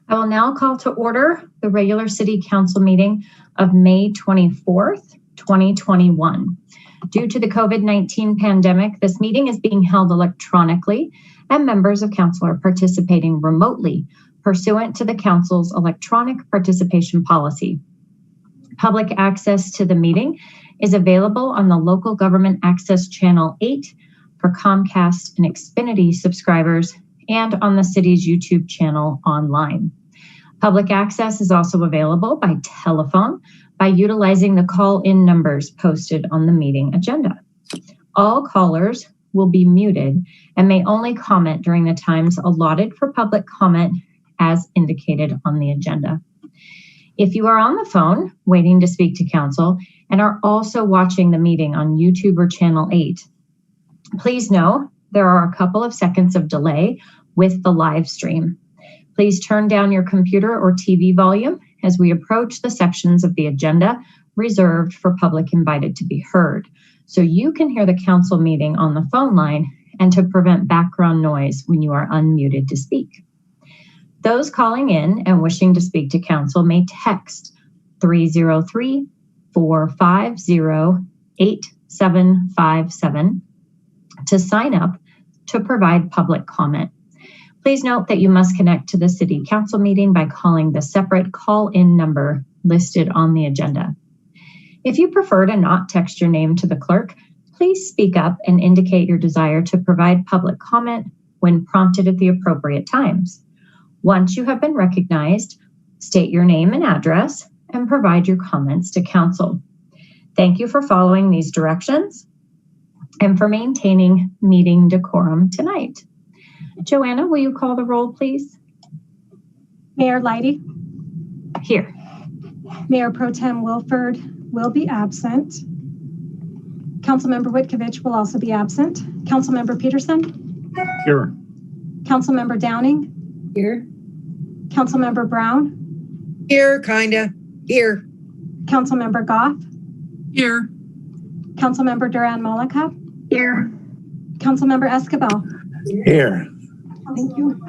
I will now call to order the regular City Council meeting of May 24th, 2021. Due to the COVID-19 pandemic, this meeting is being held electronically and members of council are participating remotely pursuant to the council's electronic participation policy. Public access to the meeting is available on the Local Government Access Channel 8 for Comcast and Xfinity subscribers and on the city's YouTube channel online. Public access is also available by telephone by utilizing the call-in numbers posted on the meeting agenda. All callers will be muted and may only comment during the times allotted for public comment as indicated on the agenda. If you are on the phone waiting to speak to council and are also watching the meeting on YouTube or Channel 8, please know there are a couple of seconds of delay with the live stream. Please turn down your computer or TV volume as we approach the sections of the agenda reserved for public invited to be heard, so you can hear the council meeting on the phone line and to prevent background noise when you are unmuted to speak. Those calling in and wishing to speak to council may text 303-450-8757 to sign up to provide public comment. Please note that you must connect to the City Council meeting by calling the separate call-in number listed on the agenda. If you prefer to not text your name to the clerk, please speak up and indicate your desire to provide public comment when prompted at the appropriate times. Once you have been recognized, state your name and address and provide your comments to council. Thank you for following these directions and for maintaining meeting decorum tonight. Joanna, will you call the roll, please? Mayor Leidy? Here. Mayor Pro Tem Wilford will be absent. Councilmember Witkovich will also be absent. Councilmember Peterson? Here. Councilmember Downing? Here. Councilmember Brown? Here, kinda. Here. Councilmember Goff? Here. Councilmember Duran Malika? Here. Councilmember Escobar? Here. Thank you.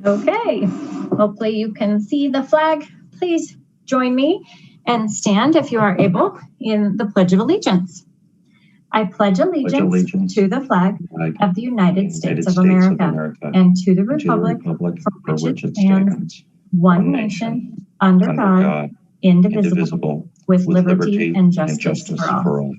Okay, hopefully you can see the flag. Please join me and stand if you are able in the Pledge of Allegiance. I pledge allegiance to the flag of the United States of America and to the republic for which it stands, one nation, under God, indivisible, with liberty and justice for all.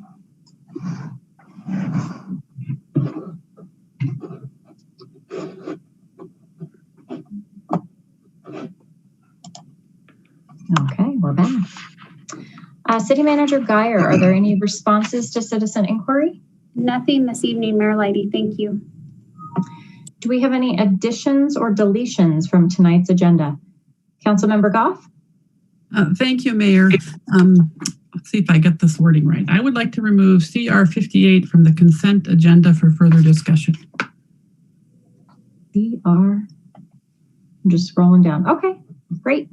Okay, we're back. City Manager Geyer, are there any responses to citizen inquiry? Nothing this evening, Mayor Leidy. Thank you. Do we have any additions or deletions from tonight's agenda? Councilmember Goff? Thank you, Mayor. Let's see if I get this wording right. I would like to remove CR 58 from the consent agenda for further discussion. I'm just scrolling down. Okay, great.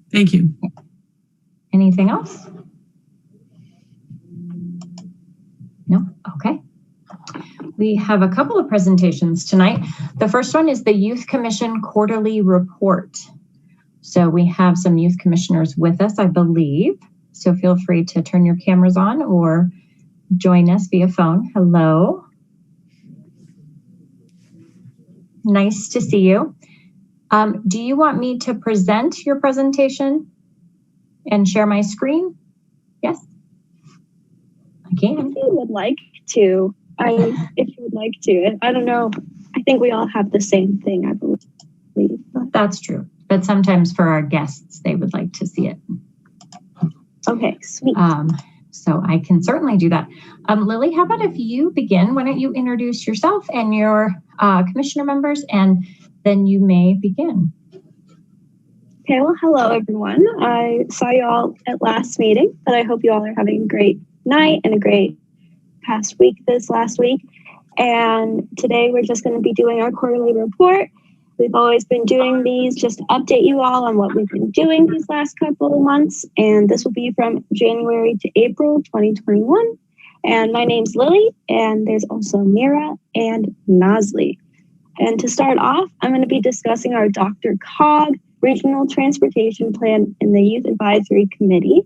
Thank you. Anything else? No? Okay. We have a couple of presentations tonight. The first one is the Youth Commission Quarterly Report. So we have some youth commissioners with us, I believe. So feel free to turn your cameras on or join us via phone. Hello. Nice to see you. Do you want me to present your presentation and share my screen? Yes, I can. If you would like to, if you would like to, I don't know. I think we all have the same thing, I believe. That's true. But sometimes for our guests, they would like to see it. Okay, sweet. So I can certainly do that. Lily, how about if you begin? Why don't you introduce yourself and your commissioner members, and then you may begin. Okay, well, hello, everyone. I saw you all at last meeting, but I hope you all are having a great night and a great past week this last week. And today we're just going to be doing our quarterly report. We've always been doing these just to update you all on what we've been doing these last couple of months. And this will be from January to April 2021. And my name's Lily, and there's also Mira and Nosley. And to start off, I'm going to be discussing our Dr. Cog Regional Transportation Plan in the Youth Advisory Committee.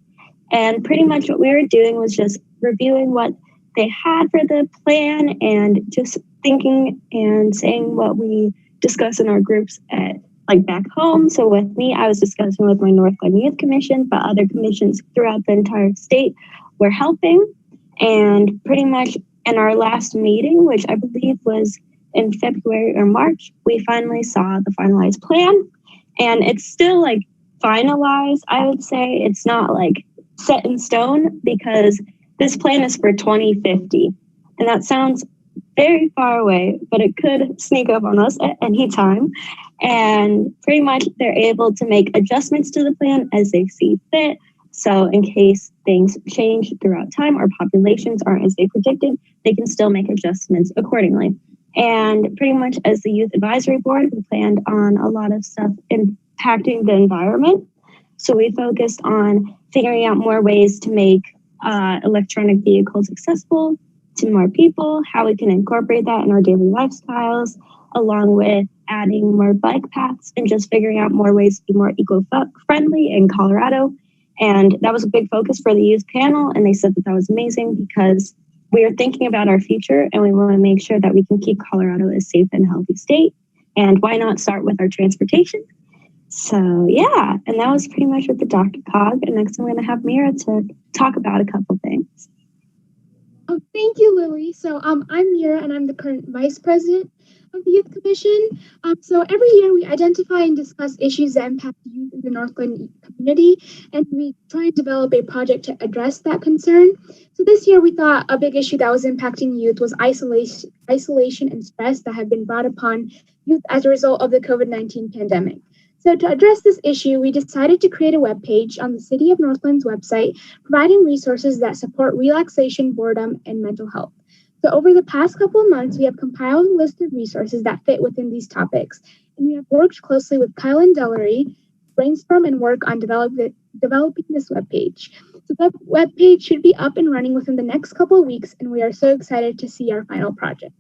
And pretty much what we were doing was just reviewing what they had for the plan and just thinking and saying what we discuss in our groups at back home. So with me, I was discussing with my Northglenn Youth Commission, but other commissions throughout the entire state were helping. And pretty much in our last meeting, which I believe was in February or March, we finally saw the finalized plan. And it's still finalized, I would say. It's not set in stone because this plan is for 2050. And that sounds very far away, but it could sneak up on us at any time. And pretty much they're able to make adjustments to the plan as they see fit. So in case things change throughout time or populations aren't as they predicted, they can still make adjustments accordingly. And pretty much as the Youth Advisory Board, we planned on a lot of stuff impacting the environment. So we focused on figuring out more ways to make electronic vehicles accessible to more people, how we can incorporate that in our daily lifestyles, along with adding more bike paths and just figuring out more ways to be more eco-friendly in Colorado. And that was a big focus for the youth panel. And they said that was amazing because we are thinking about our future and we want to make sure that we can keep Colorado a safe and healthy state. And why not start with our transportation? So yeah, and that was pretty much with the Dr. Cog. And next I'm going to have Mira to talk about a couple things. Oh, thank you, Lily. So I'm Mira, and I'm the current Vice President of the Youth Commission. So every year we identify and discuss issues that impact youth in the Northglenn community, and we try and develop a project to address that concern. So this year we thought a big issue that was impacting youth was isolation and stress that have been brought upon youth as a result of the COVID-19 pandemic. So to address this issue, we decided to create a webpage on the City of Northglenn's website, providing resources that support relaxation, boredom, and mental health. So over the past couple of months, we have compiled a list of resources that fit within these topics. And we have worked closely with Kyle and Dellery, brainstorm and work on developing this webpage. So that webpage should be up and running within the next couple of weeks, and we are so excited to see our final project.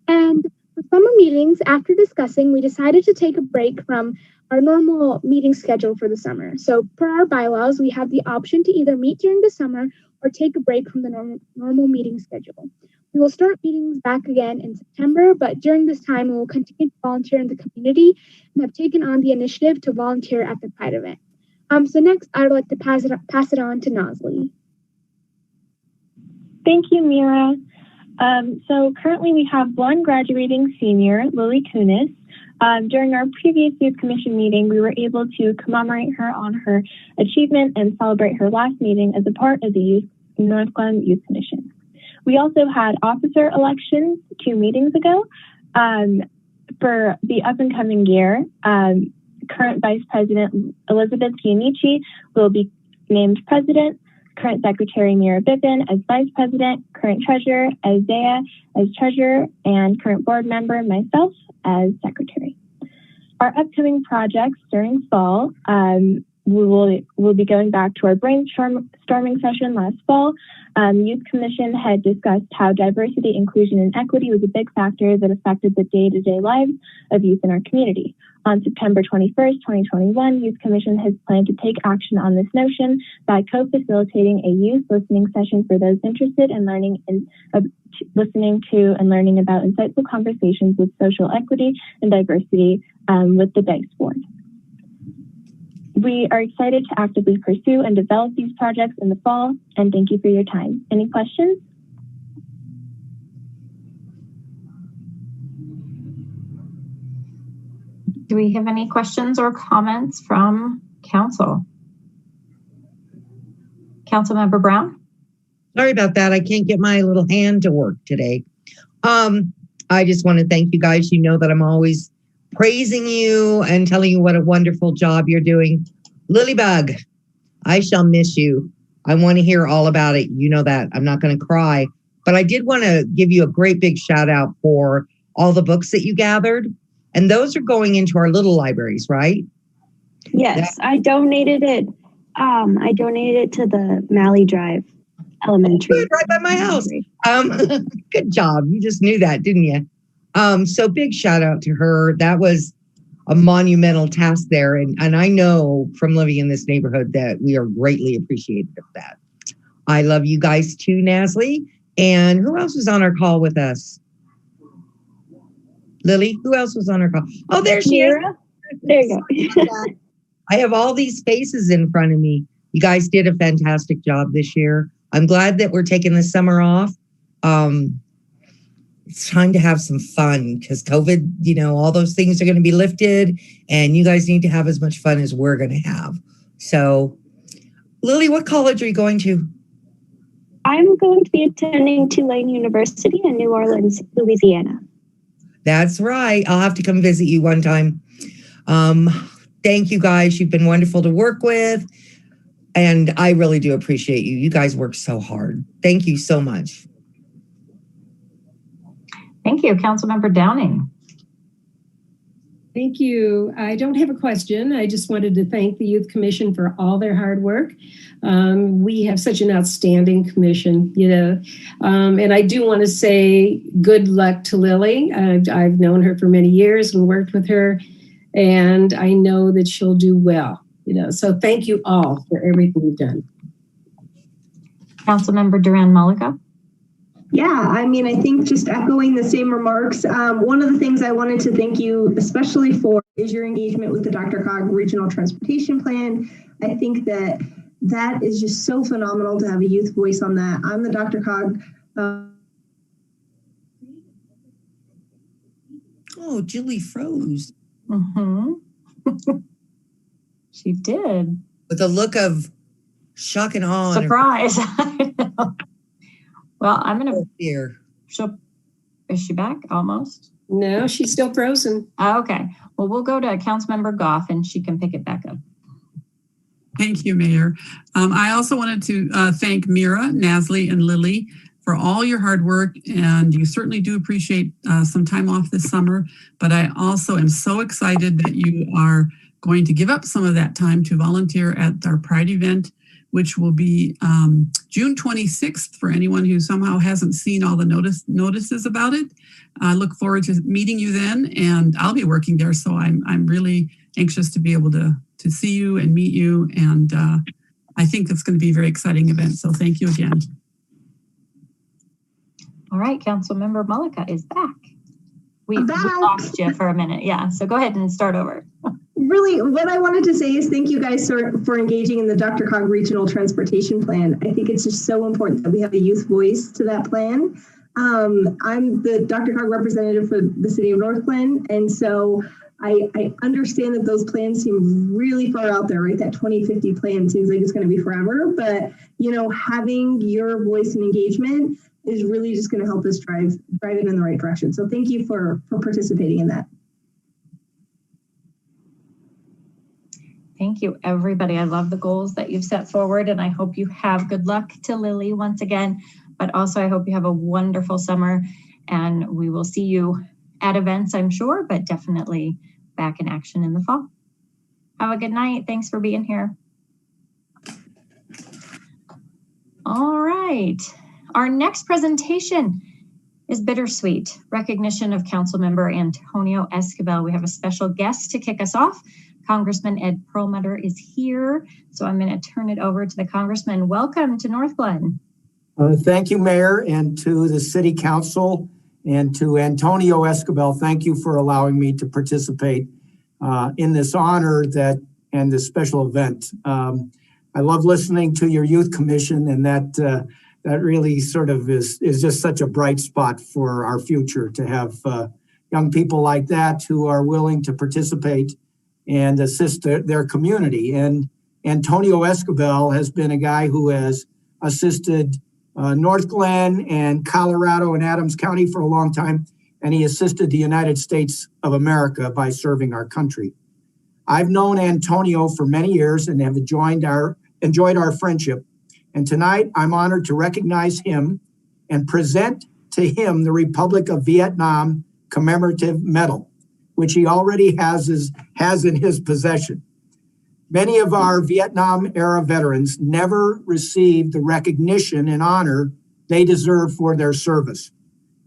And for summer meetings, after discussing, we decided to take a break from our normal meeting schedule for the summer. So per our bylaws, we have the option to either meet during the summer or take a break from the normal meeting schedule. We will start meetings back again in September, but during this time, we will continue to volunteer in the community and have taken on the initiative to volunteer at the Pride event. So next, I would like to pass it on to Nosley. Thank you, Mira. So currently we have one graduating senior, Lily Kunis. During our previous Youth Commission meeting, we were able to commemorate her on her achievement and celebrate her last meeting as a part of the Northglenn Youth Commission. We also had officer elections 2 meetings ago. For the up-and-coming year, current Vice President Elizabeth Giannici will be named President, current Secretary Mira Bippen as Vice President, current Treasurer Isaiah as Treasurer, and current Board Member myself as Secretary. Our upcoming projects during fall, we'll be going back to our brainstorming session last fall. Youth Commission had discussed how diversity, inclusion, and equity was a big factor that affected the day-to-day lives of youth in our community. On September 21st, 2021, Youth Commission has planned to take action on this notion by co-facilitating a youth listening session for those interested in listening to and learning about insightful conversations with social equity and diversity with the DICE Board. We are excited to actively pursue and develop these projects in the fall, and thank you for your time. Any questions? Do we have any questions or comments from council? Councilmember Brown? Sorry about that. I can't get my little hand to work today. I just want to thank you guys. You know that I'm always praising you and telling you what a wonderful job you're doing. Lilybug, I shall miss you. I want to hear all about it. You know that. I'm not going to cry. But I did want to give you a great big shout out for all the books that you gathered And those are going into our little libraries, right? Yes, I donated it. I donated it to the Malley Drive Elementary. Good, right by my house. Good job. You just knew that, didn't you? So big shout out to her. That was a monumental task there. And I know from living in this neighborhood that we are greatly appreciative of that. I love you guys too, Nasli. And who else was on our call with us? Lily, who else was on our call? Oh, there she is. There you go. I have all these faces in front of me. You guys did a fantastic job this year. I'm glad that we're taking the summer off. It's time to have some fun because COVID, you know, all those things are going to be lifted and you guys need to have as much fun as we're going to have. So, Lily, what college are you going to? I'm going to be attending Tulane University in New Orleans, Louisiana. That's right. I'll have to come visit you one time. Thank you guys. You've been wonderful to work with. And I really do appreciate you. You guys work so hard. Thank you so much. Thank you. Councilmember Downing. Thank you. I don't have a question. I just wanted to thank the Youth Commission for all their hard work. We have such an outstanding commission, you know, and I do want to say good luck to Lily. I've known her for many years and worked with her, and I know that she'll do well, you know, so thank you all for everything you've done. Councilmember Duran-Mullica. Yeah, I mean, I think just echoing the same remarks, one of the things I wanted to thank you especially for is your engagement with the DRCOG Regional Transportation Plan. I think that that is just so phenomenal to have a youth voice on that. I'm the DRCOG. Oh, Julie froze. Mm-hmm. She did. With a look of shock and awe. Surprise. I know. Well, I'm going to... Here. Is she back almost? No, she's still frozen. Oh, okay. Well, we'll go to Councilmember Goff and she can pick it back up. Thank you, Mayor. I also wanted to thank Mira, Nasli, and Lily for all your hard work. And you certainly do appreciate some time off this summer. But I also am so excited that you are going to give up some of that time to volunteer at our Pride event, which will be June 26th for anyone who somehow hasn't seen all the notices about it. I look forward to meeting you then, and I'll be working there, so I'm really anxious to be able to see you and meet you, and I think it's going to be a very exciting event, so thank you again. All right, Councilmember Mullica is back. We lost you for a minute, yeah, so go ahead and start over. Really, what I wanted to say is thank you guys for engaging in the DRCOG Regional Transportation Plan. I think it's just so important that we have a youth voice to that plan. I'm the DRCOG representative for the city of Northglenn, and so I understand that those plans seem really far out there, right? That 2050 plan seems like it's going to be forever, but you know, having your voice and engagement is really just going to help us drive it in the right direction. So thank you for participating in that. Thank you, everybody. I love the goals that you've set forward, and I hope you have good luck to Lily once again, but also I hope you have a wonderful summer, and we will see you at events, I'm sure, but definitely back in action in the fall. Have a good night. Thanks for being here. All right. Our next presentation is bittersweet. Recognition of Councilmember Antonio Esquivel. We have a special guest to kick us off. Congressman Ed Perlmutter is here, so I'm going to turn it over to the Congressman. Welcome to Northglenn. Thank you, Mayor, and to the City Council, and to Antonio Esquivel. Thank you for allowing me to participate in this honor and this special event. I love listening to your Youth Commission, and that really sort of is just such a bright spot for our future to have young people like that who are willing to participate and assist their community. And Antonio Esquivel has been a guy who has assisted Northglenn and Colorado and Adams County for a long time, and he assisted the United States of America by serving our country. I've known Antonio for many years and have enjoyed our friendship. And tonight I'm honored to recognize him and present to him the Republic of Vietnam Commemorative Medal. which he already has in his possession. Many of our Vietnam-era veterans never received the recognition and honor they deserve for their service.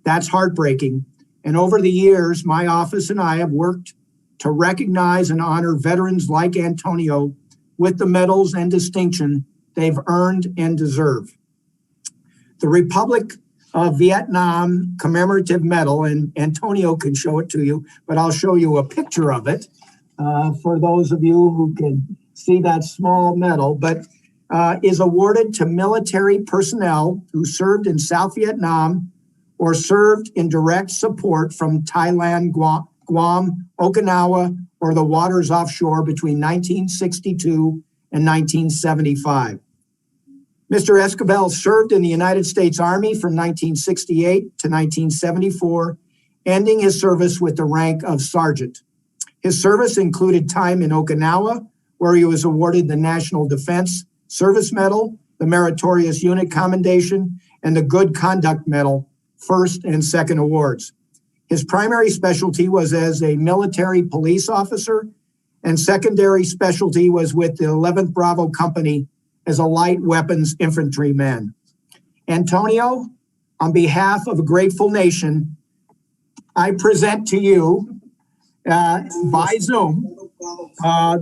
That's heartbreaking. And over the years, my office and I have worked to recognize and honor veterans like Antonio with the medals and distinction they've earned and deserve. The Republic of Vietnam Commemorative Medal, and Antonio can show it to you, but I'll show you a picture of it for those of you who can see that small medal, but is awarded to military personnel who served in South Vietnam or served in direct support from Thailand, Guam, Okinawa, or the waters offshore between 1962 and 1975. Mr. Escobar served in the United States Army from 1968 to 1974, ending his service with the rank of sergeant. His service included time in Okinawa, where he was awarded the National Defense Service Medal, the Meritorious Unit Commendation, and the Good Conduct Medal, first and second awards. His primary specialty was as a military police officer, and secondary specialty was with the 11th Bravo Company as a light weapons infantryman. Antonio, on behalf of a grateful nation, I present to you by Zoom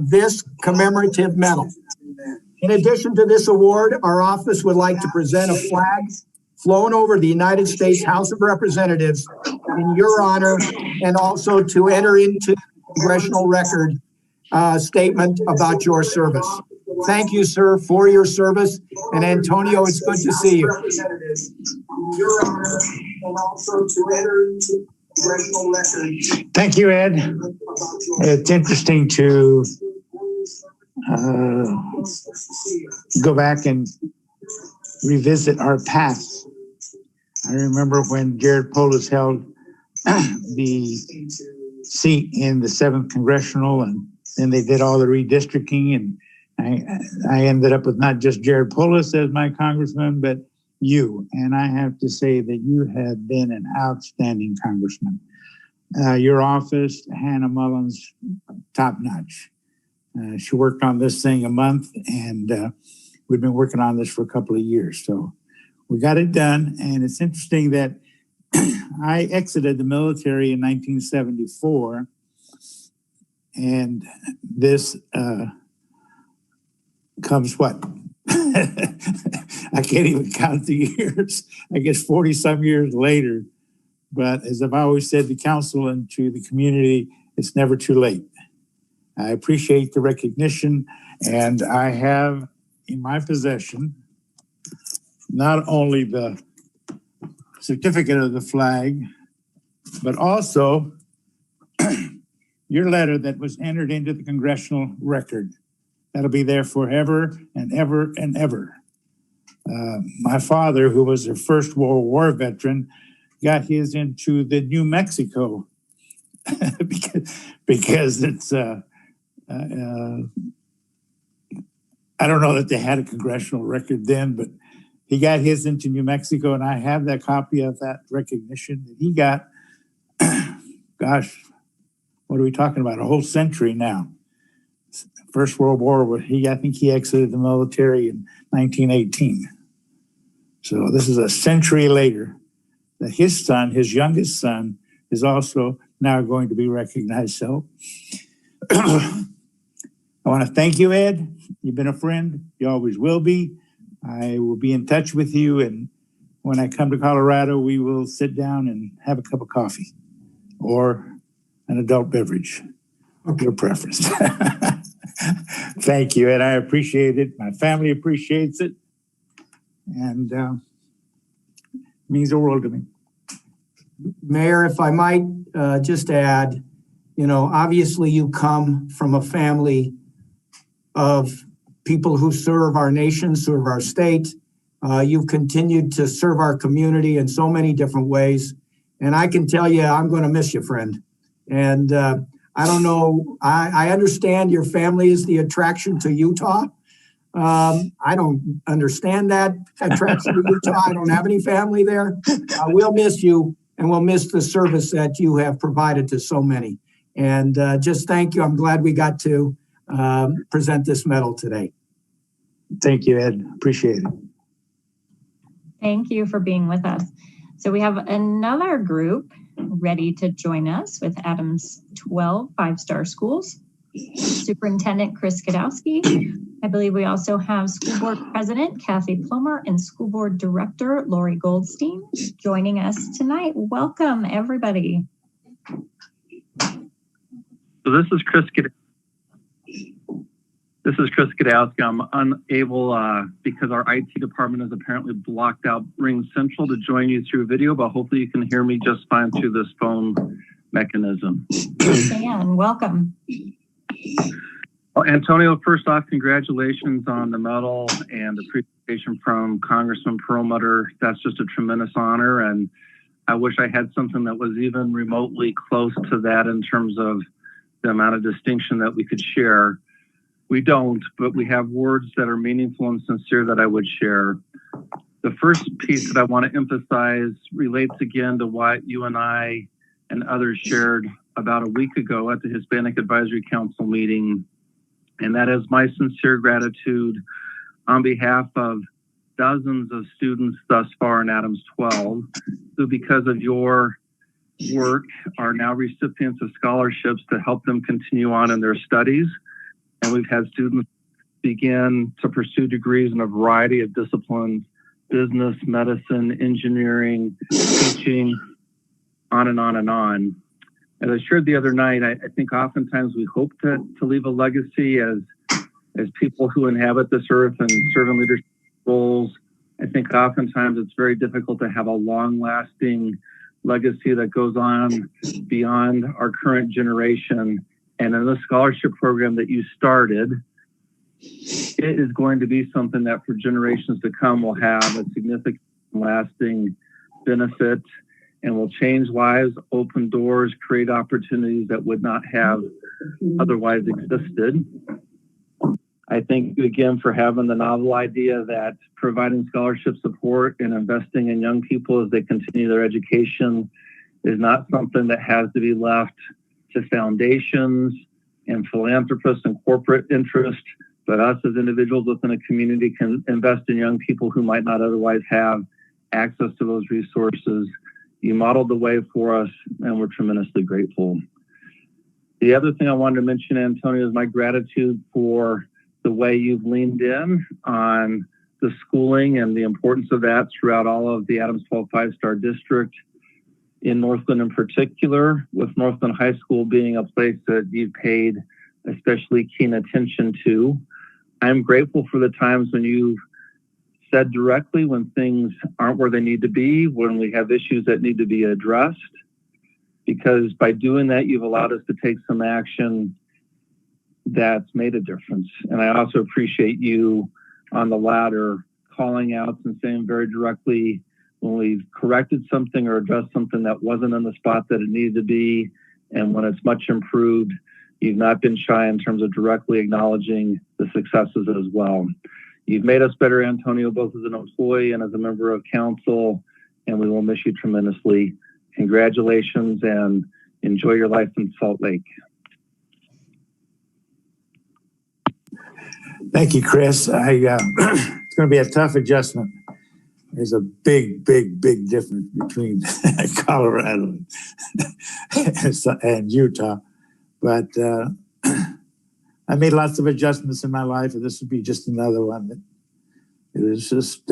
this commemorative medal. In addition to this award, our office would like to present a flag flown over the United States House of Representatives in your honor, and also to enter into the congressional record statement about your service. Thank you, sir, for your service. And Antonio, it's good to see you. Your honor, and also to enter into the congressional record. Thank you, Ed. It's interesting to go back and revisit our past. I remember when Jared Polis held the seat in the 7th Congressional, and then they did all the redistricting, and I ended up with not just Jared Polis as my congressman, but you. And I have to say that you have been an outstanding congressman. Your office, Hannah Mullins, top notch. She worked on this thing a month, and we've been working on this for a couple of years. So we got it done. And it's interesting that I exited the military in 1974. And this comes what? I can't even count the years. I guess 40 some years later. But as I've always said to council and to the community, it's never too late. I appreciate the recognition, and I have in my possession not only the certificate of the flag, but also your letter that was entered into the congressional record. That'll be there forever and ever and ever. My father, who was a First World War veteran, got his into the New Mexico because it's, I don't know that they had a congressional record then, but he got his into New Mexico, and I have that copy of that recognition that he got, gosh, what are we talking about? A whole century now. First World War, I think he exited the military in 1918. So this is a century later that his son, his youngest son, is also now going to be recognized. So I want to thank you, Ed. You've been a friend. You always will be. I will be in touch with you. And when I come to Colorado, we will sit down and have a cup of coffee or an adult beverage, your preference. Thank you, Ed. I appreciate it. My family appreciates it. And it means the world to me. Mayor, if I might just add, obviously you come from a family of people who serve our nation, serve our state. You've continued to serve our community in so many different ways. And I can tell you, I'm going to miss you, friend. And I don't know, I understand your family is the attraction to Utah. I don't understand that attraction to Utah. I don't have any family there. We'll miss you, and we'll miss the service that you have provided to so many. And just thank you. I'm glad we got to present this medal today. Thank you, Ed. Appreciate it. Thank you for being with us. So we have another group ready to join us with Adams 12 5-star schools. Superintendent Chris Gadowski. I believe we also have School Board President Kathy Plomer and School Board Director Lori Goldstein joining us tonight. Welcome, everybody. So this is Chris Gadowski. I'm unable, because our IT department is apparently blocked out Ring Central, to join you through video, but hopefully you can hear me just fine through this phone mechanism. Dan, welcome. Well, Antonio, first off, congratulations on the medal and the appreciation from Congressman Perlmutter. That's just a tremendous honor, and I wish I had something that was even remotely close to that in terms of the amount of distinction that we could share. We don't, but we have words that are meaningful and sincere that I would share. The first piece that I want to emphasize relates again to what you and I and others shared about a week ago at the Hispanic Advisory Council meeting, and that is my sincere gratitude on behalf of dozens of students thus far in Adams 12, who because of your work are now recipients of scholarships to help them continue on in their studies. And we've had students begin to pursue degrees in a variety of disciplines: business, medicine, engineering, teaching, on and on and on. As I shared the other night, I think oftentimes we hope to leave a legacy as people who inhabit this earth and serve in leadership roles. I think oftentimes it's very difficult to have a long-lasting legacy that goes on beyond our current generation. And in the scholarship program that you started, it is going to be something that for generations to come will have a significant lasting benefit and will change lives, open doors, create opportunities that would not have otherwise existed. I thank you again for having the novel idea that providing scholarship support and investing in young people as they continue their education is not something that has to be left to foundations and philanthropists and corporate interest, but us as individuals within a community can invest in young people who might not otherwise have access to those resources. You modeled the way for us, and we're tremendously grateful. The other thing I wanted to mention, Antonio, is my gratitude for the way you've leaned in on the schooling and the importance of that throughout all of the Adams 12 5-star district, in Northglenn in particular, with Northglenn High School being a place that you've paid especially keen attention to. I'm grateful for the times when you've said directly when things aren't where they need to be, when we have issues that need to be addressed, because by doing that, you've allowed us to take some action that's made a difference. And I also appreciate you on the latter, calling out and saying very directly when we've corrected something or addressed something that wasn't in the spot that it needed to be. And when it's much improved, you've not been shy in terms of directly acknowledging the successes as well. You've made us better, Antonio, both as an employee and as a member of council, and we will miss you tremendously. Congratulations and enjoy your life in Salt Lake. Thank you, Chris. It's going to be a tough adjustment. There's a big difference between Colorado and Utah. But I made lots of adjustments in my life, and this would be just another one. It was just,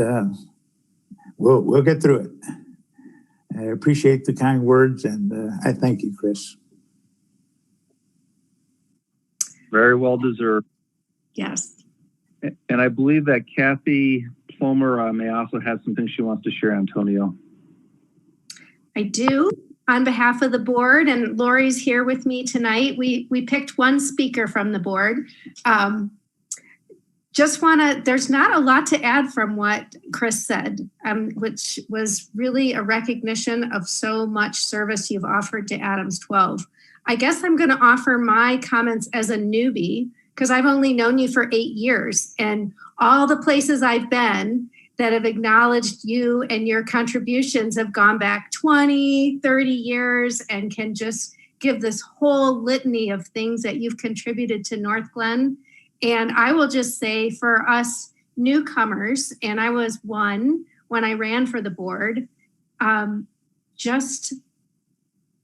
we'll get through it. I appreciate the kind words, and I thank you, Chris. Very well deserved. Yes. And I believe that Kathy Plomer may also have something she wants to share, Antonio. I do. On behalf of the board, and Lori's here with me tonight, we picked one speaker from the board. There's not a lot to add from what Chris said, which was really a recognition of so much service you've offered to Adams 12. I guess I'm going to offer my comments as a newbie, because I've only known you for 8 years, and all the places I've been that have acknowledged you and your contributions have gone back 20, 30 years and can just give this whole litany of things that you've contributed to Northglenn. And I will just say for us newcomers, and I was one when I ran for the board, just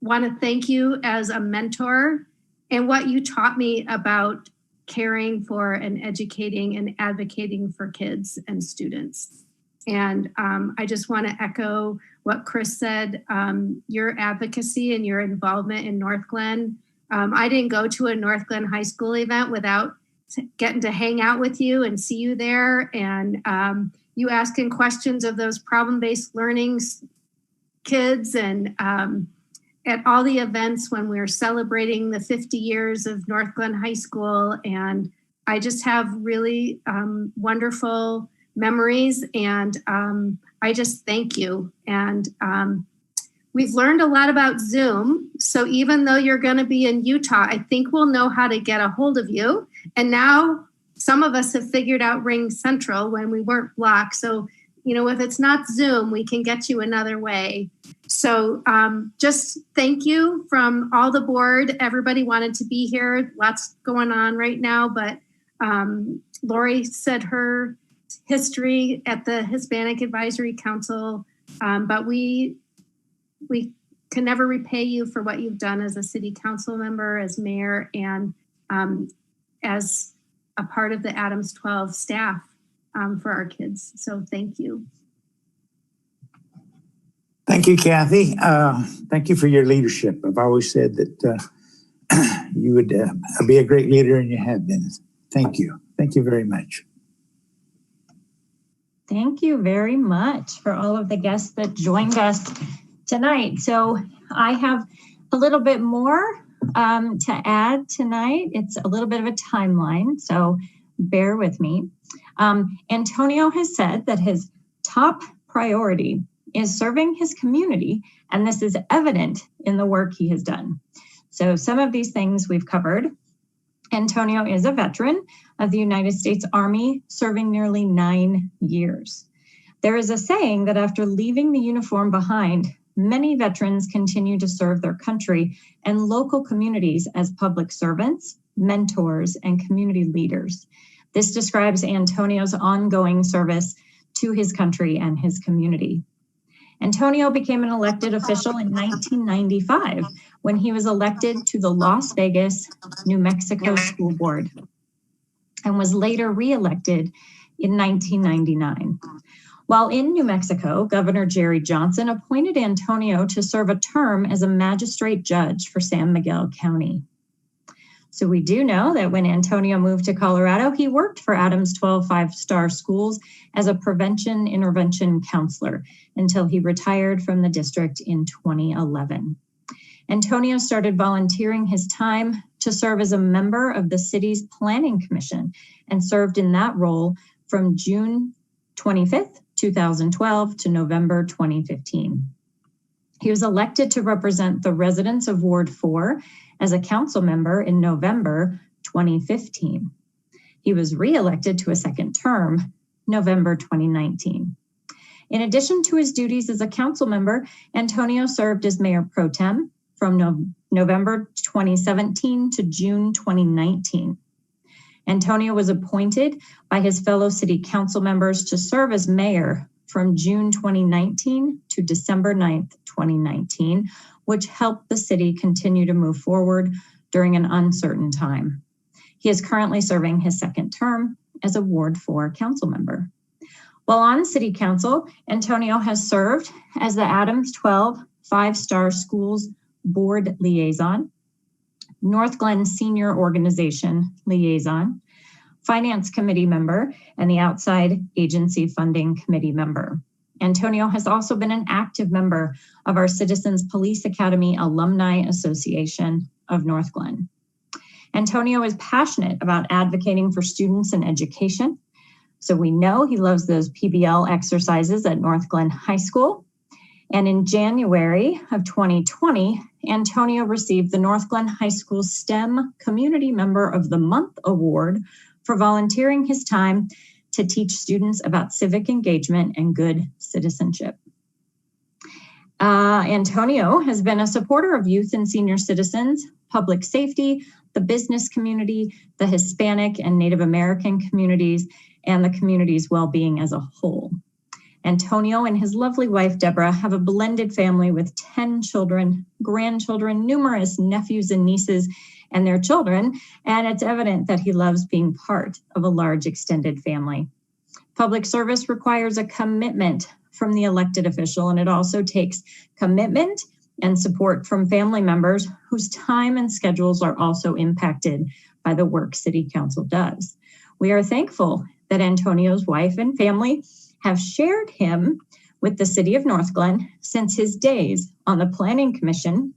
want to thank you as a mentor and what you taught me about caring for and educating and advocating for kids and students. And I just want to echo what Chris said, your advocacy and your involvement in Northglenn. I didn't go to a Northglenn High School event without getting to hang out with you and see you there, and you asking questions of those problem-based learning kids, and at all the events when we were celebrating the 50 years of Northglenn High School. And I just have really wonderful memories, and I just thank you. And we've learned a lot about Zoom. So even though you're going to be in Utah, I think we'll know how to get a hold of you. And now some of us have figured out Ring Central when we weren't blocked. So, you know, if it's not Zoom, we can get you another way. So just thank you from all the board. Everybody wanted to be here. Lots going on right now, but Lori said her history at the Hispanic Advisory Council, but we can never repay you for what you've done as a city council member, as mayor, and as a part of the Adams 12 staff for our kids. So thank you. Thank you, Kathy. Thank you for your leadership. I've always said that you would be a great leader, and you have been. Thank you. Thank you very much. Thank you very much for all of the guests that joined us tonight. So I have a little bit more to add tonight. It's a little bit of a timeline, so bear with me. Antonio has said that his top priority is serving his community, and this is evident in the work he has done. So some of these things we've covered. Antonio is a veteran of the United States Army, serving nearly 9 years. There is a saying that after leaving the uniform behind, many veterans continue to serve their country and local communities as public servants, mentors, and community leaders. This describes Antonio's ongoing service to his country and his community. Antonio became an elected official in 1995 when he was elected to the Las Vegas, New Mexico School Board and was later reelected in 1999. While in New Mexico, Governor Jerry Johnson appointed Antonio to serve a term as a magistrate judge for San Miguel County. So we do know that when Antonio moved to Colorado, he worked for Adams 12 5-star schools as a prevention intervention counselor until he retired from the district in 2011. Antonio started volunteering his time to serve as a member of the city's planning commission and served in that role from June 25th, 2012 to November 2015. He was elected to represent the residents of Ward 4 as a council member in November 2015. He was reelected to a second term, November 2019. In addition to his duties as a council member, Antonio served as mayor pro tem from November 2017 to June 2019. Antonio was appointed by his fellow city council members to serve as mayor from June 2019 to December 9th, 2019, which helped the city continue to move forward during an uncertain time. He is currently serving his second term as a Ward 4 council member. While on city council, Antonio has served as the Adams 12 5-star schools board liaison, Northglenn Senior Organization liaison, finance committee member, and the outside agency funding committee member. Antonio has also been an active member of our Citizens Police Academy Alumni Association of Northglenn. Antonio is passionate about advocating for students and education. So we know he loves those PBL exercises at Northglenn High School. And in January of 2020, Antonio received the Northglenn High School STEM Community Member of the Month Award for volunteering his time to teach students about civic engagement and good citizenship. Antonio has been a supporter of youth and senior citizens, public safety, the business community, the Hispanic and Native American communities, and the community's well-being as a whole. Antonio and his lovely wife, Deborah, have a blended family with 10 children, grandchildren, numerous nephews and nieces, and their children, and it's evident that he loves being part of a large extended family. Public service requires a commitment from the elected official, and it also takes commitment and support from family members whose time and schedules are also impacted by the work City Council does. We are thankful that Antonio's wife and family have shared him with the City of Northglenn since his days on the Planning Commission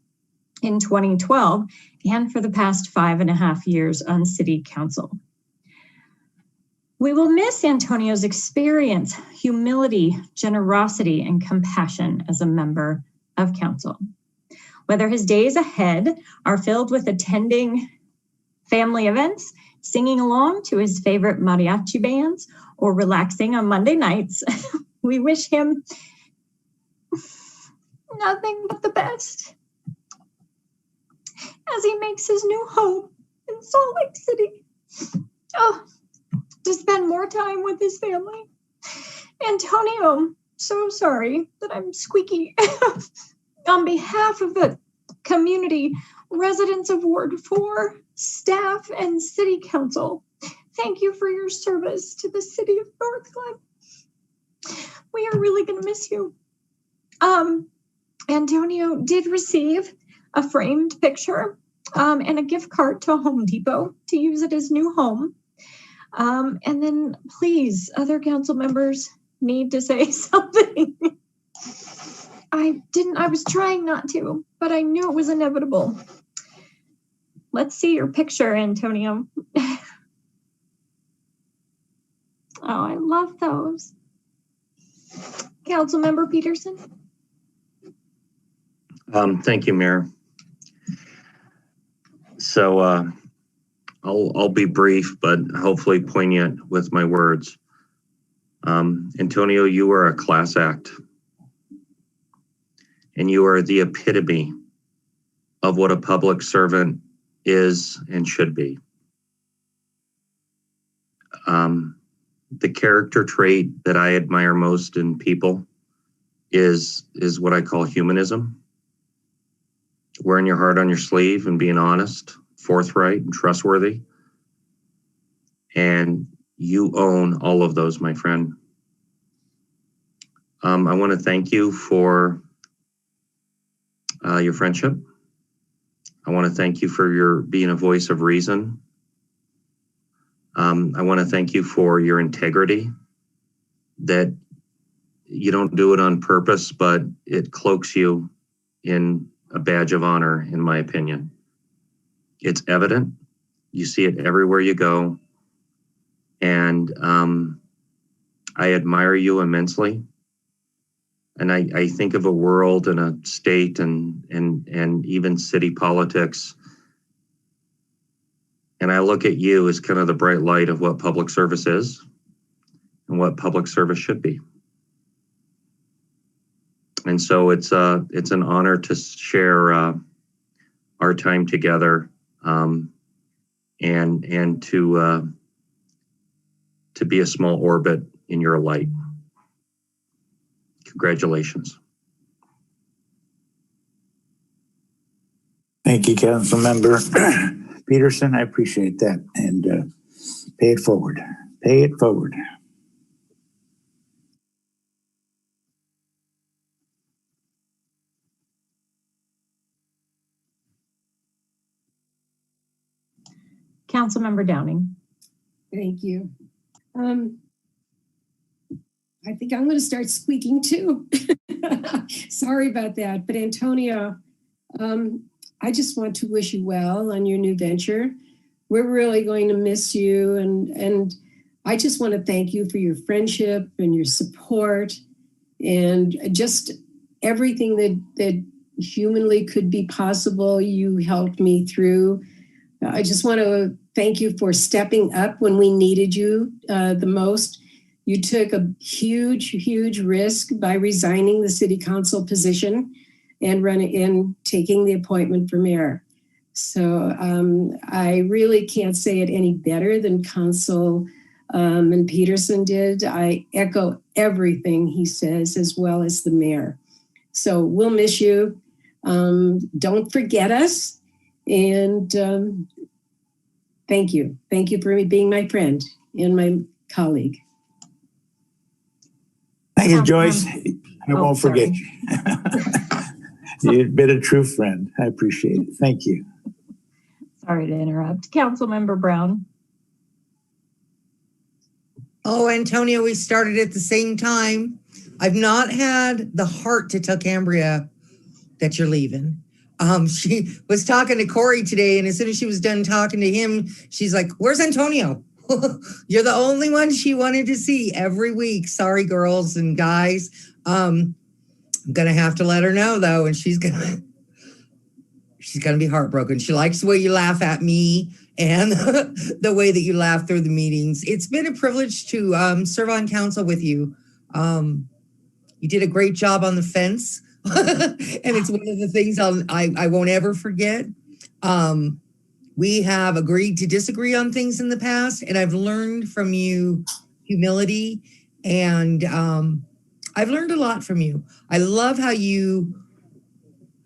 in 2012 and for the past 5.5 years on City Council. We will miss Antonio's experience, humility, generosity, and compassion as a member of council. Whether his days ahead are filled with attending family events, singing along to his favorite mariachi bands, or relaxing on Monday nights, we wish him nothing but the best as he makes his new home in Salt Lake City. Oh, to spend more time with his family. Antonio, so sorry that I'm squeaky. On behalf of the community, residents of Ward 4, staff, and City Council, thank you for your service to the City of Northglenn. We are really going to miss you. Antonio did receive a framed picture and a gift card to Home Depot to use at his new home. And then please, other council members need to say something. I was trying not to, but I knew it was inevitable. Let's see your picture, Antonio. Oh, I love those. Councilmember Peterson. Thank you, Mayor. So I'll be brief, but hopefully poignant with my words. Antonio, you are a class act, and you are the epitome of what a public servant is and should be. The character trait that I admire most in people is what I call humanism. Wearing your heart on your sleeve and being honest, forthright, and trustworthy. And you own all of those, my friend. I want to thank you for your friendship. I want to thank you for your being a voice of reason. I want to thank you for your integrity, that you don't do it on purpose, but it cloaks you in a badge of honor, in my opinion. It's evident. You see it everywhere you go. And I admire you immensely. And I think of a world and a state and even city politics. And I look at you as kind of the bright light of what public service is and what public service should be. And so it's an honor to share our time together and to be a small orbit in your light. Congratulations. Thank you, Councilmember Peterson. I appreciate that. And pay it forward. Pay it forward. Councilmember Downing. Thank you. I think I'm going to start squeaking too. Sorry about that. But Antonio, I just want to wish you well on your new venture. We're really going to miss you. And I just want to thank you for your friendship and your support and just everything that humanly could be possible. You helped me through. I just want to thank you for stepping up when we needed you the most. You took a huge, huge risk by resigning the city council position and taking the appointment for mayor. So I really can't say it any better than Councilman Peterson did. I echo everything he says, as well as the mayor. So we'll miss you. Don't forget us. And thank you. Thank you for being my friend and my colleague. Thank you, Joyce. I won't forget you. You've been a true friend. I appreciate it. Thank you. Sorry to interrupt. Councilmember Brown. Oh, Antonio, we started at the same time. I've not had the heart to tell Cambria that you're leaving. She was talking to Corey today, and as soon as she was done talking to him, she's like, "Where's Antonio?" You're the only one she wanted to see every week. Sorry, girls and guys. I'm gonna have to let her know though, and she's gonna be heartbroken. She likes the way you laugh at me and the way that you laugh through the meetings. It's been a privilege to serve on council with you. You did a great job on the fence, and it's one of the things I won't ever forget. We have agreed to disagree on things in the past, and I've learned from you humility, and I've learned a lot from you. I love how you,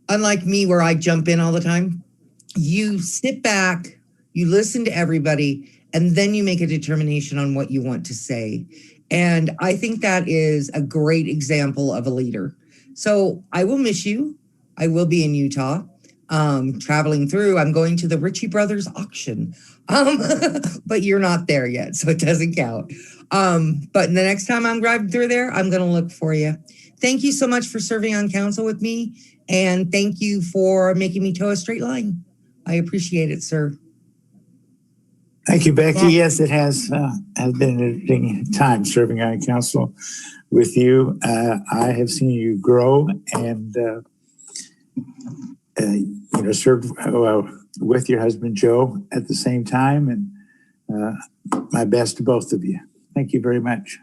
unlike me where I jump in all the time, you sit back, you listen to everybody, and then you make a determination on what you want to say. And I think that is a great example of a leader. So I will miss you. I will be in Utah. Traveling through, I'm going to the Ritchie Brothers auction, but you're not there yet, so it doesn't count. But the next time I'm driving through there, I'm going to look for you. Thank you so much for serving on council with me, and thank you for making me toe a straight line. I appreciate it, sir. Thank you, Becky. Yes, it has been an interesting time serving on council with you. I have seen you grow and served with your husband, Joe, at the same time. And my best to both of you. Thank you very much.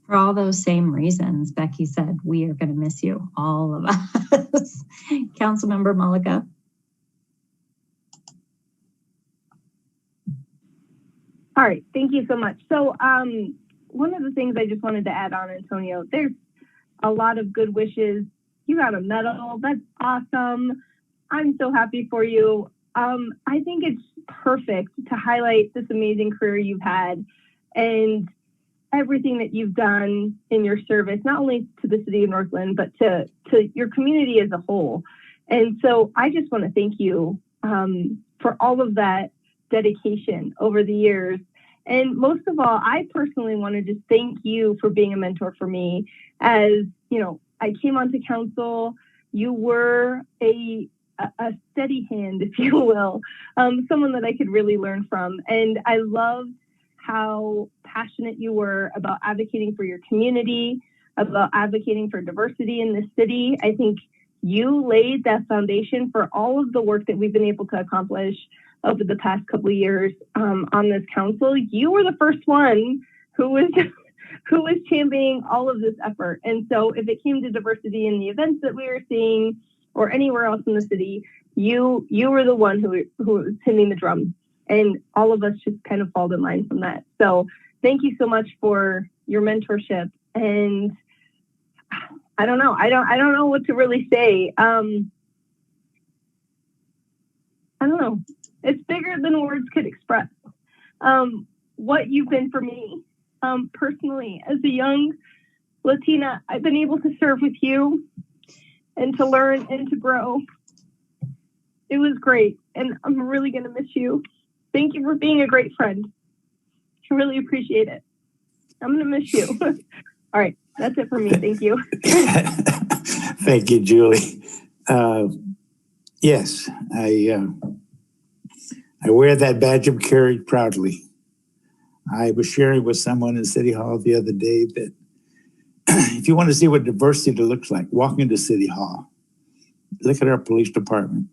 For all those same reasons, Becky said, we are going to miss you, all of us. Councilmember Malika. All right, thank you so much. So one of the things I just wanted to add on, Antonio, there's a lot of good wishes. You got a medal. That's awesome. I'm so happy for you. I think it's perfect to highlight this amazing career you've had and everything that you've done in your service, not only to the city of Northglenn, but to your community as a whole. And so I just want to thank you for all of that dedication over the years. And most of all, I personally want to just thank you for being a mentor for me. As you know, I came onto council, you were a steady hand, if you will, someone that I could really learn from. And I loved how passionate you were about advocating for your community, about advocating for diversity in the city. I think you laid that foundation for all of the work that we've been able to accomplish over the past couple of years on this council. You were the first one who was championing all of this effort. And so if it came to diversity in the events that we were seeing or anywhere else in the city, you were the one who was hitting the drum. And all of us just kind of fall in line from that. So thank you so much for your mentorship. And I don't know. I don't know what to really say. I don't know. It's bigger than words could express. What you've been for me personally as a young Latina. I've been able to serve with you and to learn and to grow. It was great, and I'm really going to miss you. Thank you for being a great friend. I really appreciate it. I'm going to miss you. All right, that's it for me. Thank you. Thank you, Julie. Yes, I wear that badge of courage proudly. I was sharing with someone in City Hall the other day that if you want to see what diversity looks like, walk into City Hall. Look at our police department.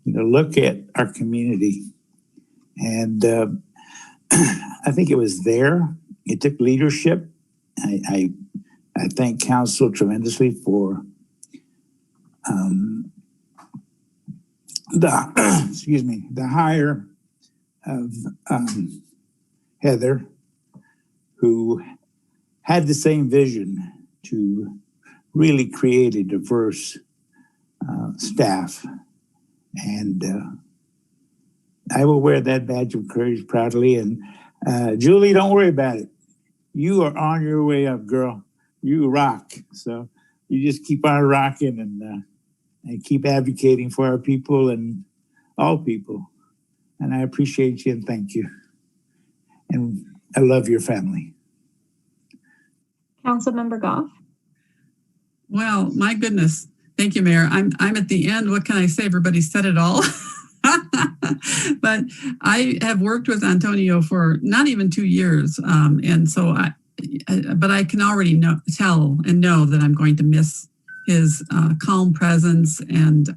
Look at our community. And I think it was there it took leadership. I thank council tremendously for the hire of Heather, who had the same vision to really create a diverse staff. And I will wear that badge of courage proudly. And Julie, don't worry about it. You are on your way up, girl. You rock. So you just keep on rocking and keep advocating for our people and all people. And I appreciate you and thank you. And I love your family. Councilmember Goff. Well, my goodness. Thank you, Mayor. I'm at the end. What can I say? Everybody said it all. But I have worked with Antonio for not even 2 years. And so but I can already tell and know that I'm going to miss his calm presence and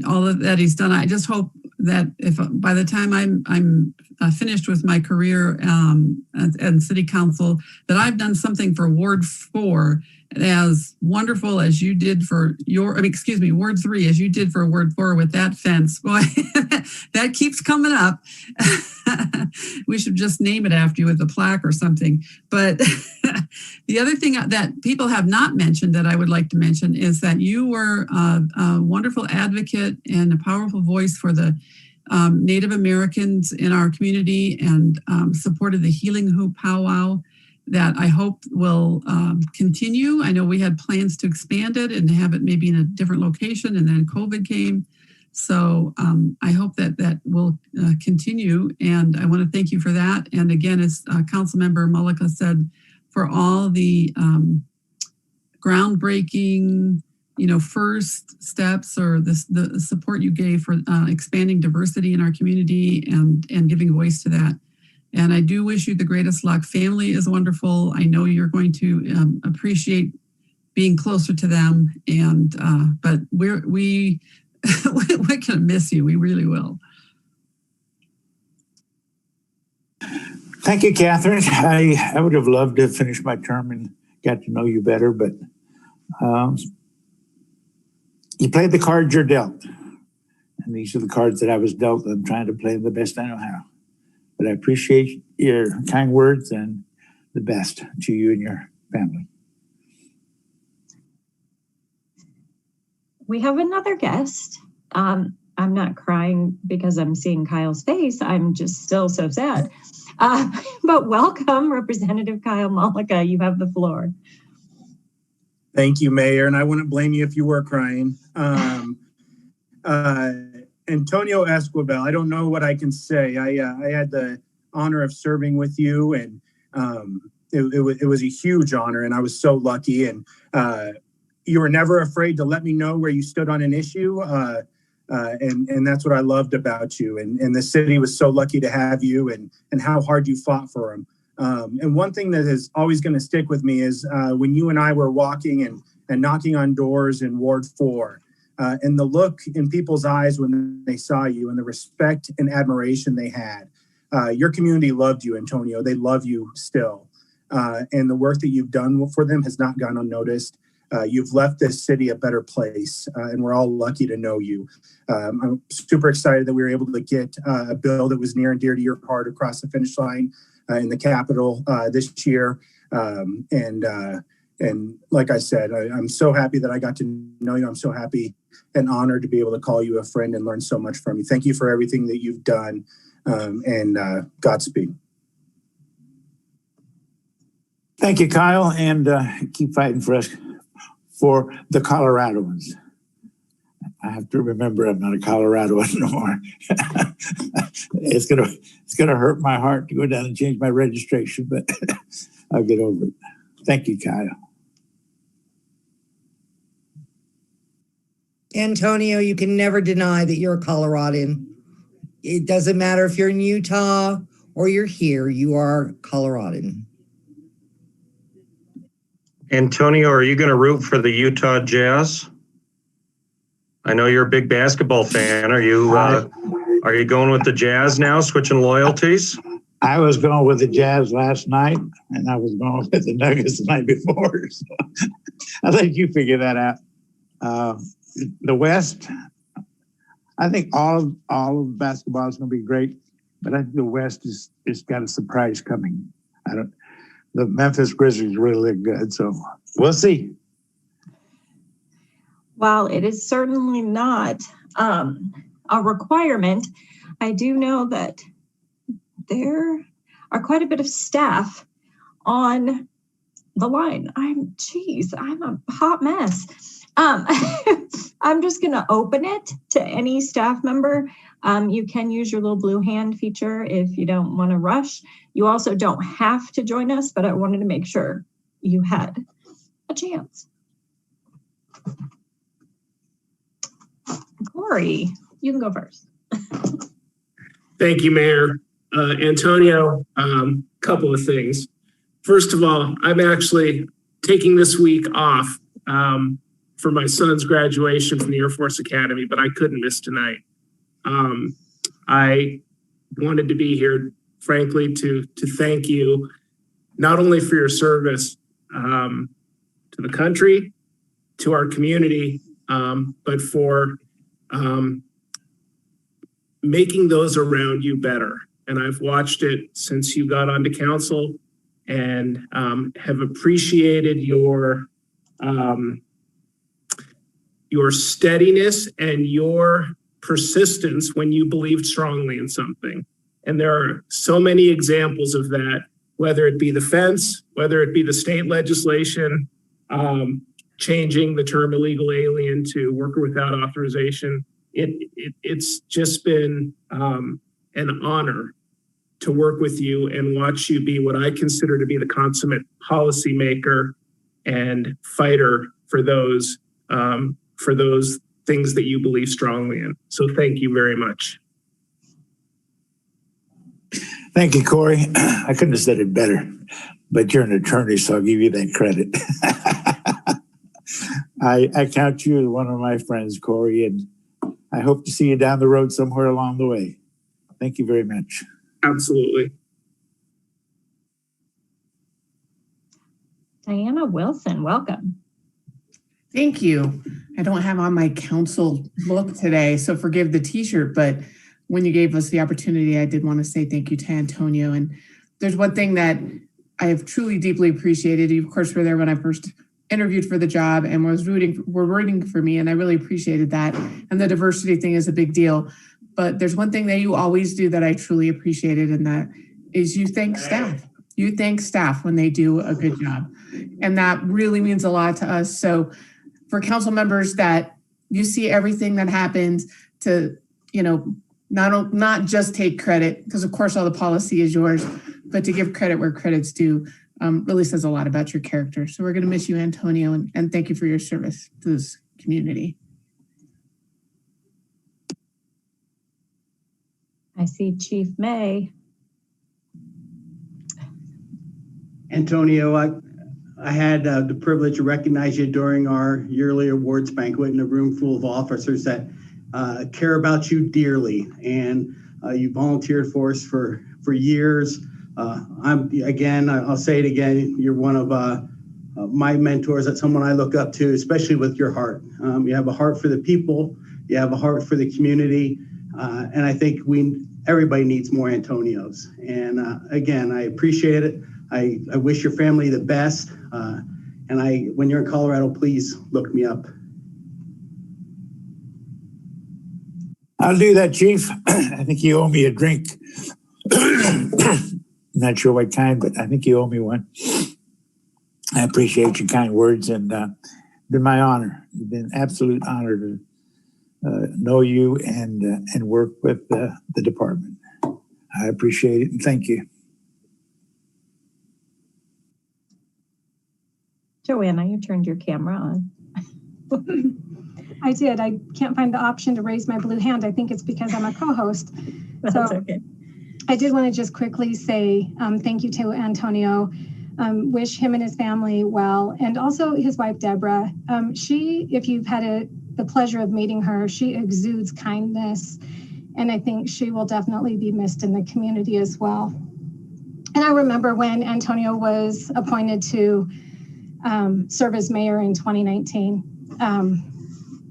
all of that he's done. I just hope that if by the time I'm finished with my career at City Council, that I've done something for Ward 4 as wonderful as you did for Ward 3, as you did for Ward 4 with that fence. Boy, that keeps coming up. We should just name it after you with a plaque or something. But the other thing that people have not mentioned that I would like to mention is that you were a wonderful advocate and a powerful voice for the Native Americans in our community and supported the Healing Hoop Powwow that I hope will continue. I know we had plans to expand it and have it maybe in a different location, and then COVID came. So I hope that will continue, and I want to thank you for that. And again, as Councilmember Mullica said, for all the groundbreaking, first steps or the support you gave for expanding diversity in our community and giving voice to that. And I do wish you the greatest luck. Family is wonderful. I know you're going to appreciate being closer to them. And but we're gonna miss you. We really will. Thank you, Catherine. I would have loved to finish my term and got to know you better, but you played the cards you're dealt. And these are the cards that I was dealt. I'm trying to play the best I know how. But I appreciate your kind words and the best to you and your family. We have another guest. I'm not crying because I'm seeing Kyle's face. I'm just still so sad. But welcome, Representative Kyle Mullica. You have the floor. Thank you, Mayor. And I wouldn't blame you if you were crying. Antonio Esquivel, I don't know what I can say. I had the honor of serving with you, and it was a huge honor, and I was so lucky. And you were never afraid to let me know where you stood on an issue, and that's what I loved about you. And the city was so lucky to have you, and how hard you fought for them. And one thing that is always going to stick with me is when you and I were walking and knocking on doors in Ward 4. And the look in people's eyes when they saw you and the respect and admiration they had. Your community loved you, Antonio. They love you still. And the work that you've done for them has not gone unnoticed. You've left this city a better place, and we're all lucky to know you. I'm super excited that we were able to get a bill that was near and dear to your heart across the finish line in the Capitol this year. And like I said, I'm so happy that I got to know you. I'm so happy and honored to be able to call you a friend and learn so much from you. Thank you for everything that you've done, and Godspeed. Thank you, Kyle, and keep fighting for us, for the Coloradoans. I have to remember I'm not a Coloradoan no more. It's gonna hurt my heart to go down and change my registration, but I'll get over it. Thank you, Kyle. Antonio, you can never deny that you're a Coloradan. It doesn't matter if you're in Utah or you're here, you are Coloradan. Antonio, are you going to root for the Utah Jazz? I know you're a big basketball fan. Are you going with the Jazz now, switching loyalties? I was going with the Jazz last night, and I was going with the Nuggets the night before. So I'll let you figure that out. The West, I think all of basketball is going to be great, but I think the West is got a surprise coming. The Memphis Grizzlies really look good, so we'll see. While it is certainly not a requirement, I do know that there are quite a bit of staff on the line. I'm a hot mess. I'm just going to open it to any staff member. You can use your little blue hand feature if you don't want to rush. You also don't have to join us, but I wanted to make sure you had a chance. Corey, you can go first. Thank you, Mayor. Antonio, couple of things. First of all, I'm actually taking this week off for my son's graduation from the Air Force Academy, but I couldn't miss tonight. I wanted to be here, frankly, to thank you, not only for your service to the country, to our community, but for making those around you better. And I've watched it since you got onto council and have appreciated your steadiness and your persistence when you believed strongly in something. And there are so many examples of that, whether it be the fence, whether it be the state legislation, changing the term illegal alien to worker without authorization. It's just been an honor to work with you and watch you be what I consider to be the consummate policymaker and fighter for those things that you believe strongly in. So thank you very much. Thank you, Corey. I couldn't have said it better, but you're an attorney, so I'll give you that credit. I count you as one of my friends, Corey, and I hope to see you down the road somewhere along the way. Thank you very much. Absolutely. Diana Wilson, welcome. Thank you. I don't have on my council look today, so forgive the t-shirt, but when you gave us the opportunity, I did want to say thank you to Antonio. And there's one thing that I have truly deeply appreciated. You, of course, were there when I first interviewed for the job and were rooting for me, and I really appreciated that. And the diversity thing is a big deal. But there's one thing that you always do that I truly appreciated, and that is you thank staff. You thank staff when they do a good job. And that really means a lot to us. So for council members that you see everything that happens to, not just take credit, because of course all the policy is yours, but to give credit where credit's due really says a lot about your character. So we're going to miss you, Antonio, and thank you for your service to this community. I see Chief May. Antonio, I had the privilege to recognize you during our yearly awards banquet in a room full of officers that care about you dearly, and you volunteered for us for years. I'll say it again, you're one of my mentors. That's someone I look up to, especially with your heart. You have a heart for the people, you have a heart for the community, and I think everybody needs more Antonios. And again, I appreciate it. I wish your family the best. And when you're in Colorado, please look me up. I'll do that, Chief. I think you owe me a drink. Not sure what kind, but I think you owe me one. I appreciate your kind words, and it's been my honor. It's been an absolute honor to know you and work with the department. I appreciate it, and thank you. Joanna, you turned your camera on. I did. I can't find the option to raise my blue hand. I think it's because I'm a co-host. That's okay. I did want to just quickly say thank you to Antonio. Wish him and his family well, and also his wife, Deborah. If you've had the pleasure of meeting her, she exudes kindness, and I think she will definitely be missed in the community as well. And I remember when Antonio was appointed to serve as mayor in 2019.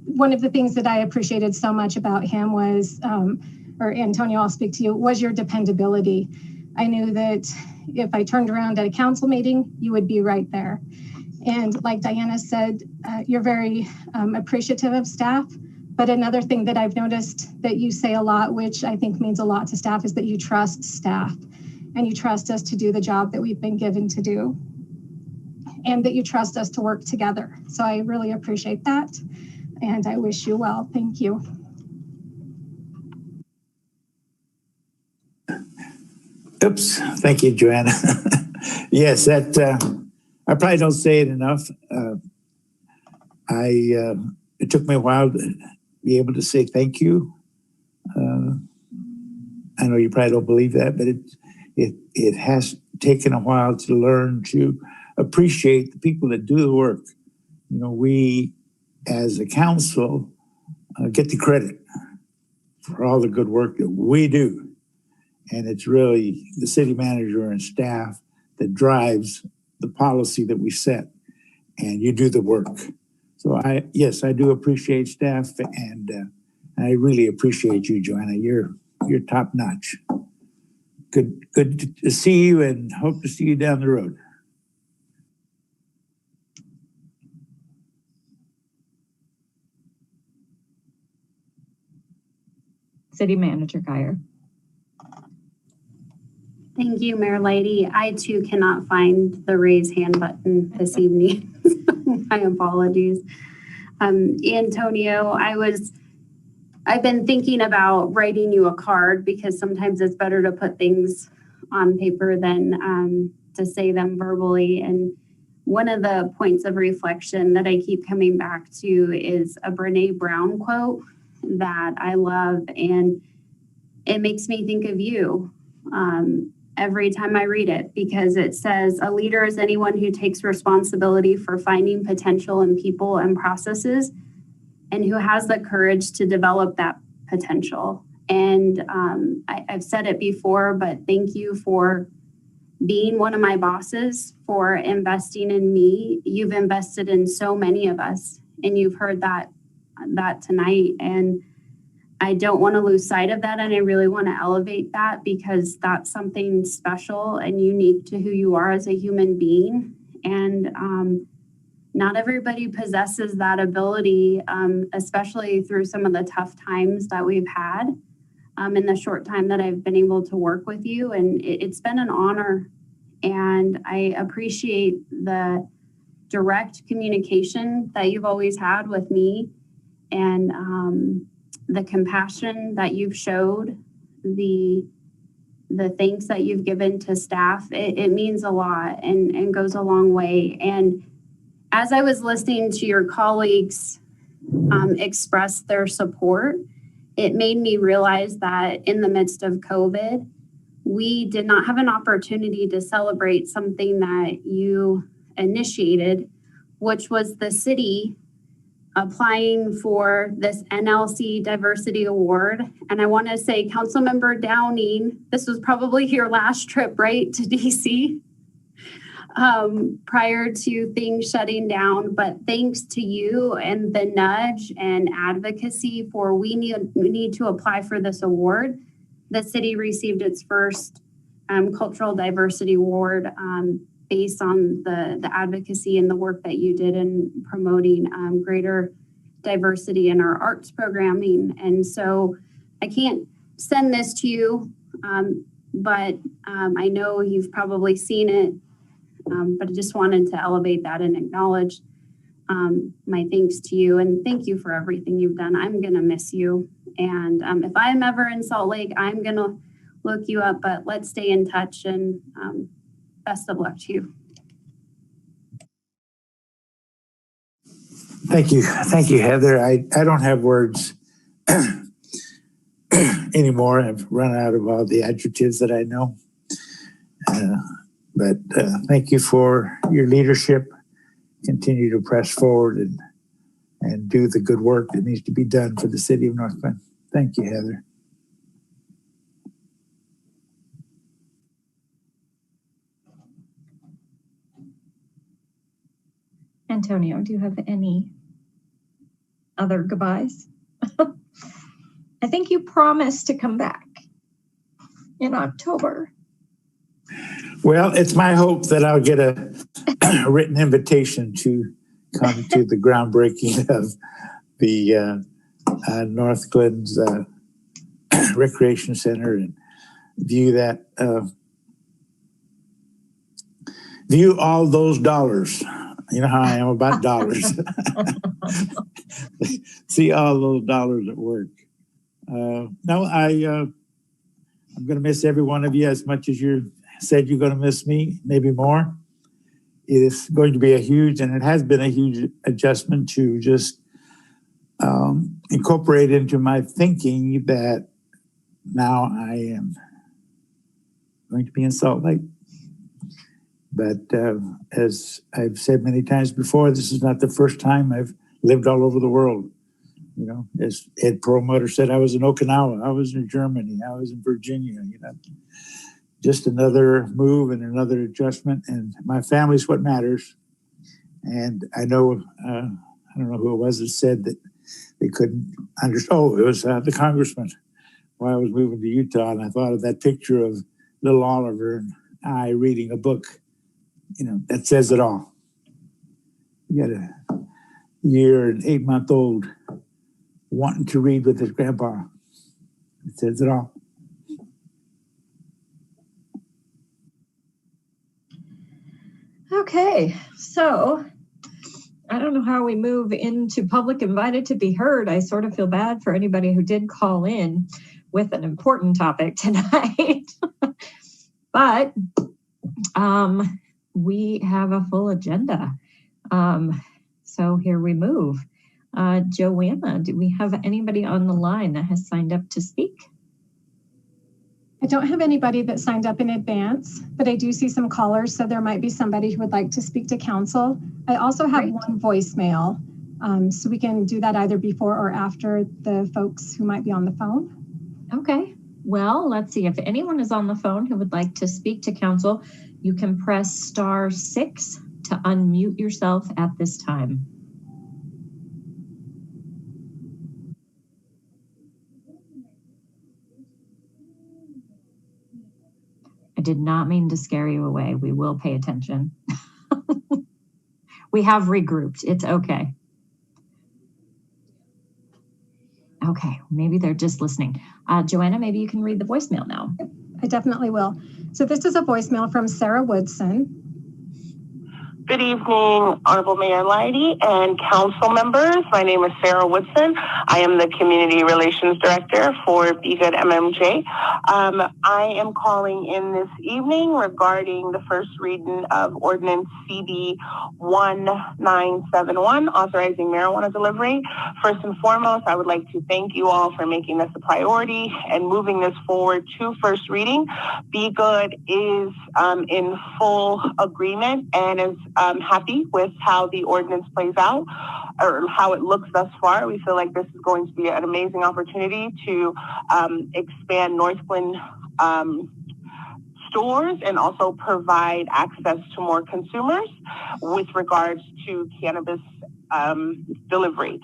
One of the things that I appreciated so much about him was, or Antonio, I'll speak to you, was your dependability. I knew that if I turned around at a council meeting, you would be right there. And like Diana said, you're very appreciative of staff. But another thing that I've noticed that you say a lot, which I think means a lot to staff, is that you trust staff and you trust us to do the job that we've been given to do, and that you trust us to work together. So I really appreciate that. And I wish you well. Thank you. Oops. Thank you, Joanna. Yes, that I probably don't say it enough. It took me a while to be able to say thank you. I know you probably don't believe that, but it has taken a while to learn to appreciate the people that do the work. You know, we as a council get the credit for all the good work that we do. And it's really the city manager and staff that drives the policy that we set, and you do the work. So yes, I do appreciate staff, and I really appreciate you, Joanna. You're top notch. Good to see you, and hope to see you down the road. City Manager Geyer. Thank you, Mayor Lighty. I too cannot find the raise hand button this evening. My apologies. Antonio, I've been thinking about writing you a card, because sometimes it's better to put things on paper than to say them verbally. And one of the points of reflection that I keep coming back to is a Brene Brown quote that I love, and it makes me think of you every time I read it, because it says, a leader is anyone who takes responsibility for finding potential in people and processes, and who has the courage to develop that potential. And I've said it before, but thank you for being one of my bosses, for investing in me. You've invested in so many of us, and you've heard that tonight. And I don't want to lose sight of that, and I really want to elevate that, because that's something special and unique to who you are as a human being. And not everybody possesses that ability, especially through some of the tough times that we've had in the short time that I've been able to work with you. And it's been an honor, and I appreciate the direct communication that you've always had with me, and the compassion that you've showed, the thanks that you've given to staff. It means a lot and goes a long way. And as I was listening to your colleagues express their support, it made me realize that in the midst of COVID, we did not have an opportunity to celebrate something that you initiated, which was the city applying for this NLC Diversity Award. And I want to say, Councilmember Downing, this was probably your last trip, right, to DC prior to things shutting down. But thanks to you and the nudge and advocacy for we need to apply for this award, the city received its first Cultural Diversity Award based on the advocacy and the work that you did in promoting greater diversity in our arts programming. And so I can't send this to you, but I know you've probably seen it, but I just wanted to elevate that and acknowledge my thanks to you. And thank you for everything you've done. I'm gonna miss you. And if I'm ever in Salt Lake, I'm gonna look you up, but let's stay in touch, and best of luck to you. Thank you, Heather. I don't have words anymore. I've run out of all the adjectives that I know. But thank you for your leadership. Continue to press forward and do the good work that needs to be done for the city of Northglenn. Thank you, Heather. Antonio, do you have any other goodbyes? I think you promised to come back in October. Well, it's my hope that I'll get a written invitation to come to the groundbreaking of the Northglenn's Recreation Center and view that, view all those dollars. You know how I am about dollars. See all those dollars at work. No, I'm going to miss every one of you as much as you said you're going to miss me, maybe more. It is going to be a huge, and it has been a huge adjustment to just incorporate into my thinking that now I am going to be in Salt Lake. But as I've said many times before, this is not the first time I've lived all over the world. You know, as Ed Perlmutter said, I was in Okinawa, I was in Germany, I was in Virginia, you know. Just another move and another adjustment, and my family's what matters. And I know, I don't know who it was that said that they couldn't understand. Oh, it was the congressman while I was moving to Utah, and I thought of that picture of little Oliver and I reading a book. You know, that says it all. You got a year and 8-month-old wanting to read with his grandpa. It says it all. Okay, so I don't know how we move into public invited to be heard. I sort of feel bad for anybody who did call in with an important topic tonight. But we have a full agenda. So here we move. Joanna, do we have anybody on the line that has signed up to speak? I don't have anybody that signed up in advance, but I do see some callers, so there might be somebody who would like to speak to council. I also have one voicemail, so we can do that either before or after the folks who might be on the phone. Okay, well, let's see. If anyone is on the phone who would like to speak to council, you can press *6 to unmute yourself at this time. I did not mean to scare you away. We will pay attention. We have regrouped. It's okay. Okay, maybe they're just listening. Joanna, maybe you can read the voicemail now. I definitely will. So this is a voicemail from Sarah Woodson. Good evening, Honorable Mayor Leidy and council members. My name is Sarah Woodson. I am the Community Relations Director for Be Good MMJ. I am calling in this evening regarding the first reading of Ordinance CD 1971, authorizing marijuana delivery. First and foremost, I would like to thank you all for making this a priority and moving this forward to first reading. Be Good is in full agreement and is happy with how the ordinance plays out or how it looks thus far. We feel like this is going to be an amazing opportunity to expand Northglenn stores and also provide access to more consumers with regards to cannabis delivery.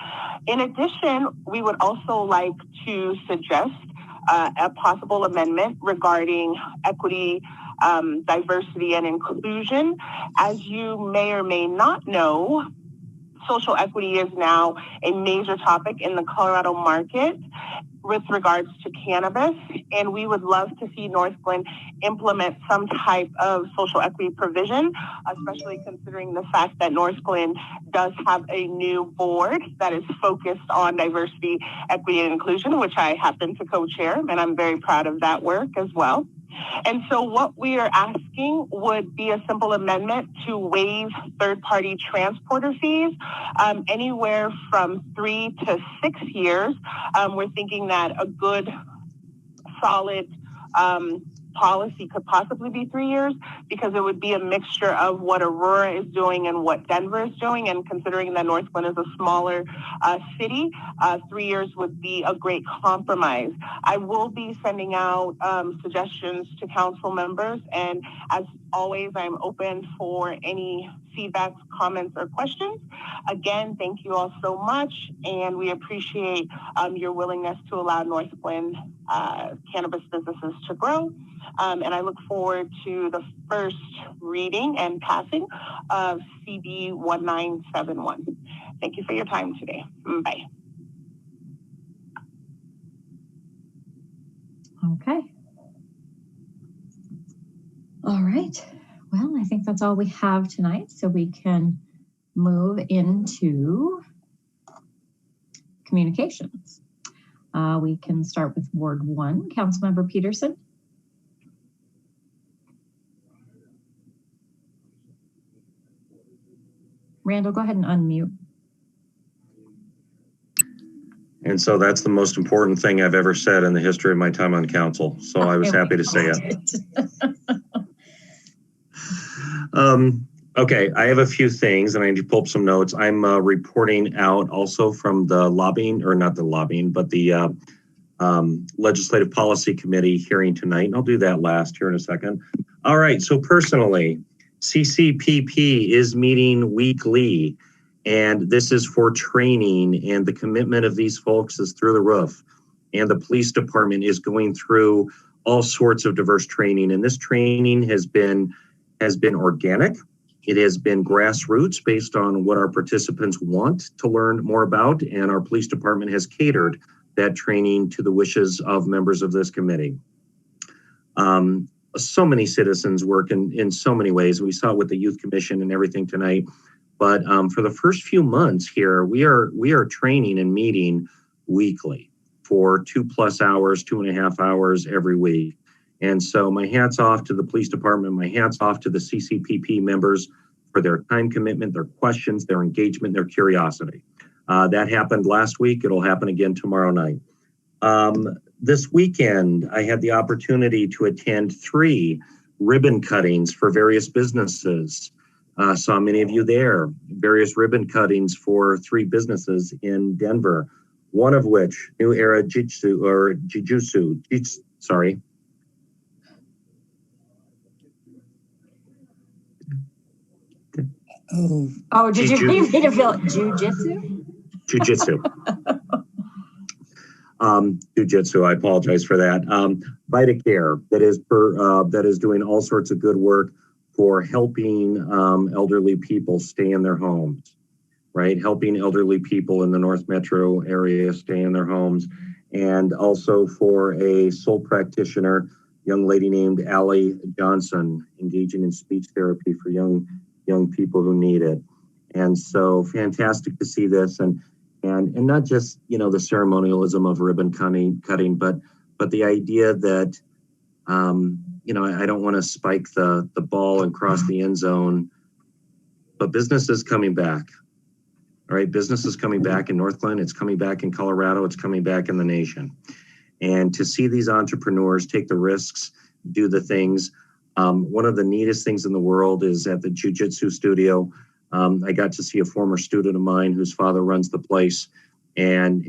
In addition, we would also like to suggest a possible amendment regarding equity, diversity, and inclusion. As you may or may not know, social equity is now a major topic in the Colorado market with regards to cannabis, and we would love to see Northglenn implement some type of social equity provision, especially considering the fact that Northglenn does have a new board that is focused on diversity, equity, and inclusion, which I happen to co-chair, and I'm very proud of that work as well. And so what we are asking would be a simple amendment to waive third-party transporter fees anywhere from 3 to 6 years. We're thinking that a good, solid policy could possibly be 3 years because it would be a mixture of what Aurora is doing and what Denver is doing. And considering that Northglenn is a smaller city, 3 years would be a great compromise. I will be sending out suggestions to council members. And as always, I'm open for any feedback, comments, or questions. Again, thank you all so much, and we appreciate your willingness to allow Northglenn cannabis businesses to grow. And I look forward to the first reading and passing of CB 1971. Thank you for your time today. Bye. Okay. All right. Well, I think that's all we have tonight, so we can move into communications. We can start with Ward 1, Councilmember Peterson. Randall, go ahead and unmute. And so that's the most important thing I've ever said in the history of my time on council. So I was happy to say it. Okay, I have a few things and I need to pull up some notes. I'm reporting out also from the lobbying, or not the lobbying, but the Legislative Policy Committee hearing tonight. And I'll do that last here in a second. All right, so personally, CCPP is meeting weekly, and this is for training, and the commitment of these folks is through the roof. And the police department is going through all sorts of diverse training, and this training has been organic. It has been grassroots based on what our participants want to learn more about, and our police department has catered that training to the wishes of members of this committee. So many citizens work in so many ways. We saw it with the Youth Commission and everything tonight. But for the first few months here, we are training and meeting weekly for 2+ hours, 2.5 hours every week. And so my hat's off to the police department, my hat's off to the CCPP members for their time commitment, their questions, their engagement, their curiosity. That happened last week. It'll happen again tomorrow night. This weekend, I had the opportunity to attend 3 ribbon cuttings for various businesses. Saw many of you there, various ribbon cuttings for 3 businesses in Denver, one of which, New Era Jiu-Jitsu, sorry. Oh, did you mean me to feel jiu-jitsu? Jiu-jitsu. Jiu-jitsu, I apologize for that. VitaCare, that is doing all sorts of good work for helping elderly people stay in their homes, right? Helping elderly people in the North Metro area stay in their homes. And also for a sole practitioner, young lady named Allie Johnson, engaging in speech therapy for young people who need it. And so fantastic to see this, and not just, the ceremonialism of ribbon cutting, but the idea that, I don't want to spike the ball and cross the end zone, but business is coming back. All right, business is coming back in Northglenn, it's coming back in Colorado, it's coming back in the nation. And to see these entrepreneurs take the risks, do the things. One of the neatest things in the world is at the Jiu-Jitsu studio. I got to see a former student of mine whose father runs the place. And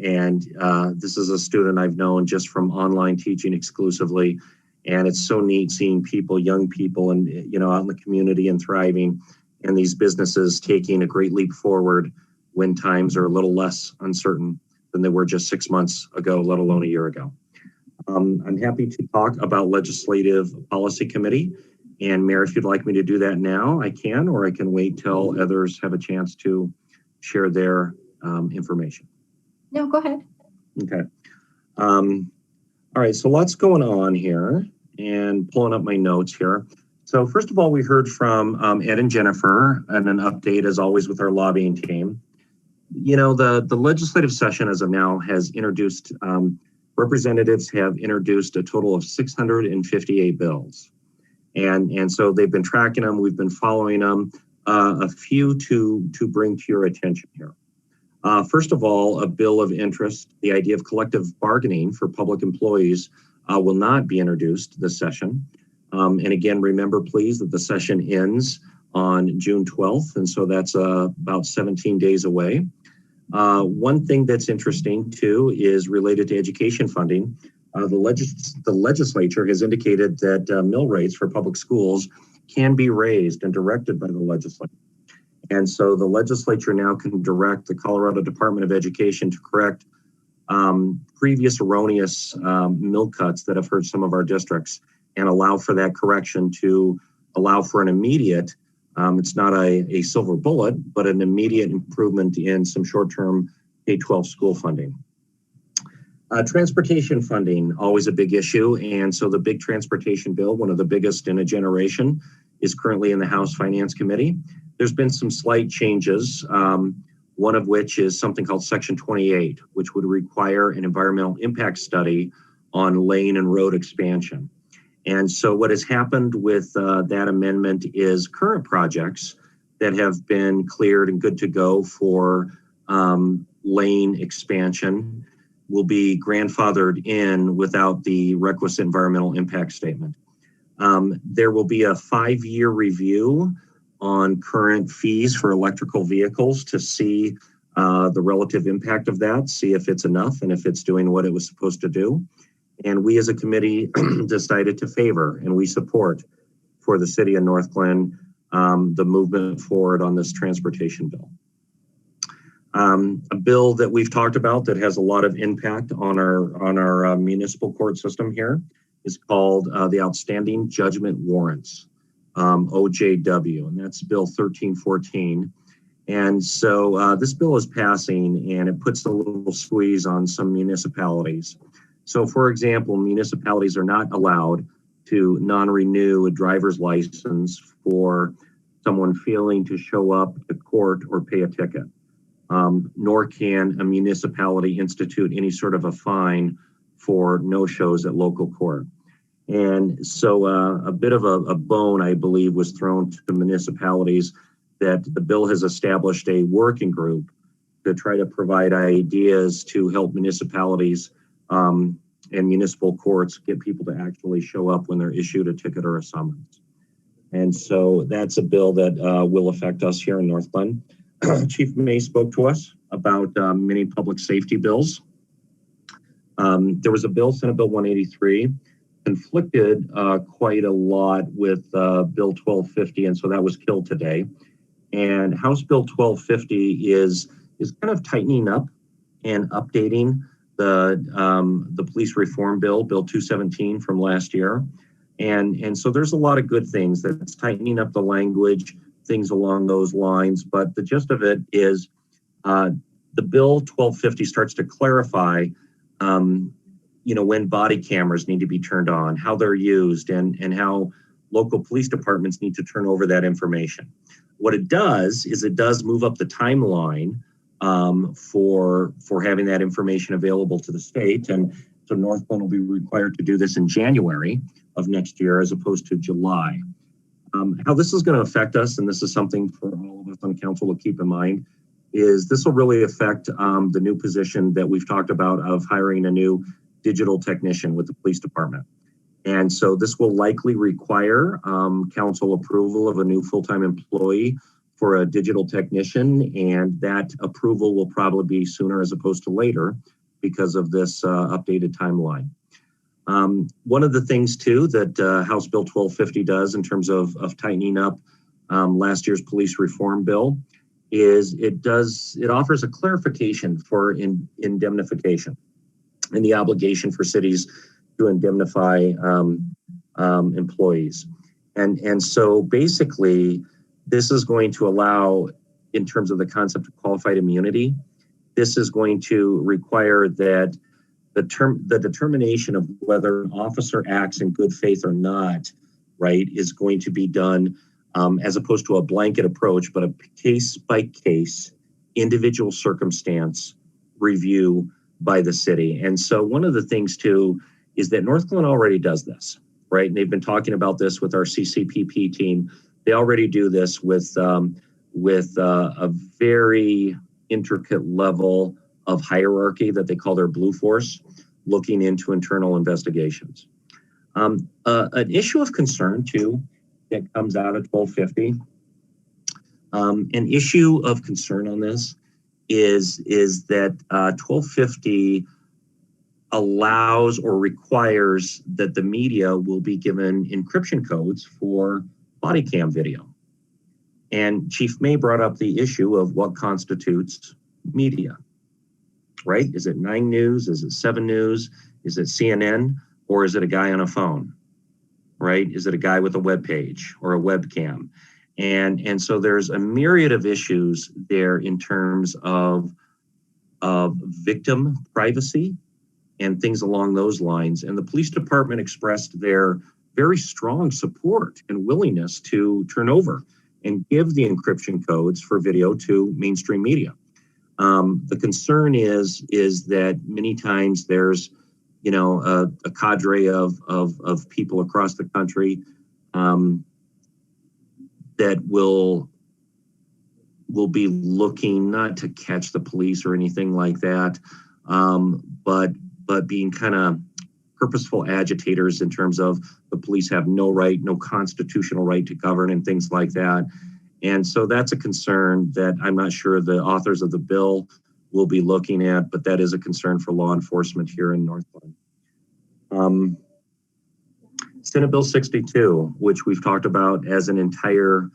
this is a student I've known just from online teaching exclusively. And it's so neat seeing people, young people, and out in the community and thriving, and these businesses taking a great leap forward when times are a little less uncertain than they were just 6 months ago, let alone a year ago. I'm happy to talk about Legislative Policy Committee. And Mayor, if you'd like me to do that now, I can, or I can wait till others have a chance to share their information. No, go ahead. Okay. All right, so lots going on here, and pulling up my notes here. So first of all, we heard from Ed and Jennifer, and an update as always with our lobbying team. The legislative session as of now has introduced, representatives have introduced a total of 658 bills. And so they've been tracking them, we've been following them. A few to bring to your attention here. First of all, a bill of interest, the idea of collective bargaining for public employees will not be introduced this session. And again, remember please that the session ends on June 12th. And so that's about 17 days away. One thing that's interesting too is related to education funding. The legislature has indicated that mill rates for public schools can be raised and directed by the legislature. And so the legislature now can direct the Colorado Department of Education to correct previous erroneous mill cuts that have hurt some of our districts and allow for that correction to allow for an immediate, it's not a silver bullet, but an immediate improvement in some short-term K-12 school funding. Transportation funding, always a big issue. And so the big transportation bill, one of the biggest in a generation, is currently in the House Finance Committee. There's been some slight changes, one of which is something called Section 28, which would require an environmental impact study on lane and road expansion. And so what has happened with that amendment is current projects that have been cleared and good to go for lane expansion will be grandfathered in without the requisite environmental impact statement. There will be a 5-year review on current fees for electrical vehicles to see the relative impact of that, see if it's enough and if it's doing what it was supposed to do. And we as a committee decided to favor and we support for the city of Northglenn the movement forward on this transportation bill. A bill that we've talked about that has a lot of impact on our municipal court system here is called the Outstanding Judgment Warrants, OJW, and that's Bill 1314. And so this bill is passing and it puts a little squeeze on some municipalities. So for example, municipalities are not allowed to non-renew a driver's license for someone failing to show up to court or pay a ticket. Nor can a municipality institute any sort of a fine for no-shows at local court. And so a bit of a bone, I believe, was thrown to municipalities that the bill has established a working group to try to provide ideas to help municipalities and municipal courts get people to actually show up when they're issued a ticket or a summons. And so that's a bill that will affect us here in Northglenn. Chief May spoke to us about many public safety bills. There was a bill, Senate Bill 183, conflicted quite a lot with Bill 1250, and so that was killed today. And House Bill 1250 is kind of tightening up and updating the police reform bill, Bill 217 from last year. And so there's a lot of good things that's tightening up the language, things along those lines. But the gist of it is the bill 1250 starts to clarify, when body cameras need to be turned on, how they're used, and how local police departments need to turn over that information. What it does is it does move up the timeline for having that information available to the state. And so Northglenn will be required to do this in January of next year as opposed to July. How this is going to affect us, and this is something for all of us on council to keep in mind, is this will really affect the new position that we've talked about of hiring a new digital technician with the police department. And so this will likely require council approval of a new full-time employee for a digital technician, and that approval will probably be sooner as opposed to later because of this updated timeline. One of the things too that House Bill 1250 does in terms of tightening up last year's police reform bill is it offers a clarification for indemnification and the obligation for cities to indemnify employees. And so basically, this is going to allow, in terms of the concept of qualified immunity, this is going to require that the determination of whether an officer acts in good faith or not, right, is going to be done as opposed to a blanket approach, but a case-by-case, individual circumstance review by the city. And so one of the things too is that Northglenn already does this, right? And they've been talking about this with our CCPP team. They already do this with a very intricate level of hierarchy that they call their Blue Force, looking into internal investigations. An issue of concern too that comes out of 1250, an issue of concern on this is that 1250 allows or requires that the media will be given encryption codes for body cam video. And Chief May brought up the issue of what constitutes media, right? Is it 9 News? Is it 7 News? Is it CNN? Or is it a guy on a phone, right? Is it a guy with a web page or a webcam? And so there's a myriad of issues there in terms of victim privacy and things along those lines. And the police department expressed their very strong support and willingness to turn over and give the encryption codes for video to mainstream media. The concern is that many times there's, you know, a cadre of people across the country that will be looking not to catch the police or anything like that, but being kind of purposeful agitators in terms of the police have no right, no constitutional right to govern and things like that. And so that's a concern that I'm not sure the authors of the bill will be looking at, but that is a concern for law enforcement here in Northglenn. Senate Bill 62, which we've talked about as an entire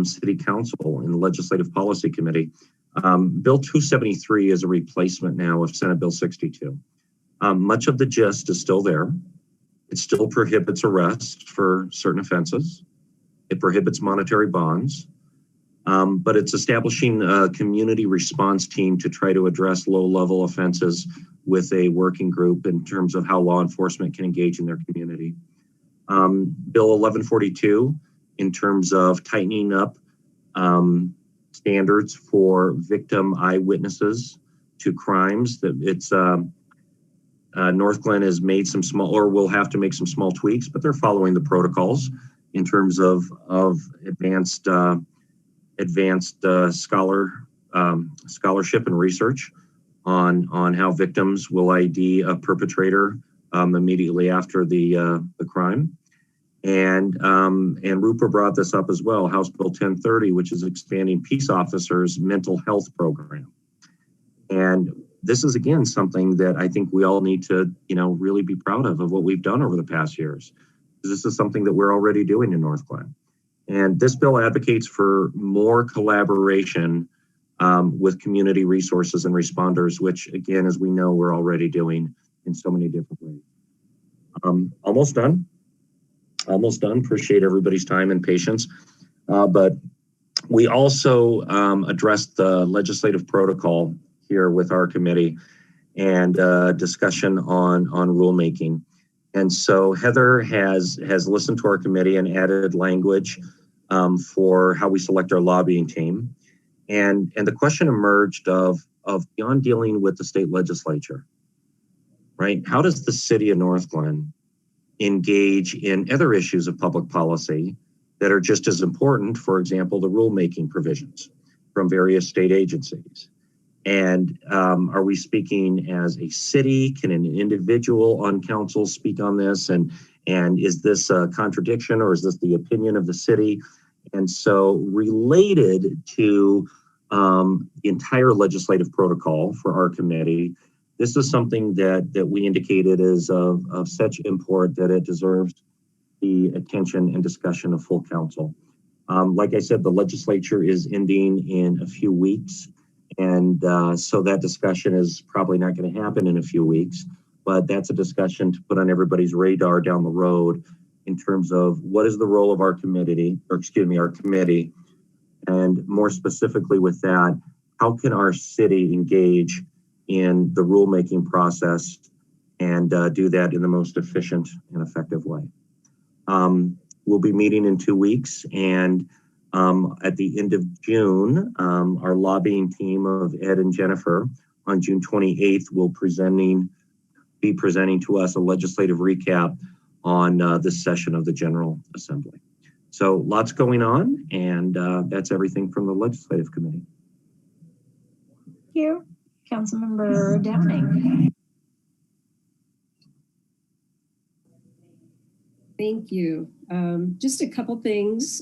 City Council and the Legislative Policy Committee. Bill 273 is a replacement now of Senate Bill 62. Much of the gist is still there. It still prohibits arrests for certain offenses. It prohibits monetary bonds, but it's establishing a community response team to try to address low-level offenses with a working group in terms of how law enforcement can engage in their community. Bill 1142, in terms of tightening up standards for victim eyewitnesses to crimes, that it's Northglenn has made some small, or will have to make some small tweaks, but they're following the protocols in terms of advanced scholarship and research on how victims will ID a perpetrator immediately after the crime. And Rupert brought this up as well, House Bill 1030, which is expanding peace officers' mental health program. And this is, again, something that I think we all need to, you know, really be proud of what we've done over the past years. This is something that we're already doing in Northglenn. And this bill advocates for more collaboration with community resources and responders, which, again, as we know, we're already doing in so many different ways. Almost done. Appreciate everybody's time and patience. But we also addressed the legislative protocol here with our committee and discussion on rulemaking. And so Heather has listened to our committee and added language for how we select our lobbying team. And the question emerged of beyond dealing with the state legislature, right? How does the city of Northglenn engage in other issues of public policy that are just as important, for example, the rulemaking provisions from various state agencies? And are we speaking as a city? Can an individual on council speak on this? And is this a contradiction, or is this the opinion of the city? And so related to the entire legislative protocol for our committee, this is something that we indicated is of such import that it deserves the attention and discussion of full council. Like I said, the legislature is ending in a few weeks. And so that discussion is probably not going to happen in a few weeks, but that's a discussion to put on everybody's radar down the road in terms of what is the role of our committee, and more specifically with that, how can our city engage in the rulemaking process and do that in the most efficient and effective way. We'll be meeting in 2 weeks, and at the end of June, our lobbying team of Ed and Jennifer on June 28th will be presenting to us a legislative recap on this session of the General Assembly. So lots going on, and that's everything from the Legislative Committee. Thank you. Councilmember Downing. Thank you. Just a couple things.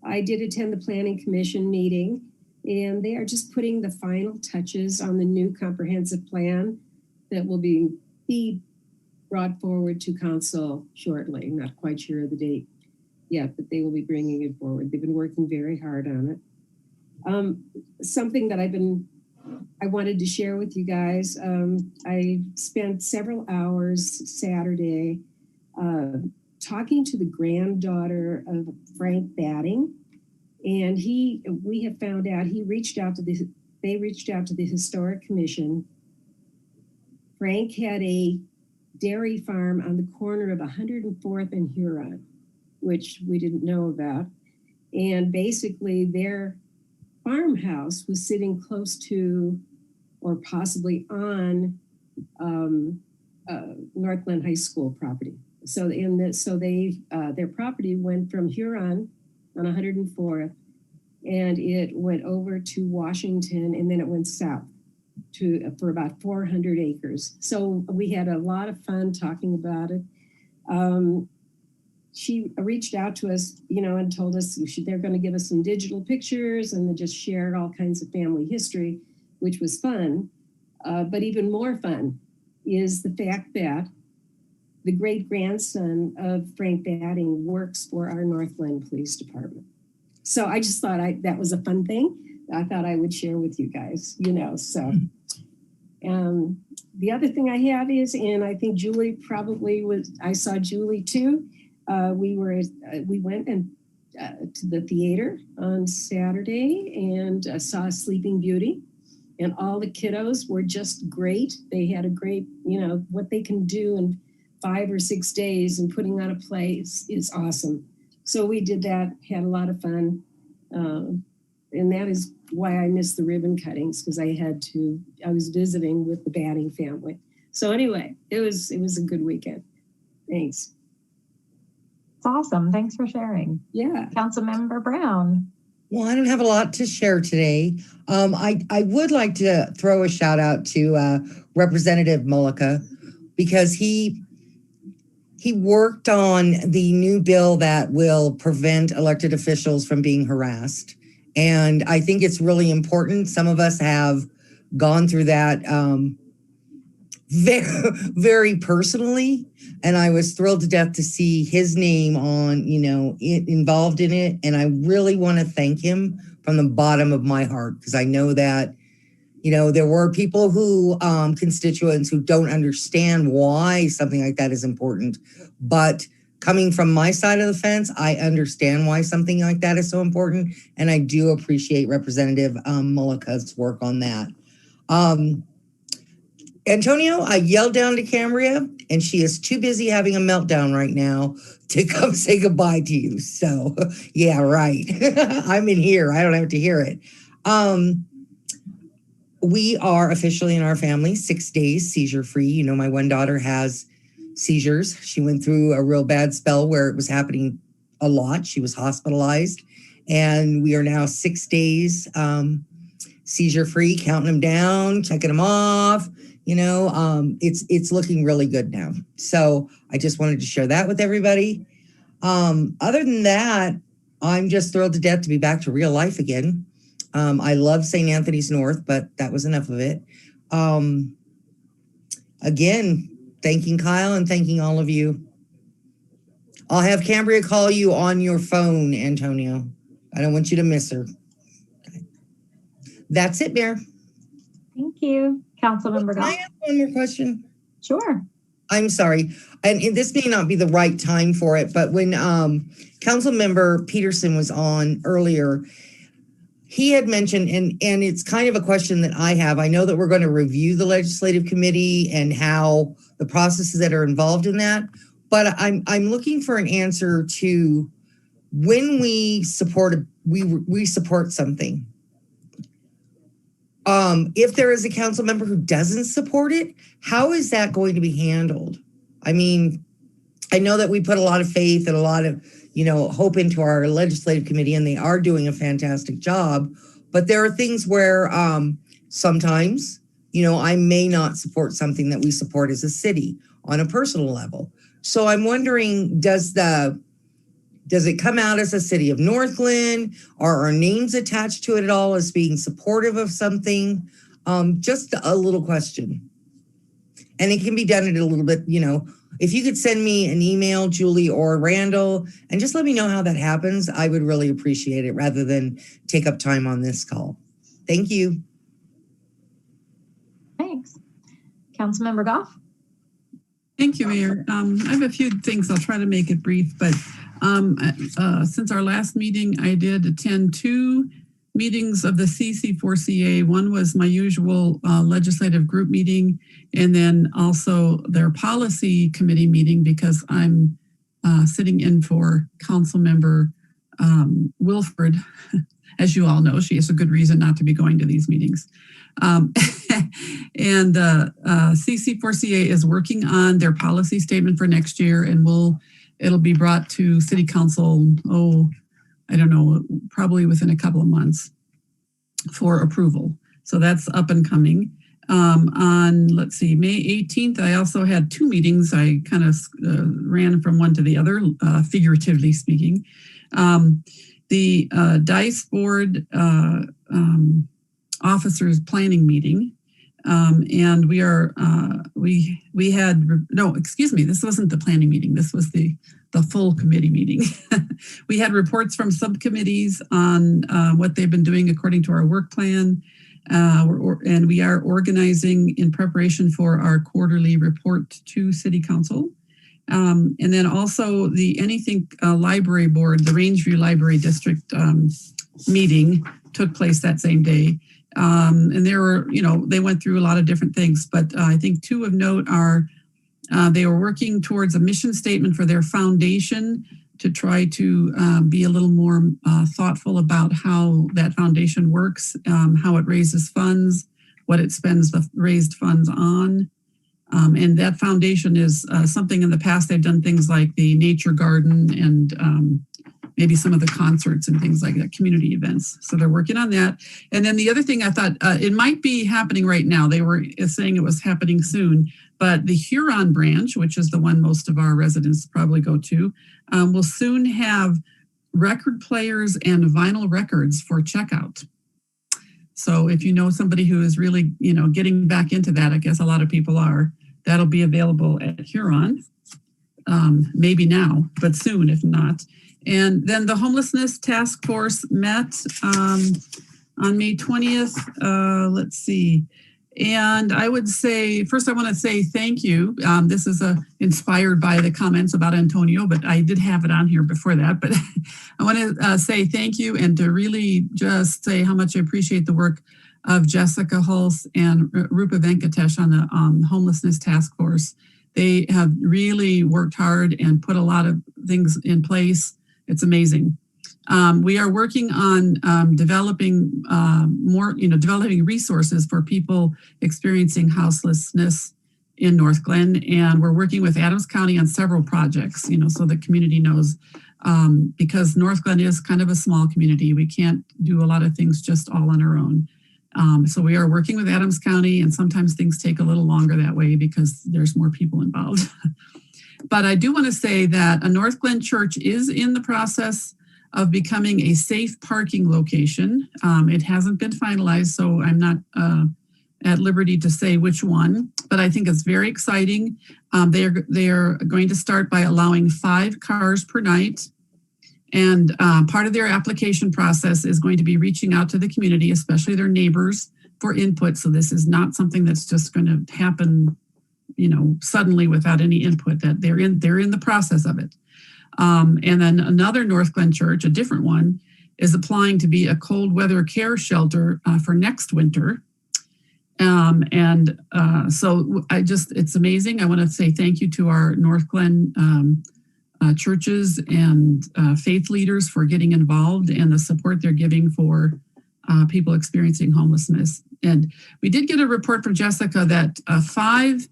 I did attend the Planning Commission meeting, and they are just putting the final touches on the new comprehensive plan that will be brought forward to council shortly. I'm not quite sure of the date. yet, but they will be bringing it forward. They've been working very hard on it. Something that I wanted to share with you guys. I spent several hours Saturday talking to the granddaughter of Frank Batting, and we have found out they reached out to the Historic Commission. Frank had a dairy farm on the corner of 104th and Huron, which we didn't know about. And basically their farmhouse was sitting close to or possibly on Northglenn High School property. So their property went from Huron on 104th, and it went over to Washington, and then it went south for about 400 acres. So we had a lot of fun talking about it. She reached out to us, and told us they're going to give us some digital pictures, and they just shared all kinds of family history, which was fun. But even more fun is the fact that the great-grandson of Frank Batting works for our Northglenn Police Department. So I just thought that was a fun thing. I thought I would share with you guys, so. The other thing I have is, and I think Julie probably I saw Julie too. We went to the theater on Saturday and saw Sleeping Beauty, and all the kiddos were just great. They had a great, what they can do in 5 or 6 days and putting on a play is awesome. So we did that, had a lot of fun. And that is why I missed the ribbon cuttings, because I was visiting with the Batting family. So anyway, it was a good weekend. Thanks. It's awesome. Thanks for sharing. Yeah. Councilmember Brown. Well, I don't have a lot to share today. I would like to throw a shout out to Representative Mullica, because he worked on the new bill that will prevent elected officials from being harassed. And I think it's really important. Some of us have gone through that very, very personally. And I was thrilled to death to see his name on, involved in it. And I really want to thank him from the bottom of my heart, because I know that, there were people constituents who don't understand why something like that is important. But coming from my side of the fence, I understand why something like that is so important. And I do appreciate Representative Mullica's work on that. Antonio, I yelled down to Cambria, and she is too busy having a meltdown right now to come say goodbye to you. So, yeah, right. I'm in here. I don't have to hear it. We are officially in our family 6 days seizure-free. My one daughter has seizures. She went through a real bad spell where it was happening a lot. She was hospitalized, and we are now 6 days seizure-free, counting them down, checking them off. It's looking really good now. So I just wanted to share that with everybody. Other than that, I'm just thrilled to death to be back to real life again. I love St. Anthony's North, but that was enough of it. Again, thanking Kyle and thanking all of you. I'll have Cambria call you on your phone, Antonio. I don't want you to miss her. Okay. That's it, Mayor. Thank you. Councilmember Can I ask one more question? Sure. I'm sorry. And this may not be the right time for it, but when Councilmember Peterson was on earlier, he had mentioned, and it's kind of a question that I have. I know that we're going to review the legislative committee and how the processes that are involved in that, but I'm looking for an answer to when we support something. If there is a council member who doesn't support it, how is that going to be handled? I mean, I know that we put a lot of faith and a lot of hope into our legislative committee, and they are doing a fantastic job. But there are things where sometimes, I may not support something that we support as a city on a personal level. So I'm wondering, does it come out as a city of Northglenn? Are our names attached to it at all as being supportive of something? Just a little question. And it can be done in a little bit, if you could send me an email, Julie or Randall, and just let me know how that happens, I would really appreciate it rather than take up time on this call. Thank you. Thanks. Councilmember Goff? Thank you, Mayor. I have a few things. I'll try to make it brief, but since our last meeting, I did attend 2 meetings of the CC4CA. One was my usual legislative group meeting, and then also their policy committee meeting because I'm sitting in for Councilmember Wilford. As you all know, she has a good reason not to be going to these meetings. And CC4CA is working on their policy statement for next year, and it'll be brought to City Council, I don't know, probably within a couple of months for approval. So that's up and coming. On, let's see, May 18th, I also had 2 meetings. I kind of ran from one to the other, figuratively speaking. The DICE board officers planning meeting. And we had, no, excuse me, this wasn't the planning meeting. This was the full committee meeting. We had reports from subcommittees on what they've been doing according to our work plan. And we are organizing in preparation for our quarterly report to City Council. And then also the Anythink Library Board, the Rangeview Library District meeting took place that same day. And there were, they went through a lot of different things, but I think 2 of note are they were working towards a mission statement for their foundation to try to be a little more thoughtful about how that foundation works, how it raises funds, what it spends the raised funds on. And that foundation is something in the past, they've done things like the nature garden and maybe some of the concerts and things like that, community events. So they're working on that. And then the other thing I thought, it might be happening right now. They were saying it was happening soon, but the Huron branch, which is the one most of our residents probably go to, will soon have record players and vinyl records for checkout. So if you know somebody who is really, getting back into that, I guess a lot of people are, that'll be available at Huron, maybe now, but soon if not. And then the homelessness task force met on May 20th. Let's see. And I would say, first I want to say thank you. This is inspired by the comments about Antonio, but I did have it on here before that. But I want to say thank you and to really just say how much I appreciate the work of Jessica Hulse and Rupa Venkatesh on the homelessness task force. They have really worked hard and put a lot of things in place. It's amazing. We are working on developing developing resources for people experiencing houselessness in Northglenn, and we're working with Adams County on several projects, so the community knows, because Northglenn is kind of a small community. We can't do a lot of things just all on our own. So we are working with Adams County, and sometimes things take a little longer that way because there's more people involved. But I do want to say that a Northglenn church is in the process of becoming a safe parking location. It hasn't been finalized, so I'm not at liberty to say which one, but I think it's very exciting. They are going to start by allowing 5 cars per night. And part of their application process is going to be reaching out to the community, especially their neighbors, for input. So this is not something that's just going to happen, suddenly without any input. That they're in the process of it. And then another Northglenn church, a different one, is applying to be a cold weather care shelter for next winter. So it's amazing. I want to say thank you to our Northglenn churches and faith leaders for getting involved and the support they're giving for people experiencing homelessness. And we did get a report from Jessica that 5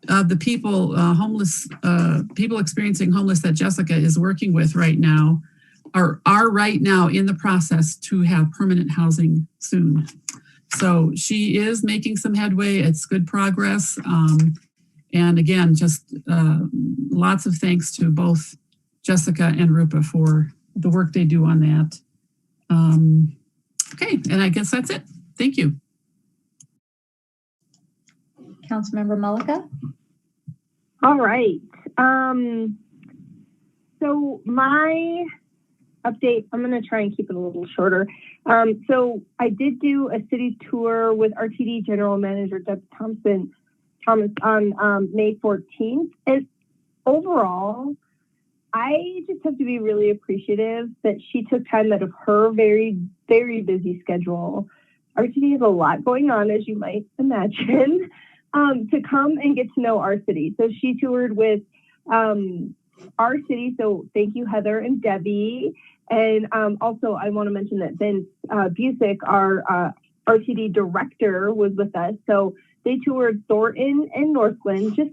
of the people people experiencing homeless that Jessica is working with right now are right now in the process to have permanent housing soon. So she is making some headway. It's good progress. And again, just lots of thanks to both Jessica and Rupa for the work they do on that. Okay, and I guess that's it. Thank you. Councilmember Mullica. All right. So my update, I'm going to try and keep it a little shorter. So I did do a city tour with RTD General Manager Deb Thomas on May 14th. And overall, I just have to be really appreciative that she took time out of her very, very busy schedule. RTD has a lot going on, as you might imagine, to come and get to know our city. So she toured with our city. So thank you, Heather and Debbie. And also, I want to mention that Vince Busick, our RTD director, was with us. So they toured Thornton and Northglenn, just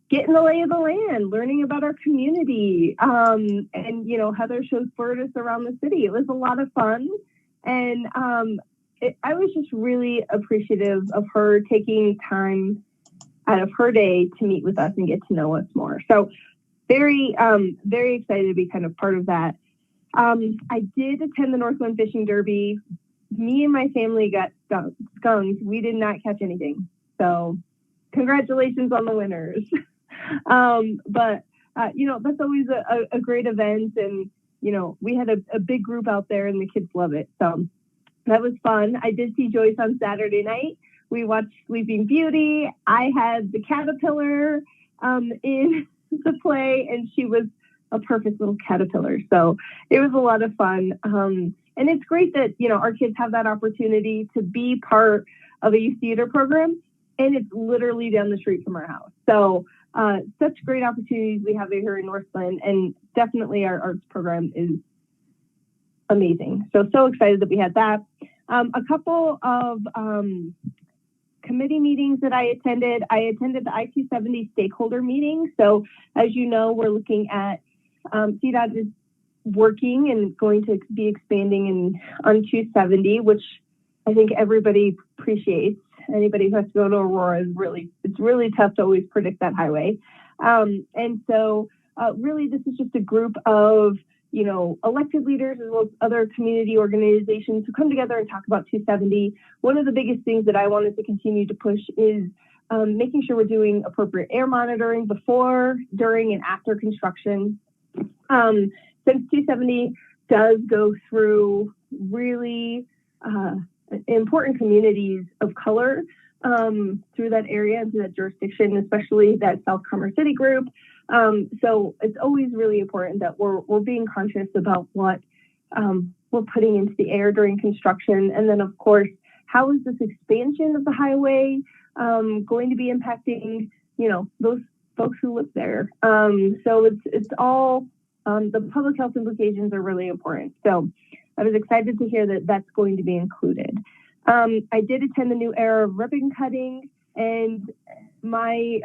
getting the lay of the land, learning about our community. And, you know, Heather chauffeured us around the city. It was a lot of fun. And I was just really appreciative of her taking time out of her day to meet with us and get to know us more. So very, very excited to be kind of part of that. I did attend the Northglenn Fishing Derby. Me and my family got skunked. We did not catch anything. So congratulations on the winners. But you know, that's always a great event. And, you know, we had a big group out there and the kids love it. So that was fun. I did see Joyce on Saturday night. We watched Sleeping Beauty. I had the caterpillar in the play, and she was a perfect little caterpillar. So it was a lot of fun. And it's great that, you know, our kids have that opportunity to be part of a youth theater program, and it's literally down the street from our house. So such great opportunities we have here in Northglenn, and definitely our arts program is amazing. So excited that we had that. A couple of committee meetings that I attended the I-270 stakeholder meeting. So as you know, we're looking at CDOT is working and going to be expanding on 270, which I think everybody appreciates. Anybody who has to go to Aurora it's really tough to always predict that highway. And so really this is just a group of, you know, elected leaders as well as other community organizations who come together and talk about 270. One of the biggest things that I wanted to continue to push is making sure we're doing appropriate air monitoring before, during, and after construction. Since 270 does go through really important communities of color through that area and through that jurisdiction, especially that South Commerce City group. So it's always really important that we're being conscious about what we're putting into the air during construction. And then, of course, how is this expansion of the highway going to be impacting, you know, those folks who live there? So it's all, the public health implications are really important. So I was excited to hear that that's going to be included. I did attend the new era of ribbon cutting, and my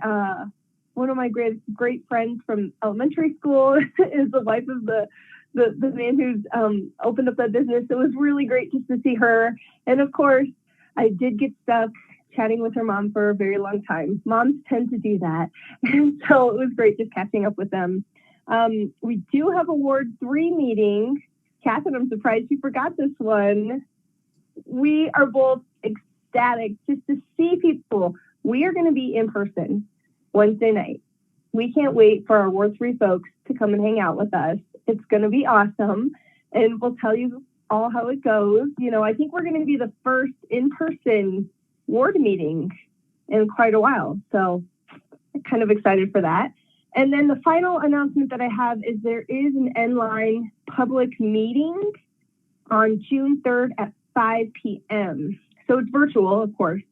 one of my great friends from elementary school is the wife of the man who's opened up that business. It was really great just to see her. And of course, I did get stuck chatting with her mom for a very long time. Moms tend to do that. And so it was great just catching up with them. We do have a Ward 3 meeting. Catherine, I'm surprised you forgot this one. We are both ecstatic just to see people. We are going to be in person Wednesday night. We can't wait for our Ward 3 folks to come and hang out with us. It's going to be awesome. And we'll tell you all how it goes. You know, I think we're going to be the first in-person ward meeting in quite a while. So I'm kind of excited for that. And then the final announcement that I have is there is an N-Line public meeting on June 3rd at 5 p.m. So it's virtual, of course,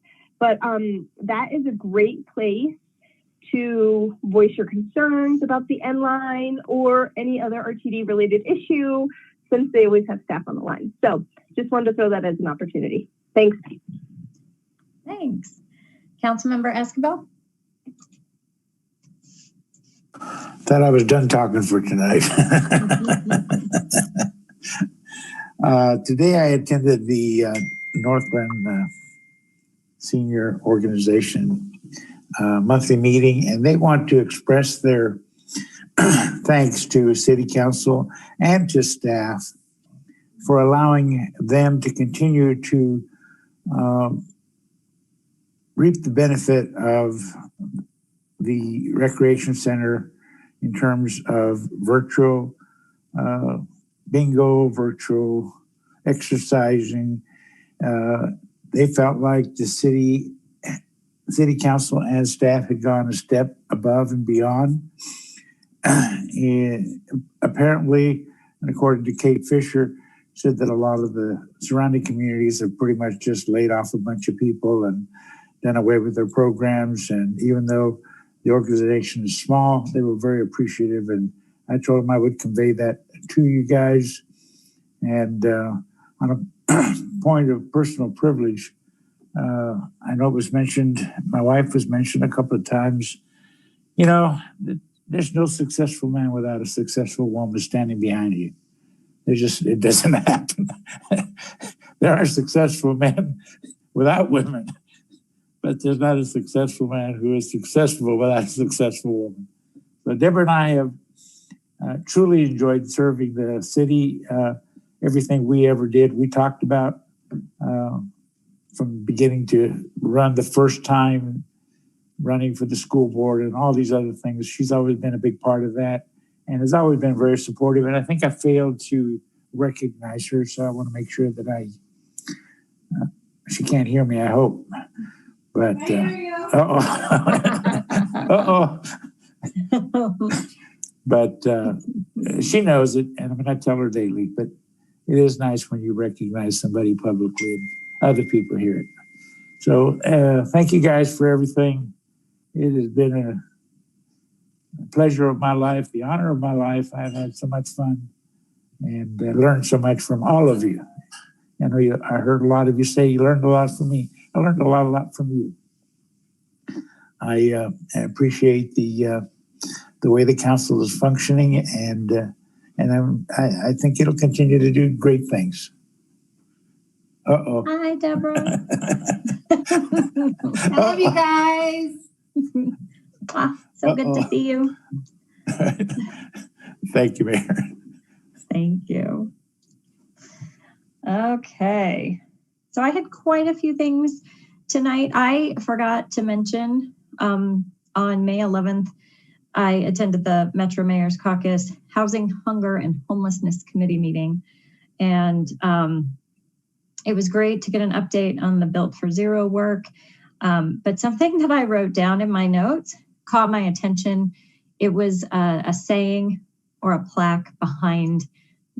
but that is a great place to voice your concerns about the N-Line or any other RTD related issue, since they always have staff on the line. So just wanted to throw that as an opportunity. Thanks. Thanks. Councilmember Escobar? Thought I was done talking for tonight. Today I attended the Northglenn Senior Organization monthly meeting, and they want to express their thanks to City Council and to staff for allowing them to continue to reap the benefit of the recreation center in terms of virtual bingo, virtual exercising. They felt like the city council and staff had gone a step above and beyond. And apparently, and according to Kate Fisher, said that a lot of the surrounding communities have pretty much just laid off a bunch of people and done away with their programs. And even though the organization is small, they were very appreciative. And I told them I would convey that to you guys. And on a point of personal privilege, I know it was mentioned, my wife was mentioned a couple of times, you know, there's no successful man without a successful woman standing behind you. It doesn't happen. There are successful men without women, but there's not a successful man who is successful without a successful woman. So Deborah and I have truly enjoyed serving the city. Everything we ever did, we talked about from beginning to run the first time, running for the school board and all these other things. She's always been a big part of that and has always been very supportive. And I think I failed to recognize her, so I want to make sure that she can't hear me, I hope. But, but she knows it, and I'm going to tell her daily. But it is nice when you recognize somebody publicly and other people hear it. So thank you guys for everything. It has been a pleasure of my life, the honor of my life. I've had so much fun and learned so much from all of you. I know I heard a lot of you say you learned a lot from me. I learned a lot from you. I appreciate the way the council is functioning, and I think it'll continue to do great things. Uh-oh. Hi, Deborah. I love you guys. So good to see you. Thank you, Mayor. Thank you. Okay. So I had quite a few things tonight. I forgot to mention on May 11th, I attended the Metro Mayor's Caucus Housing, Hunger, and Homelessness Committee meeting. And it was great to get an update on the Built for Zero work. But something that I wrote down in my notes caught my attention. It was a saying or a plaque behind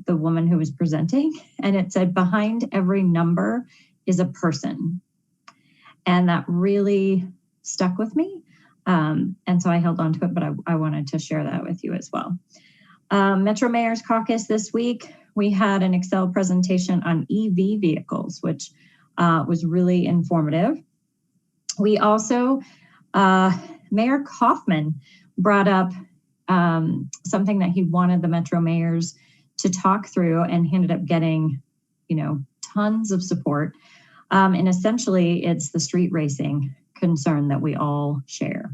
the woman who was presenting. And it said, behind every number is a person. And that really stuck with me. And so I held on to it, but I wanted to share that with you as well. Metro Mayor's Caucus this week, we had an Excel presentation on EV vehicles, which was really informative. We also, Mayor Kaufman brought up something that he wanted the Metro mayors to talk through, and he ended up getting, tons of support. And essentially, it's the street racing concern that we all share.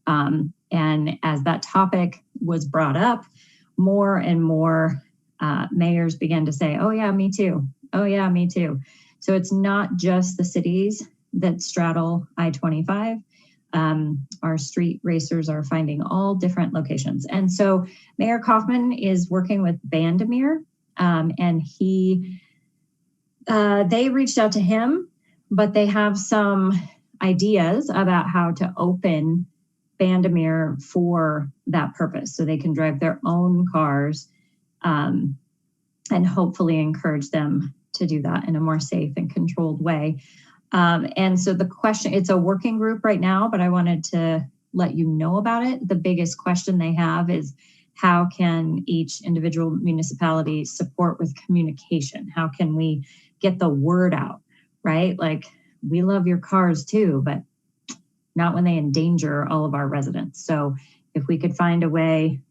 And as that topic was brought up, more and more mayors began to say, oh yeah, me too. Oh yeah, me too. So it's not just the cities that straddle I-25. Our street racers are finding all different locations. And so Mayor Kaufman is working with Bandamere, and they reached out to him, but they have some ideas about how to open Bandamere for that purpose, so they can drive their own cars and hopefully encourage them to do that in a more safe and controlled way. And so the question, it's a working group right now, but I wanted to let you know about it. The biggest question they have is, how can each individual municipality support with communication? How can we get the word out, right? Like, we love your cars too, but not when they endanger all of our residents. So if we could find a way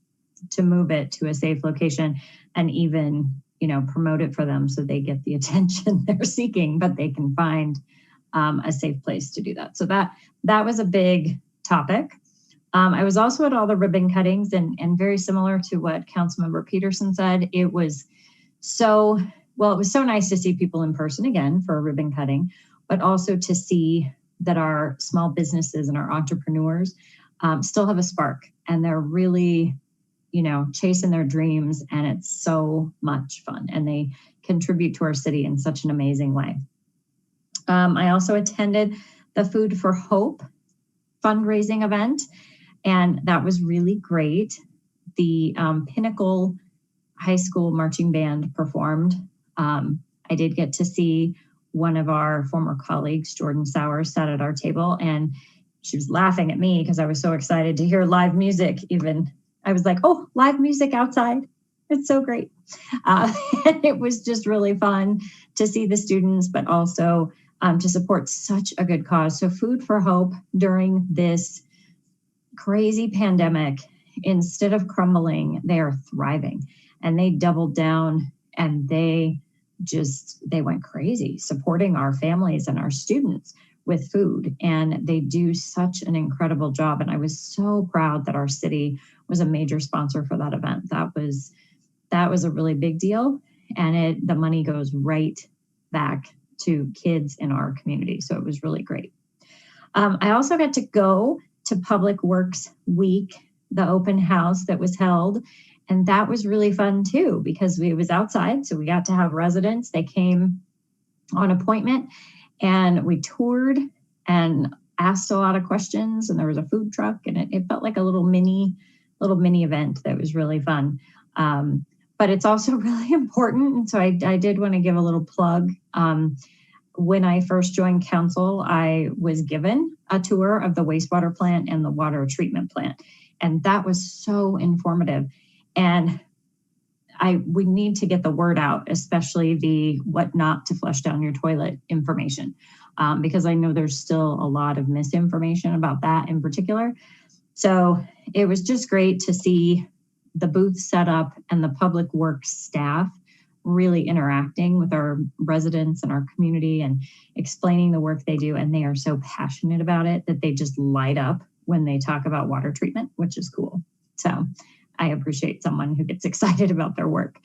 to move it to a safe location and even, promote it for them so they get the attention they're seeking, but they can find a safe place to do that. So that was a big topic. I was also at all the ribbon cuttings, and very similar to what Councilmember Peterson said, it was so nice to see people in person again for a ribbon cutting, but also to see that our small businesses and our entrepreneurs still have a spark, and they're really, chasing their dreams, and it's so much fun, and they contribute to our city in such an amazing way. I also attended the Food for Hope fundraising event, and that was really great. The Pinnacle High School marching band performed. I did get to see one of our former colleagues, Jordan Sowers, sat at our table, and she was laughing at me because I was so excited to hear live music. Even I was like, oh, live music outside. It's so great. And it was just really fun to see the students, but also to support such a good cause. So Food for Hope during this crazy pandemic, instead of crumbling, they are thriving, and they doubled down, and they went crazy supporting our families and our students with food. And they do such an incredible job. And I was so proud that our city was a major sponsor for that event. That was a really big deal. And the money goes right back to kids in our community. So it was really great. I also got to go to Public Works Week, the open house that was held. And that was really fun too, because it was outside. So we got to have residents. They came on appointment, and we toured and asked a lot of questions, and there was a food truck, and it felt like a little mini event that was really fun. But it's also really important. And so I did want to give a little plug. When I first joined council, I was given a tour of the wastewater plant and the water treatment plant. And that was so informative. And we need to get the word out, especially the what not to flush down your toilet information, because I know there's still a lot of misinformation about that in particular. So it was just great to see the booth set up and the public works staff really interacting with our residents and our community and explaining the work they do. And they are so passionate about it that they just light up when they talk about water treatment, which is cool. So I appreciate someone who gets excited about their work.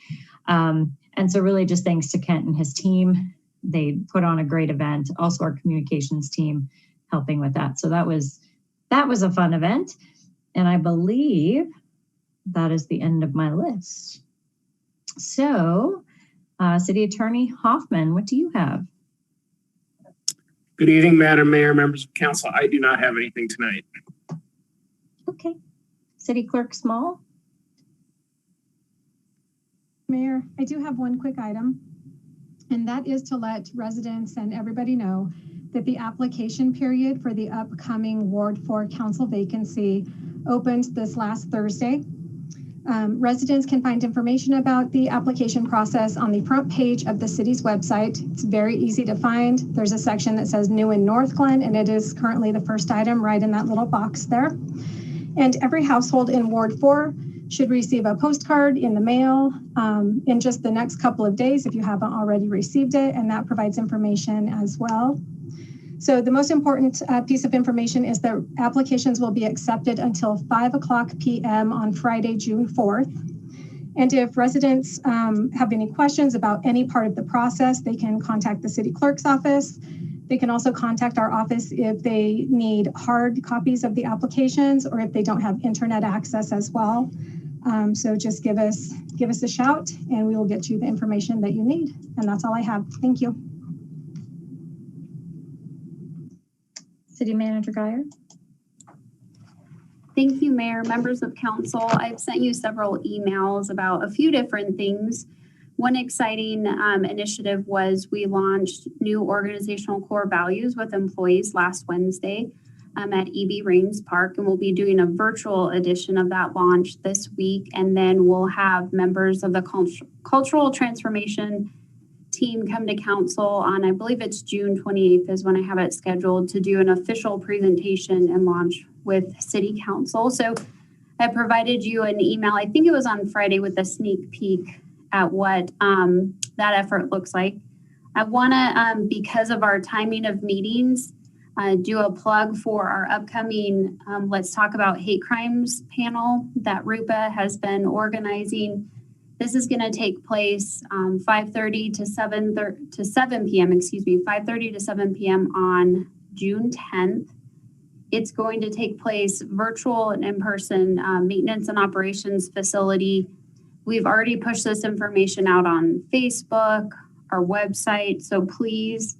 And so really just thanks to Kent and his team. They put on a great event. Also our communications team helping with that. So that was a fun event. And I believe that is the end of my list. So City Attorney Hoffman, what do you have? Good evening, Madam Mayor, members of council. I do not have anything tonight. Okay. City Clerk Small. Mayor, I do have one quick item, and that is to let residents and everybody know that the application period for the upcoming Ward 4 council vacancy opened this last Thursday. Residents can find information about the application process on the front page of the city's website. It's very easy to find. There's a section that says new in Northglenn, and it is currently the first item right in that little box there. And every household in Ward 4 should receive a postcard in the mail in just the next couple of days if you haven't already received it, and that provides information as well. So the most important piece of information is that applications will be accepted until 5:00 p.m. on Friday, June 4th. And if residents have any questions about any part of the process, they can contact the city clerk's office. They can also contact our office if they need hard copies of the applications or if they don't have internet access as well. So just give us a shout and we will get you the information that you need. And that's all I have. Thank you. City Manager Geyer. Thank you, Mayor, members of council. I've sent you several emails about a few different things. One exciting initiative was we launched new organizational core values with employees last Wednesday at EB Rains Park, and we'll be doing a virtual edition of that launch this week. And then we'll have members of the cultural transformation team come to council on, I believe it's June 28th is when I have it scheduled to do an official presentation and launch with City Council. So I provided you an email, I think it was on Friday, with a sneak peek at what that effort looks like. I wanna, because of our timing of meetings, do a plug for our upcoming Let's Talk About Hate Crimes panel that Rupa has been organizing. This is going to take place 5:30 to 7 p.m. 5:30 to 7 p.m. on June 10th. It's going to take place virtual and in-person maintenance and operations facility. We've already pushed this information out on Facebook, our website, so please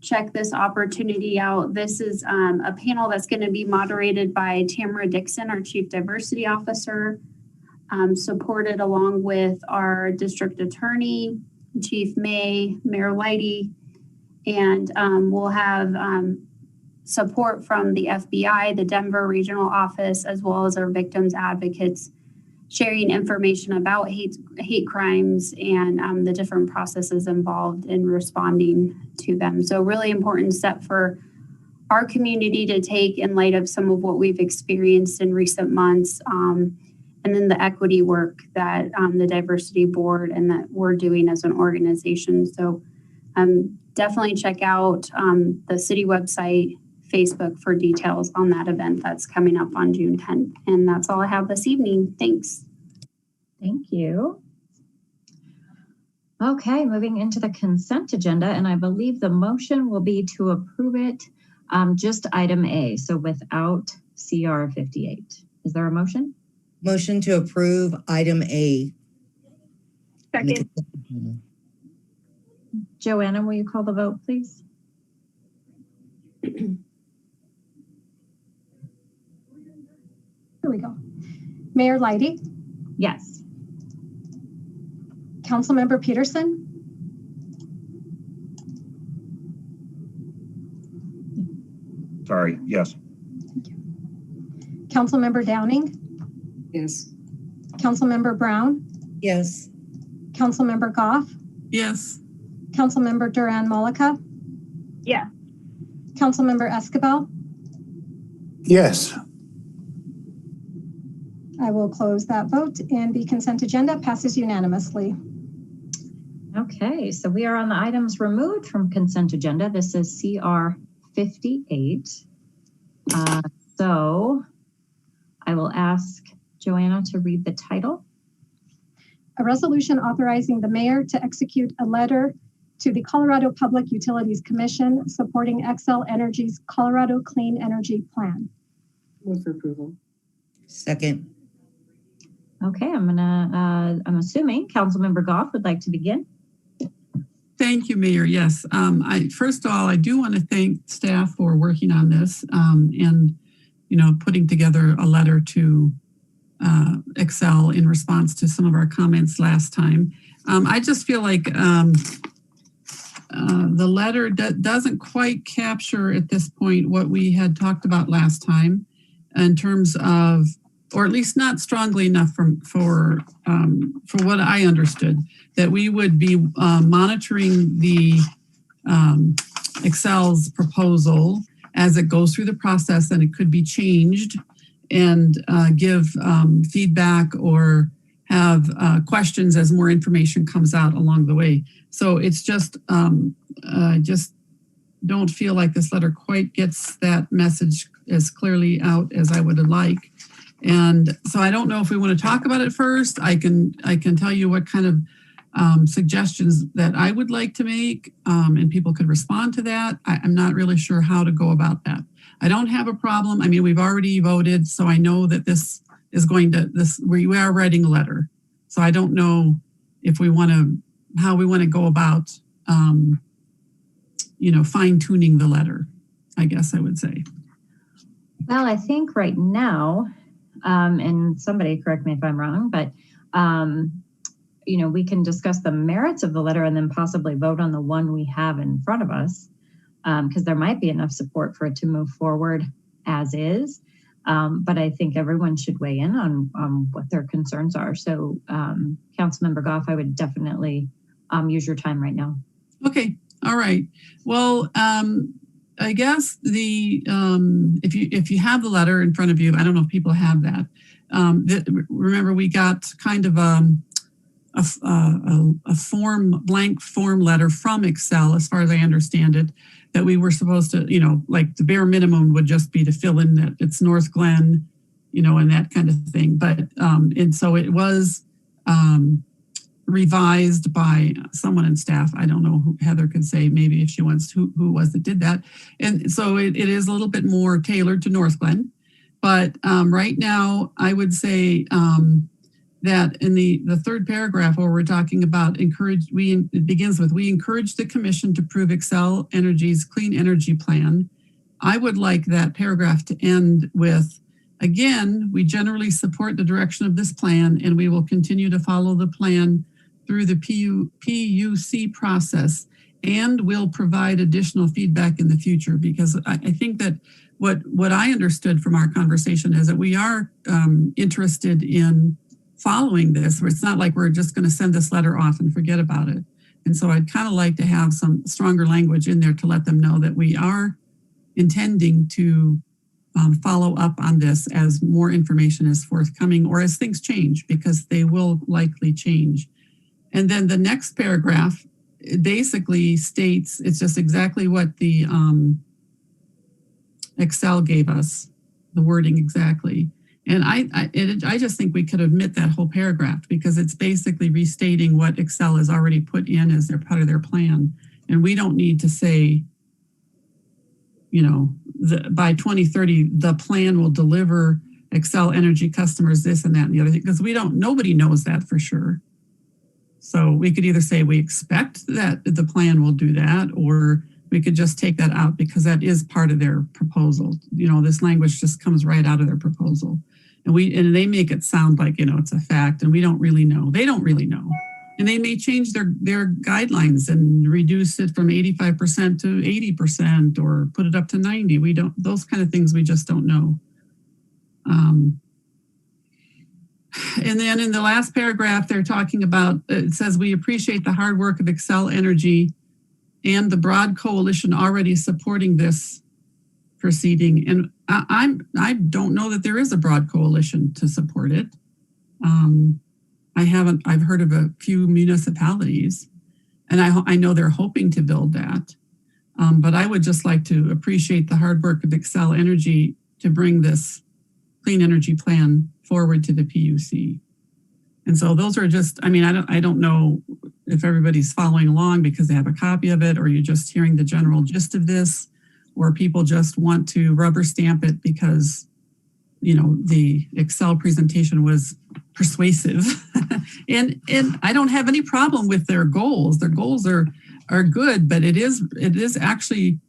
check this opportunity out. This is a panel that's going to be moderated by Tamara Dixon, our Chief Diversity Officer, supported along with our District Attorney, Chief Mayor Lighty, and we'll have support from the FBI, the Denver Regional Office, as well as our victims advocates, sharing information about hate crimes and the different processes involved in responding to them. So really important step for our community to take in light of some of what we've experienced in recent months. And then the equity work that the Diversity Board and that we're doing as an organization. So definitely check out the city website, Facebook for details on that event that's coming up on June 10th. And that's all I have this evening. Thanks. Thank you. Okay, moving into the consent agenda, and I believe the motion will be to approve it, just item A, so without CR 58. Is there a motion? Motion to approve item A. Second. Joanna, will you call the vote, please? Here we go. Mayor Lighty? Yes. Councilmember Peterson? Sorry, yes. Councilmember Downing? Yes. Councilmember Brown? Yes. Councilmember Goff? Yes. Councilmember Duran Mullica? Yeah. Councilmember Escabel? Yes. I will close that vote and the consent agenda passes unanimously. Okay, so we are on the items removed from consent agenda. This is CR 58. So I will ask Joanna to read the title. A resolution authorizing the mayor to execute a letter to the Colorado Public Utilities Commission supporting Xcel Energy's Colorado Clean Energy Plan. Move for approval. Second. Okay, I'm assuming Councilmember Goff would like to begin. Thank you, Mayor. Yes. First of all, I do want to thank staff for working on this and, putting together a letter to Xcel in response to some of our comments last time. I just feel like the letter doesn't quite capture at this point what we had talked about last time in terms of, or at least not strongly enough for what I understood, that we would be monitoring the Xcel's proposal as it goes through the process, and it could be changed, and give feedback or have questions as more information comes out along the way. So it's just don't feel like this letter quite gets that message as clearly out as I would have liked. And so I don't know if we want to talk about it first. I can tell you what kind of suggestions that I would like to make, and people could respond to that. I'm not really sure how to go about that. I don't have a problem. I mean, we've already voted, so I know that this is we are writing a letter. So I don't know if how we want to go about, fine tuning the letter, I guess I would say. Well, I think right now, and somebody correct me if I'm wrong, but we can discuss the merits of the letter and then possibly vote on the one we have in front of us, because there might be enough support for it to move forward as is. But I think everyone should weigh in on what their concerns are. So Councilmember Goff, I would definitely use your time right now. Okay. All right. Well, I guess if you have the letter in front of you, I don't know if people have that. Remember, we got kind of a blank form letter from Xcel, as far as I understand it, that we were supposed to, like the bare minimum would just be to fill in that it's Northglenn, and that kind of thing. But and so it was revised by someone in staff. I don't know who Heather could say, maybe if she wants, who was that did that. And so it is a little bit more tailored to Northglenn. But right now, I would say that in the third paragraph where we're talking about it begins with, we encourage the commission to approve Xcel Energy's clean energy plan. I would like that paragraph to end with, again, we generally support the direction of this plan and we will continue to follow the plan through the PUC process and will provide additional feedback in the future, because I think that what I understood from our conversation is that we are interested in following this, where it's not like we're just going to send this letter off and forget about it. And so I'd kind of like to have some stronger language in there to let them know that we are intending to follow up on this as more information is forthcoming or as things change, because they will likely change. And then the next paragraph, it basically states, it's just exactly what the Xcel gave us, the wording exactly. And I just think we could omit that whole paragraph, because it's basically restating what Xcel has already put in as their part of their plan. And we don't need to say, you know, by 2030, the plan will deliver Xcel Energy customers this and that and the other thing, because nobody knows that for sure. So we could either say we expect that the plan will do that, or we could just take that out, because that is part of their proposal. You know, this language just comes right out of their proposal. And they make it sound like, you know, it's a fact, and we don't really know. They don't really know. And they may change their guidelines and reduce it from 85% to 80% or put it up to 90. We don't, those kind of things we just don't know. And then in the last paragraph, they're talking about, it says, we appreciate the hard work of Xcel Energy and the broad coalition already supporting this proceeding. And I don't know that there is a broad coalition to support it. I've heard of a few municipalities, and I know they're hoping to build that. But I would just like to appreciate the hard work of Xcel Energy to bring this clean energy plan forward to the PUC. And so those are just, I mean, I don't know if everybody's following along because they have a copy of it, or you're just hearing the general gist of this, or people just want to rubber stamp it because, you know, the Xcel presentation was persuasive. and I don't have any problem with their goals. Their goals are good, but it is actually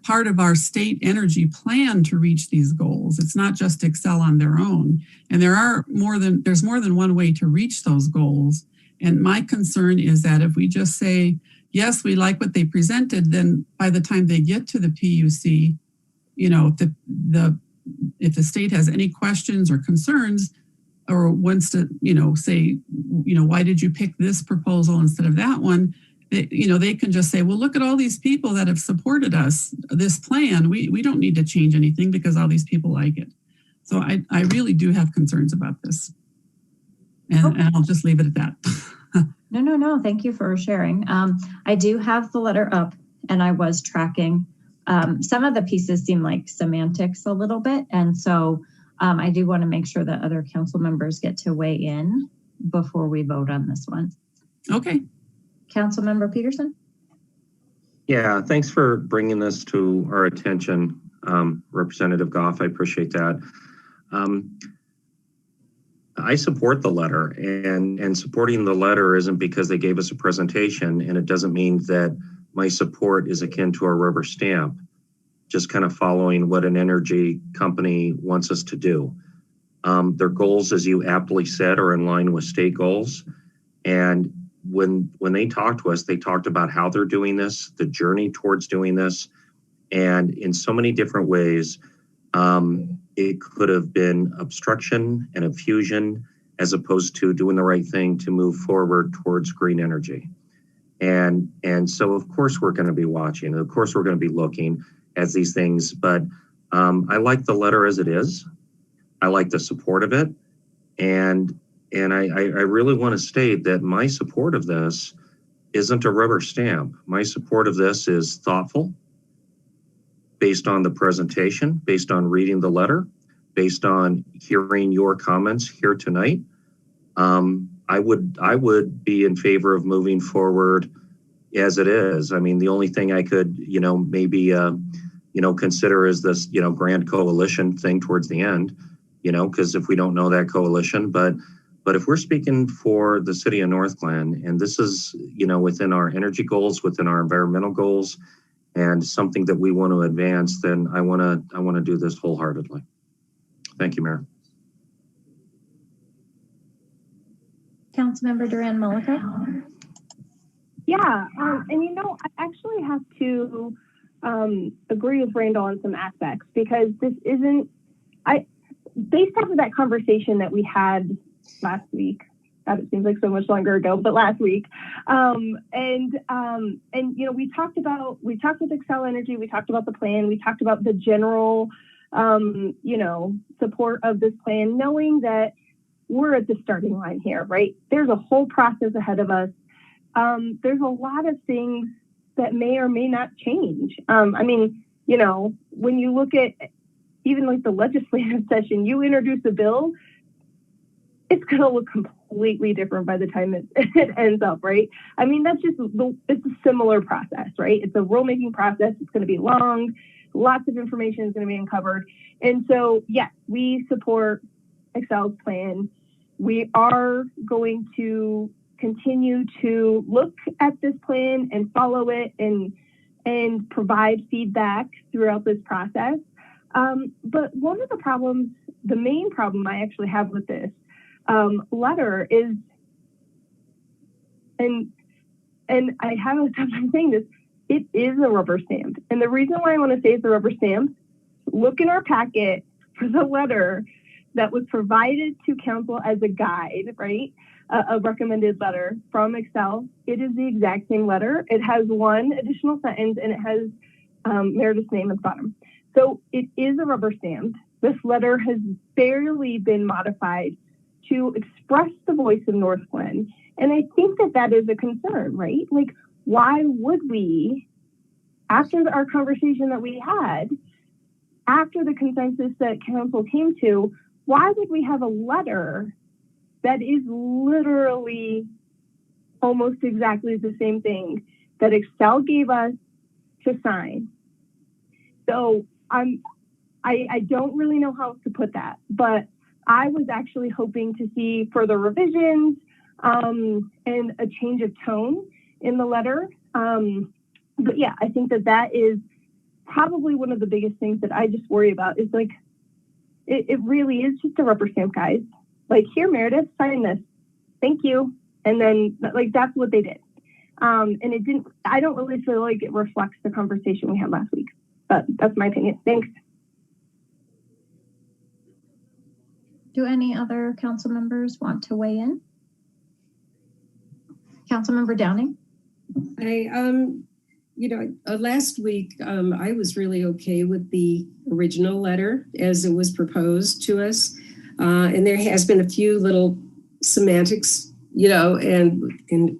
part of our state energy plan to reach these goals. It's not just Xcel on their own. And there's more than one way to reach those goals. And my concern is that if we just say, yes, we like what they presented, then by the time they get to the PUC, you know, if the state has any questions or concerns, or wants to, you know, say, you know, why did you pick this proposal instead of that one? You know, they can just say, well, look at all these people that have supported us, this plan. We don't need to change anything because all these people like it. So I really do have concerns about this. And I'll just leave it at that. No. Thank you for sharing. I do have the letter up, and I was tracking. Some of the pieces seem like semantics a little bit. And so I do want to make sure that other council members get to weigh in before we vote on this one. Okay. Councilmember Peterson? Yeah, thanks for bringing this to our attention, Representative Goff. I appreciate that. I support the letter, and supporting the letter isn't because they gave us a presentation, and it doesn't mean that my support is akin to a rubber stamp, just kind of following what an energy company wants us to do. Their goals, as you aptly said, are in line with state goals. And when they talked to us, they talked about how they're doing this, the journey towards doing this. And in so many different ways, it could have been obstruction and infusion as opposed to doing the right thing to move forward towards green energy. And so, of course, we're going to be watching. Of course, we're going to be looking at these things. But I like the letter as it is. I like the support of it. And I really want to state that my support of this isn't a rubber stamp. My support of this is thoughtful, based on the presentation, based on reading the letter, based on hearing your comments here tonight. I would be in favor of moving forward as it is. I mean, the only thing I could, maybe, consider is this, grand coalition thing towards the end, because if we don't know that coalition, but if we're speaking for the city of Northglenn, and this is, within our energy goals, within our environmental goals, and something that we want to advance, then I want to do this wholeheartedly. Thank you, Mayor. Councilmember Duran Mullica. Yeah, and I actually have to agree with Randall on some aspects, because this isn't, based off of that conversation that we had last week. God, it seems like so much longer ago, but last week. We talked with Excel Energy, we talked about the plan, we talked about the general, support of this plan, knowing that we're at the starting line here, right? There's a whole process ahead of us. There's a lot of things that may or may not change. When you look at even like the legislative session, you introduce a bill, it's going to look completely different by the time it ends up, right? I mean, it's a similar process, right? It's a rulemaking process. It's going to be long. Lots of information is going to be uncovered. And so, yes, we support Excel's plan. We are going to continue to look at this plan and follow it and provide feedback throughout this process. But one of the problems, the main problem I actually have with this letter is, and I have a tough time saying this, it is a rubber stamp. And the reason why I want to say it's a rubber stamp, look in our packet for the letter that was provided to council as a guide, right? A recommended letter from Excel. It is the exact same letter. It has one additional sentence and it has Meredith's name at the bottom. So it is a rubber stamp. This letter has barely been modified to express the voice of Northglenn. And I think that is a concern, right? Like, why would we, after our conversation that we had, after the consensus that council came to, why would we have a letter that is literally almost exactly the same thing that Excel gave us to sign? So I don't really know how to put that, but I was actually hoping to see further revisions and a change of tone in the letter. But yeah, I think that is probably one of the biggest things that I just worry about is like, it really is just a rubber stamp, guys. Like, here, Meredith, sign this. Thank you. And then like, that's what they did. And I don't really feel like it reflects the conversation we had last week, but that's my opinion. Thanks. Do any other council members want to weigh in? Councilmember Downing? Last week, I was really okay with the original letter as it was proposed to us. And there has been a few little semantics, and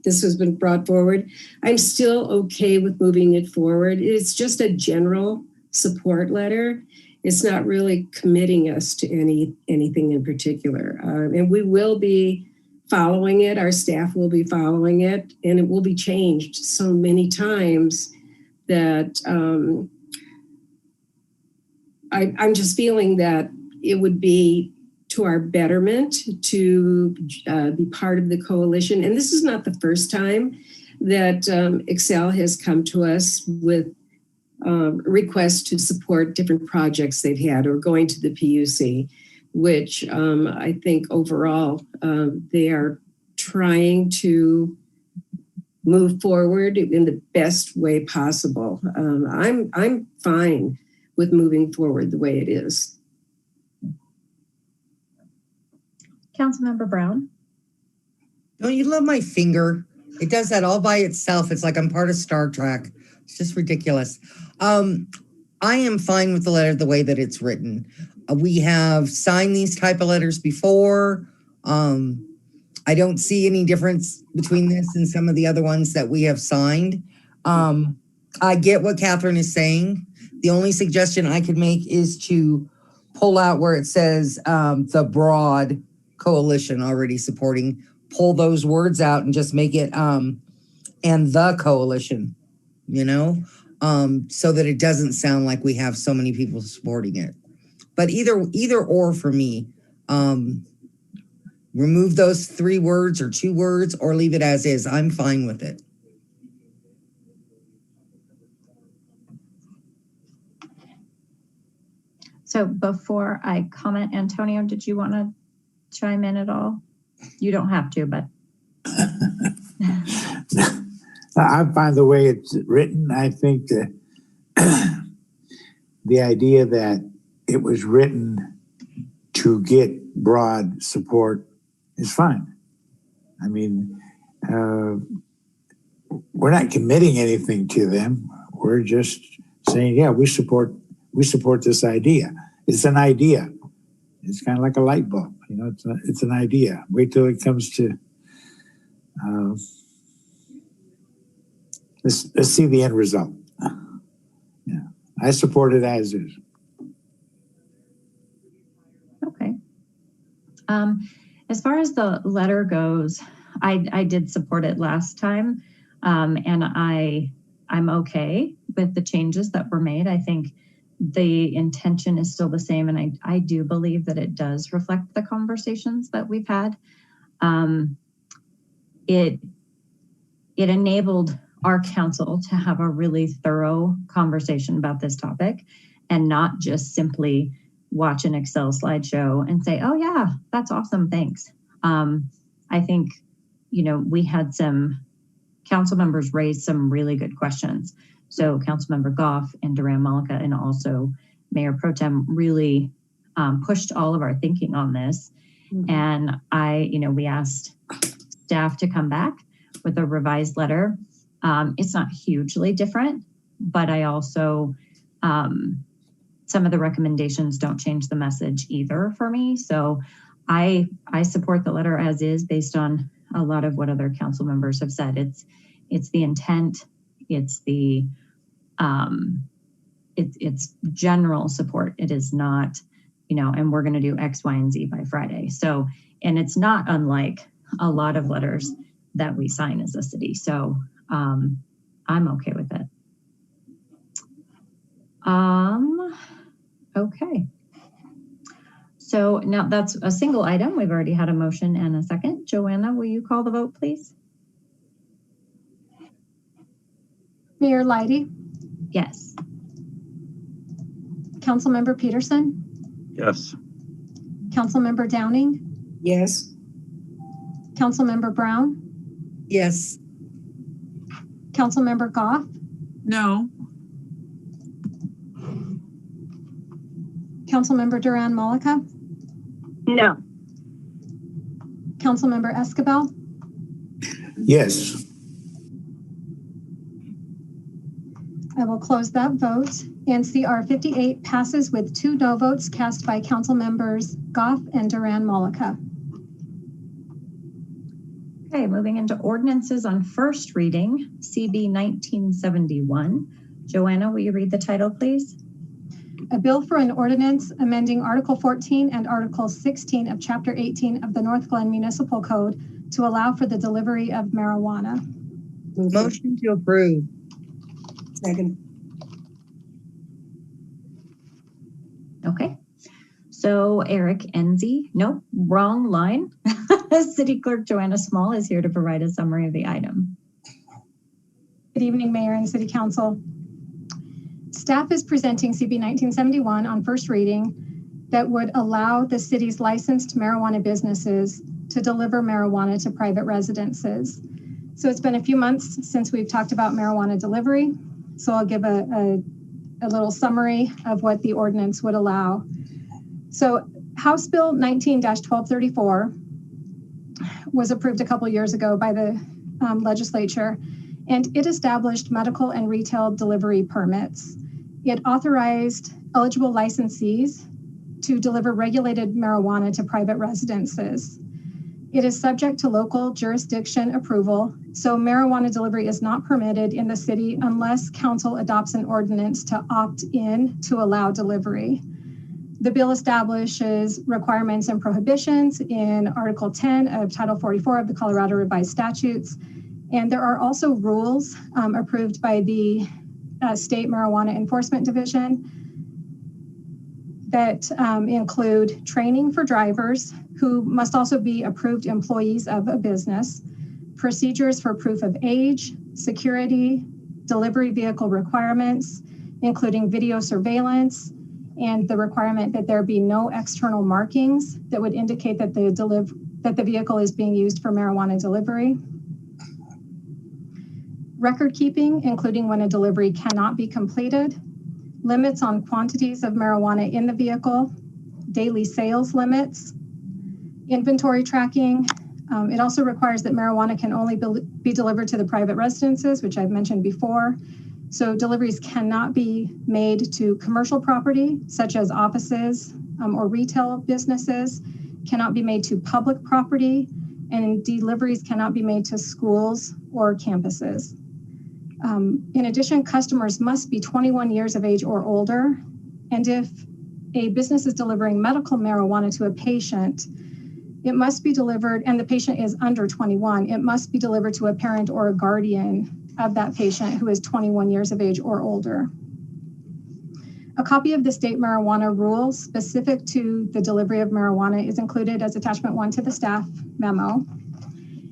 this has been brought forward. I'm still okay with moving it forward. It's just a general support letter. It's not really committing us to anything in particular. And we will be following it. Our staff will be following it, and it will be changed so many times that I'm just feeling that it would be to our betterment to be part of the coalition. And this is not the first time that Excel has come to us with requests to support different projects they've had or going to the PUC, which I think overall they are trying to move forward in the best way possible. I'm fine with moving forward the way it is. Councilmember Brown? Don't you love my finger? It does that all by itself. It's like I'm part of Star Trek. It's just ridiculous. I am fine with the letter the way that it's written. We have signed these type of letters before. I don't see any difference between this and some of the other ones that we have signed. I get what Catherine is saying. The only suggestion I could make is to pull out where it says the broad coalition already supporting, pull those words out and just make it and the coalition, you know, so that it doesn't sound like we have so many people supporting it. But either or for me, remove those 3 words or 2 words or leave it as is. I'm fine with it. So before I comment, Antonio, did you want to chime in at all? You don't have to, but. I find the way it's written, I think that the idea that it was written to get broad support is fine. I mean, we're not committing anything to them. We're just saying, yeah, we support this idea. It's an idea. It's kind of like a light bulb, you know. It's an idea. Wait till it comes to. Let's see the end result. Yeah, I support it as is. Okay. As far as the letter goes, I did support it last time, and I'm okay with the changes that were made. I think the intention is still the same, and I do believe that it does reflect the conversations that we've had. It enabled our council to have a really thorough conversation about this topic and not just simply watch an Excel slideshow and say, oh yeah, that's awesome, thanks. I think, you know, we had some council members raise some really good questions. So Councilmember Goff and Duran Malika and also Mayor Pro Tem really pushed all of our thinking on this. And we asked staff to come back with a revised letter. It's not hugely different, but I also, some of the recommendations don't change the message either for me. So I support the letter as is based on a lot of what other council members have said. It's the intent, it's the, it's general support. It is not, you know, and we're going to do X, Y, and Z by Friday. So, and it's not unlike a lot of letters that we sign as a city. So I'm okay with it. Okay. So now that's a single item. We've already had a motion and a second. Joanna, will you call the vote, please? Mayor Leidy? Yes. Councilmember Peterson? Yes. Councilmember Downing? Yes. Councilmember Brown? Yes. Councilmember Goff? No. Councilmember Duran Malika? No. Councilmember Escabel? Yes. I will close that vote. And CR 58 passes with 2 no votes cast by council members Goff and Duran Malika. Okay, moving into ordinances on first reading, CB 1971. Joanna, will you read the title, please? A bill for an ordinance amending Article 14 and Article 16 of Chapter 18 of the Northglenn Municipal Code to allow for the delivery of marijuana. Motion to approve. Second. Okay. So Eric Enzi, nope, wrong line. City Clerk Joanna Small is here to provide a summary of the item. Good evening, Mayor and City Council. Staff is presenting CB 1971 on first reading that would allow the city's licensed marijuana businesses to deliver marijuana to private residences. So it's been a few months since we've talked about marijuana delivery. So I'll give a little summary of what the ordinance would allow. So House Bill 19-1234 was approved a couple years ago by the legislature, and it established medical and retail delivery permits. It authorized eligible licensees to deliver regulated marijuana to private residences. It is subject to local jurisdiction approval, so marijuana delivery is not permitted in the city unless council adopts an ordinance to opt in to allow delivery. The bill establishes requirements and prohibitions in Article 10 of Title 44 of the Colorado Revised Statutes. And there are also rules approved by the State Marijuana Enforcement Division that include training for drivers who must also be approved employees of a business, procedures for proof of age, security, delivery vehicle requirements, including video surveillance, and the requirement that there be no external markings that would indicate that the vehicle is being used for marijuana delivery. Record keeping, including when a delivery cannot be completed, limits on quantities of marijuana in the vehicle, daily sales limits, inventory tracking. It also requires that marijuana can only be delivered to the private residences, which I've mentioned before. So deliveries cannot be made to commercial property, such as offices or retail businesses, cannot be made to public property, and deliveries cannot be made to schools or campuses. In addition, customers must be 21 years of age or older. And if a business is delivering medical marijuana to a patient, it must be delivered, and the patient is under 21, it must be delivered to a parent or a guardian of that patient who is 21 years of age or older. A copy of the state marijuana rules specific to the delivery of marijuana is included as attachment 1 to the staff memo.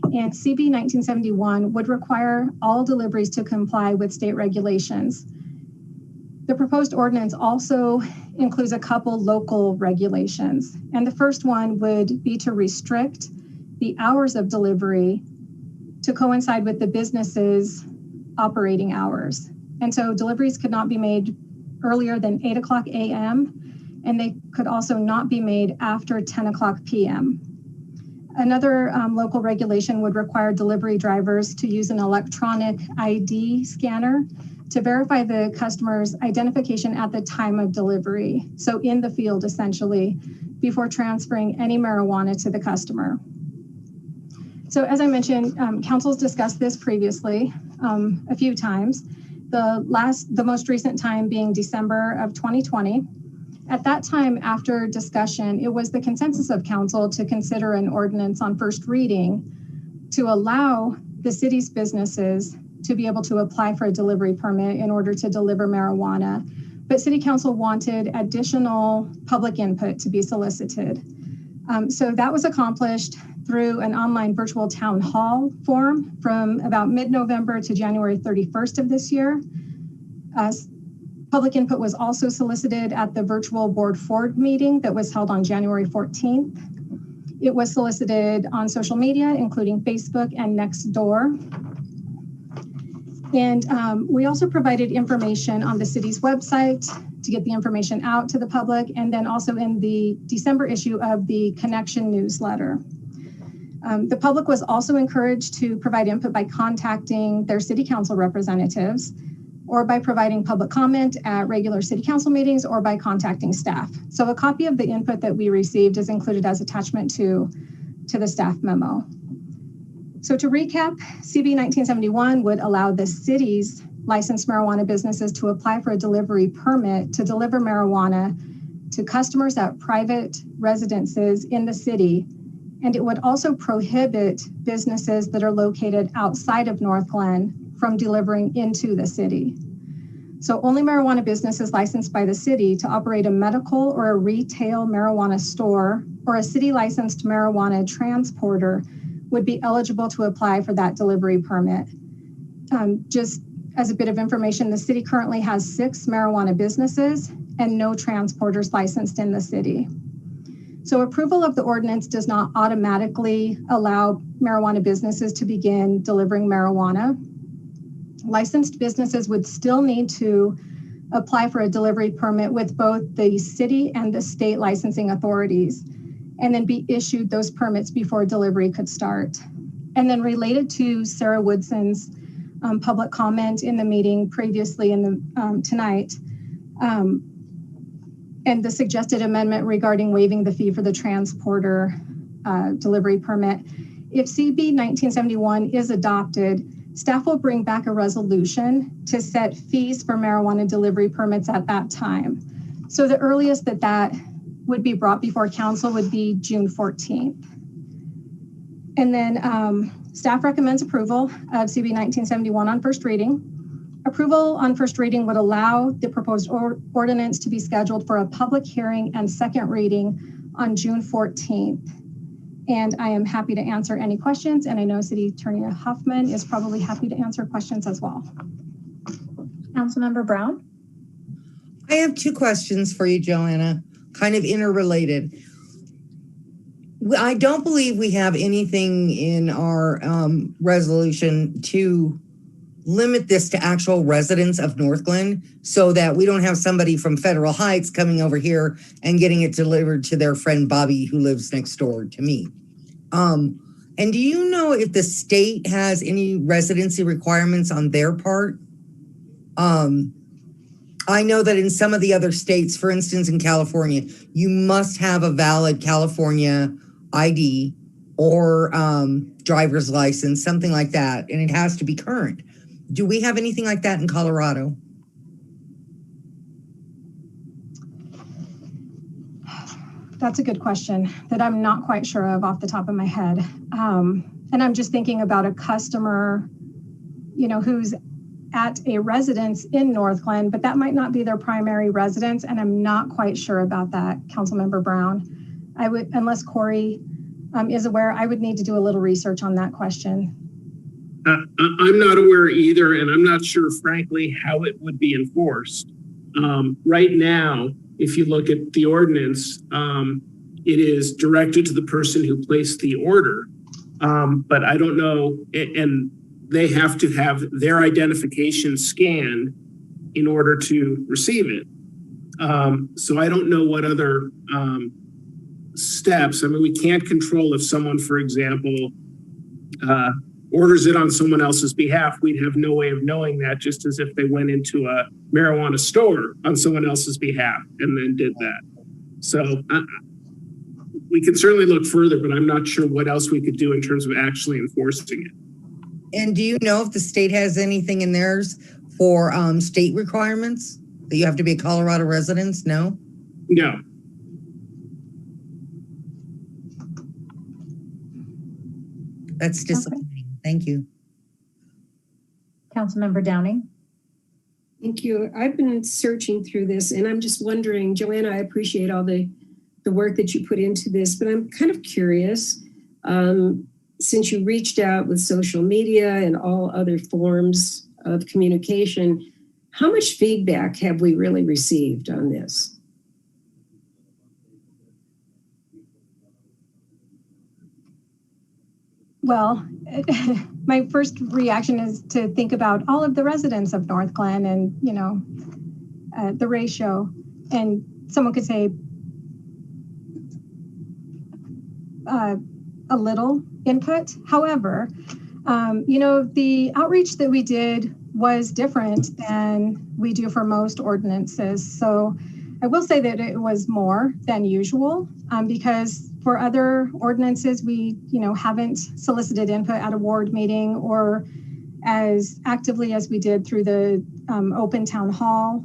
And CB 1971 would require all deliveries to comply with state regulations. The proposed ordinance also includes a couple local regulations. And the first one would be to restrict the hours of delivery to coincide with the business's operating hours. And so deliveries could not be made earlier than 8 o'clock a.m. and they could also not be made after 10 o'clock p.m. Another local regulation would require delivery drivers to use an electronic ID scanner to verify the customer's identification at the time of delivery. So in the field, essentially, before transferring any marijuana to the customer. So as I mentioned, council's discussed this previously a few times. The most recent time being December of 2020. At that time, after discussion, it was the consensus of council to consider an ordinance on first reading to allow the city's businesses to be able to apply for a delivery permit in order to deliver marijuana. But city council wanted additional public input to be solicited. So that was accomplished through an online virtual town hall forum from about mid-November to January 31st of this year. Public input was also solicited at the virtual board Ford meeting that was held on January 14th. It was solicited on social media, including Facebook and Nextdoor. And we also provided information on the city's website to get the information out to the public, and then also in the December issue of the Connection newsletter. The public was also encouraged to provide input by contacting their city council representatives, or by providing public comment at regular city council meetings, or by contacting staff. So a copy of the input that we received is included as attachment to the staff memo. So to recap, CB 1971 would allow the city's licensed marijuana businesses to apply for a delivery permit to deliver marijuana to customers at private residences in the city. And it would also prohibit businesses that are located outside of Northglenn from delivering into the city. So only marijuana businesses licensed by the city to operate a medical or a retail marijuana store or a city licensed marijuana transporter would be eligible to apply for that delivery permit. Just as a bit of information, the city currently has 6 marijuana businesses and no transporters licensed in the city. So approval of the ordinance does not automatically allow marijuana businesses to begin delivering marijuana. Licensed businesses would still need to apply for a delivery permit with both the city and the state licensing authorities, and then be issued those permits before delivery could start. And then related to Sarah Woodson's public comment in the meeting previously in the tonight, and the suggested amendment regarding waiving the fee for the transporter delivery permit. If CB 1971 is adopted, staff will bring back a resolution to set fees for marijuana delivery permits at that time. So the earliest that would be brought before council would be June 14th. And then staff recommends approval of CB 1971 on first reading. Approval on first reading would allow the proposed ordinance to be scheduled for a public hearing and second reading on June 14th. And I am happy to answer any questions. And I know City Attorney Huffman is probably happy to answer questions as well. Councilmember Brown? I have two questions for you, Joanna, kind of interrelated. I don't believe we have anything in our resolution to limit this to actual residents of Northglenn so that we don't have somebody from Federal Heights coming over here and getting it delivered to their friend Bobby who lives next door to me. And do you know if the state has any residency requirements on their part? I know that in some of the other states, for instance, in California, you must have a valid California ID or driver's license, something like that, and it has to be current. Do we have anything like that in Colorado? That's a good question that I'm not quite sure of off the top of my head. And I'm just thinking about a customer, who's at a residence in Northglenn, but that might not be their primary residence. And I'm not quite sure about that, Councilmember Brown. Unless Corey is aware, I would need to do a little research on that question. I'm not aware either, and I'm not sure, frankly, how it would be enforced. Right now, if you look at the ordinance, it is directed to the person who placed the order, but I don't know, and they have to have their identification scanned in order to receive it. So I don't know what other steps. I mean, we can't control if someone, for example, orders it on someone else's behalf. We'd have no way of knowing that, just as if they went into a marijuana store on someone else's behalf and then did that. So we can certainly look further, but I'm not sure what else we could do in terms of actually enforcing it. And do you know if the state has anything in theirs for state requirements that you have to be a Colorado resident? No? No. That's disappointing. Okay. Thank you. Councilmember Downing. Thank you. I've been searching through this and I'm just wondering, Joanna, I appreciate all the work that you put into this, but I'm kind of curious, since you reached out with social media and all other forms of communication, how much feedback have we really received on this? Well, my first reaction is to think about all of the residents of Northglenn and, the ratio. And someone could say a little input. However, the outreach that we did was different than we do for most ordinances. So I will say that it was more than usual because for other ordinances, we, haven't solicited input at a ward meeting or as actively as we did through the open town hall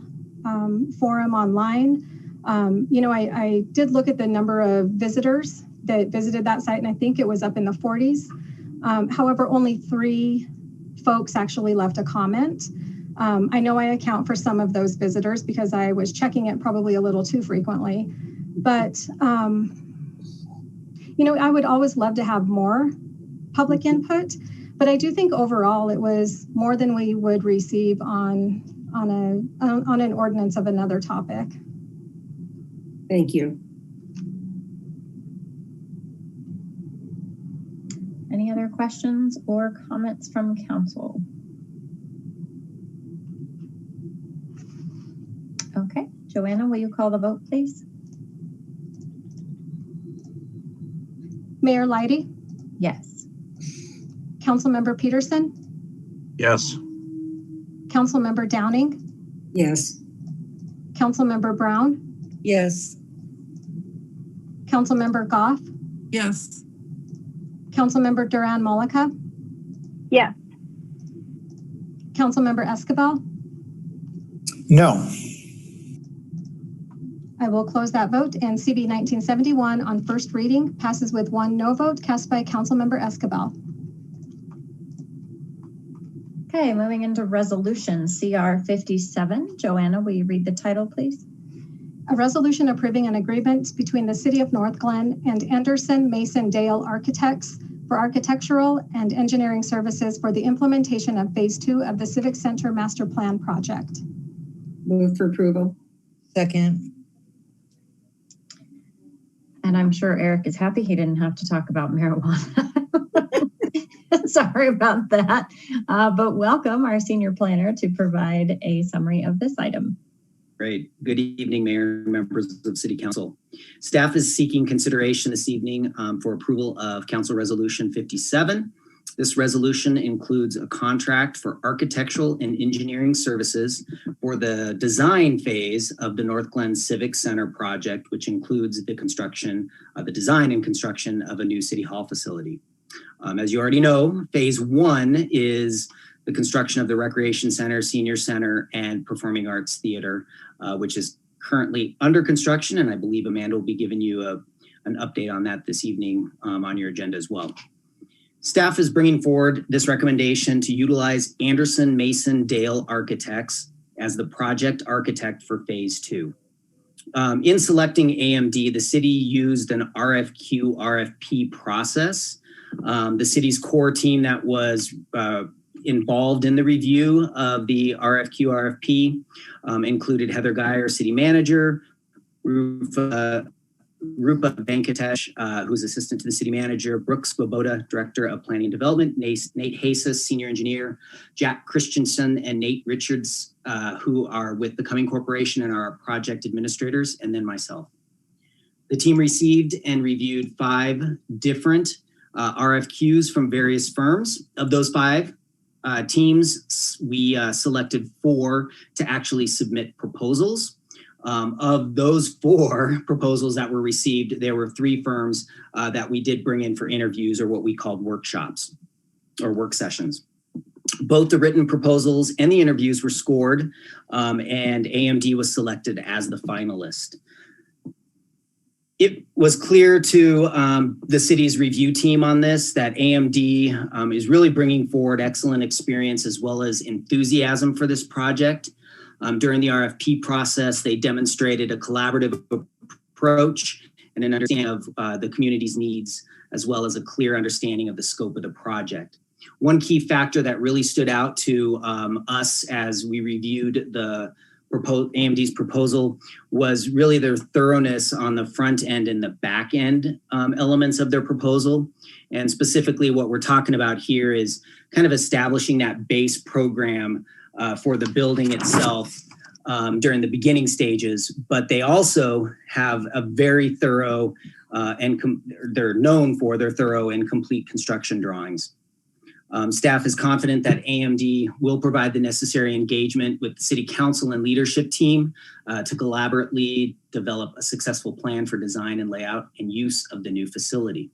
forum online. I did look at the number of visitors that visited that site, and I think it was up in the 40s. However, only 3 folks actually left a comment. I know I account for some of those visitors because I was checking it probably a little too frequently. But, I would always love to have more public input, but I do think overall it was more than we would receive on an ordinance of another topic. Thank you. Any other questions or comments from council? Okay, Joanna, will you call the vote, please? Mayor Leidy? Yes. Councilmember Peterson? Yes. Councilmember Downing? Yes. Councilmember Brown? Yes. Councilmember Goff? Yes. Councilmember Duran Mullica? Yes. Councilmember Escobar? No. I will close that vote, and CB 1971 on first reading passes with 1 no vote cast by Councilmember Escobar. Okay, moving into resolution CR 57. Joanna, will you read the title, please? A resolution approving an agreement between the City of Northglenn and Anderson Mason Dale Architects for architectural and engineering services for the implementation of Phase 2 of the Civic Center Master Plan project. Move for approval. Second. And I'm sure Eric is happy he didn't have to talk about marijuana. Sorry about that. But welcome our senior planner to provide a summary of this item. Great. Good evening, Mayor and members of City Council. Staff is seeking consideration this evening for approval of Council Resolution 57. This resolution includes a contract for architectural and engineering services for the design phase of the Northglenn Civic Center project, which includes the construction, the design and construction of a new City Hall facility. As you already know, Phase 1 is the construction of the Recreation Center, Senior Center, and Performing Arts Theater, which is currently under construction, and I believe Amanda will be giving you an update on that this evening on your agenda as well. Staff is bringing forward this recommendation to utilize Anderson Mason Dale Architects as the project architect for Phase 2. In selecting AMD, the city used an RFQ-RFP process. The city's core team that was involved in the review of the RFQ-RFP included Heather Geyer, city manager, Rupa Venkatesh, who's assistant to the city manager, Brooke Swoboda, director of planning and development, Nate Hasas, senior engineer, Jack Christensen and Nate Richards, who are with the Cumming Corporation and are project administrators, and then myself. The team received and reviewed 5 different RFQs from various firms. Of those 5 teams, we selected 4 to actually submit proposals. Of those 4 proposals that were received, there were 3 firms that we did bring in for interviews, or what we called workshops or work sessions. Both the written proposals and the interviews were scored, and AMD was selected as the finalist. It was clear to the city's review team on this that AMD is really bringing forward excellent experience as well as enthusiasm for this project. During the RFP process, they demonstrated a collaborative approach and an understanding of the community's needs, as well as a clear understanding of the scope of the project. One key factor that really stood out to us as we reviewed the AMD's proposal was really their thoroughness on the front end and the back end elements of their proposal. And specifically what we're talking about here is kind of establishing that base program for the building itself during the beginning stages, but they also have a very thorough they're known for their thorough and complete construction drawings. Staff is confident that AMD will provide the necessary engagement with the City Council and leadership team to collaboratively develop a successful plan for design and layout and use of the new facility.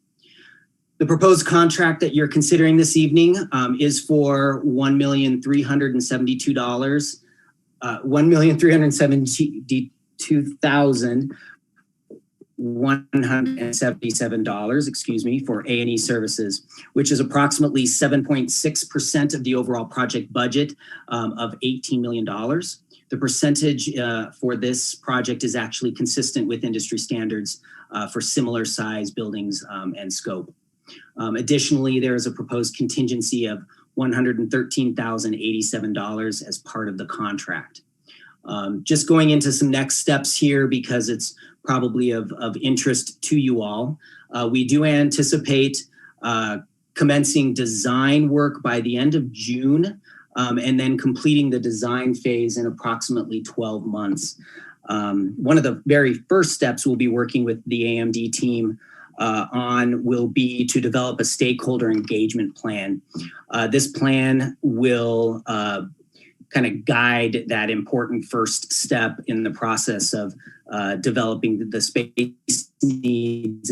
The proposed contract that you're considering this evening is for $1,372,177, for A&E services, which is approximately 7.6% of the overall project budget of $18 million. The percentage for this project is actually consistent with industry standards for similar size buildings and scope. Additionally, there is a proposed contingency of $113,087 as part of the contract. Just going into some next steps here because it's probably of interest to you all. We do anticipate commencing design work by the end of June and then completing the design phase in approximately 12 months. One of the very first steps we'll be working with the AMD team on will be to develop a stakeholder engagement plan. This plan will kind of guide that important first step in the process of developing the space needs,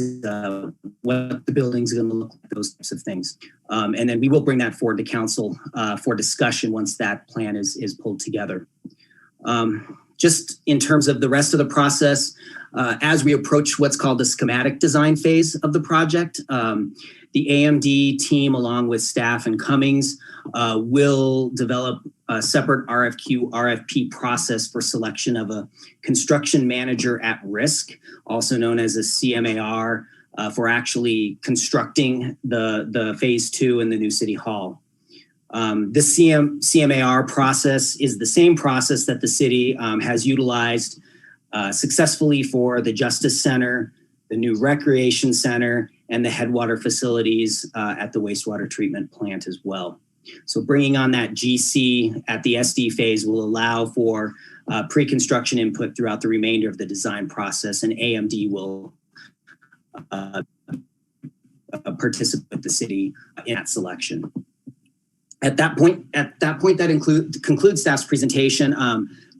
what the building's going to look like, those types of things. And then we will bring that forward to council for discussion once that plan is pulled together. Just in terms of the rest of the process, as we approach what's called the schematic design phase of the project, the AMD team, along with staff and Cummings, will develop a separate RFP process for selection of a construction manager at risk, also known as a CMAR, for actually constructing the phase 2 in the new City Hall. The CMAR process is the same process that the city has utilized successfully for the Justice Center, the new Recreation Center, and the headwater facilities at the wastewater treatment plant as well. So bringing on that GC at the SD phase will allow for pre-construction input throughout the remainder of the design process, and AMD will participate with the city in that selection. At that point, that concludes staff's presentation.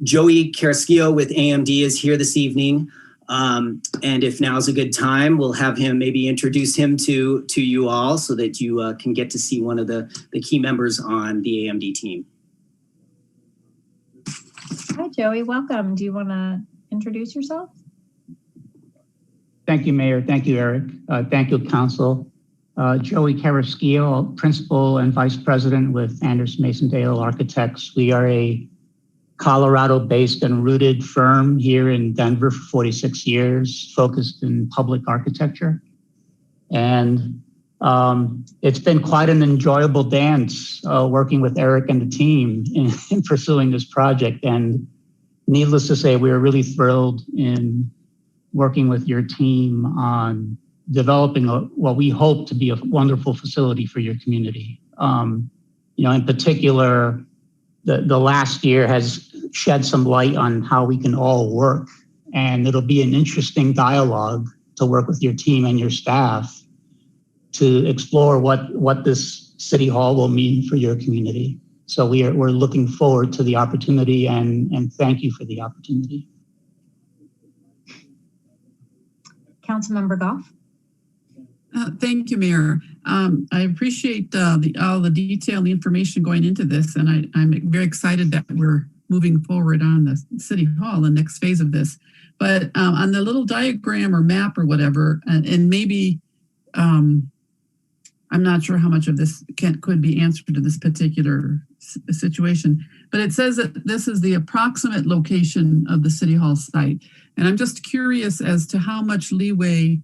Joey Carrasquillo with AMD is here this evening. And if now's a good time, we'll have him maybe introduce him to you all so that you can get to see one of the key members on the AMD team. Hi, Joey. Welcome. Do you want to introduce yourself? Thank you, Mayor. Thank you, Eric. Thank you, Council. Joey Carrasquillo, Principal and Vice President with Anderson Mason Dale Architects. We are a Colorado-based and rooted firm here in Denver for 46 years, focused in public architecture. And it's been quite an enjoyable dance working with Eric and the team in pursuing this project. And needless to say, we are really thrilled in working with your team on developing what we hope to be a wonderful facility for your community. In particular, the last year has shed some light on how we can all work, and it'll be an interesting dialogue to work with your team and your staff to explore what this City Hall will mean for your community. So we're looking forward to the opportunity, and thank you for the opportunity. Councilmember Goff. Thank you, Mayor. I appreciate all the detail and the information going into this, and I'm very excited that we're moving forward on the City Hall, the next phase of this. But on the little diagram or map or whatever, and maybe I'm not sure how much of this could be answered to this particular situation, but it says that this is the approximate location of the City Hall site. And I'm just curious as to how much leeway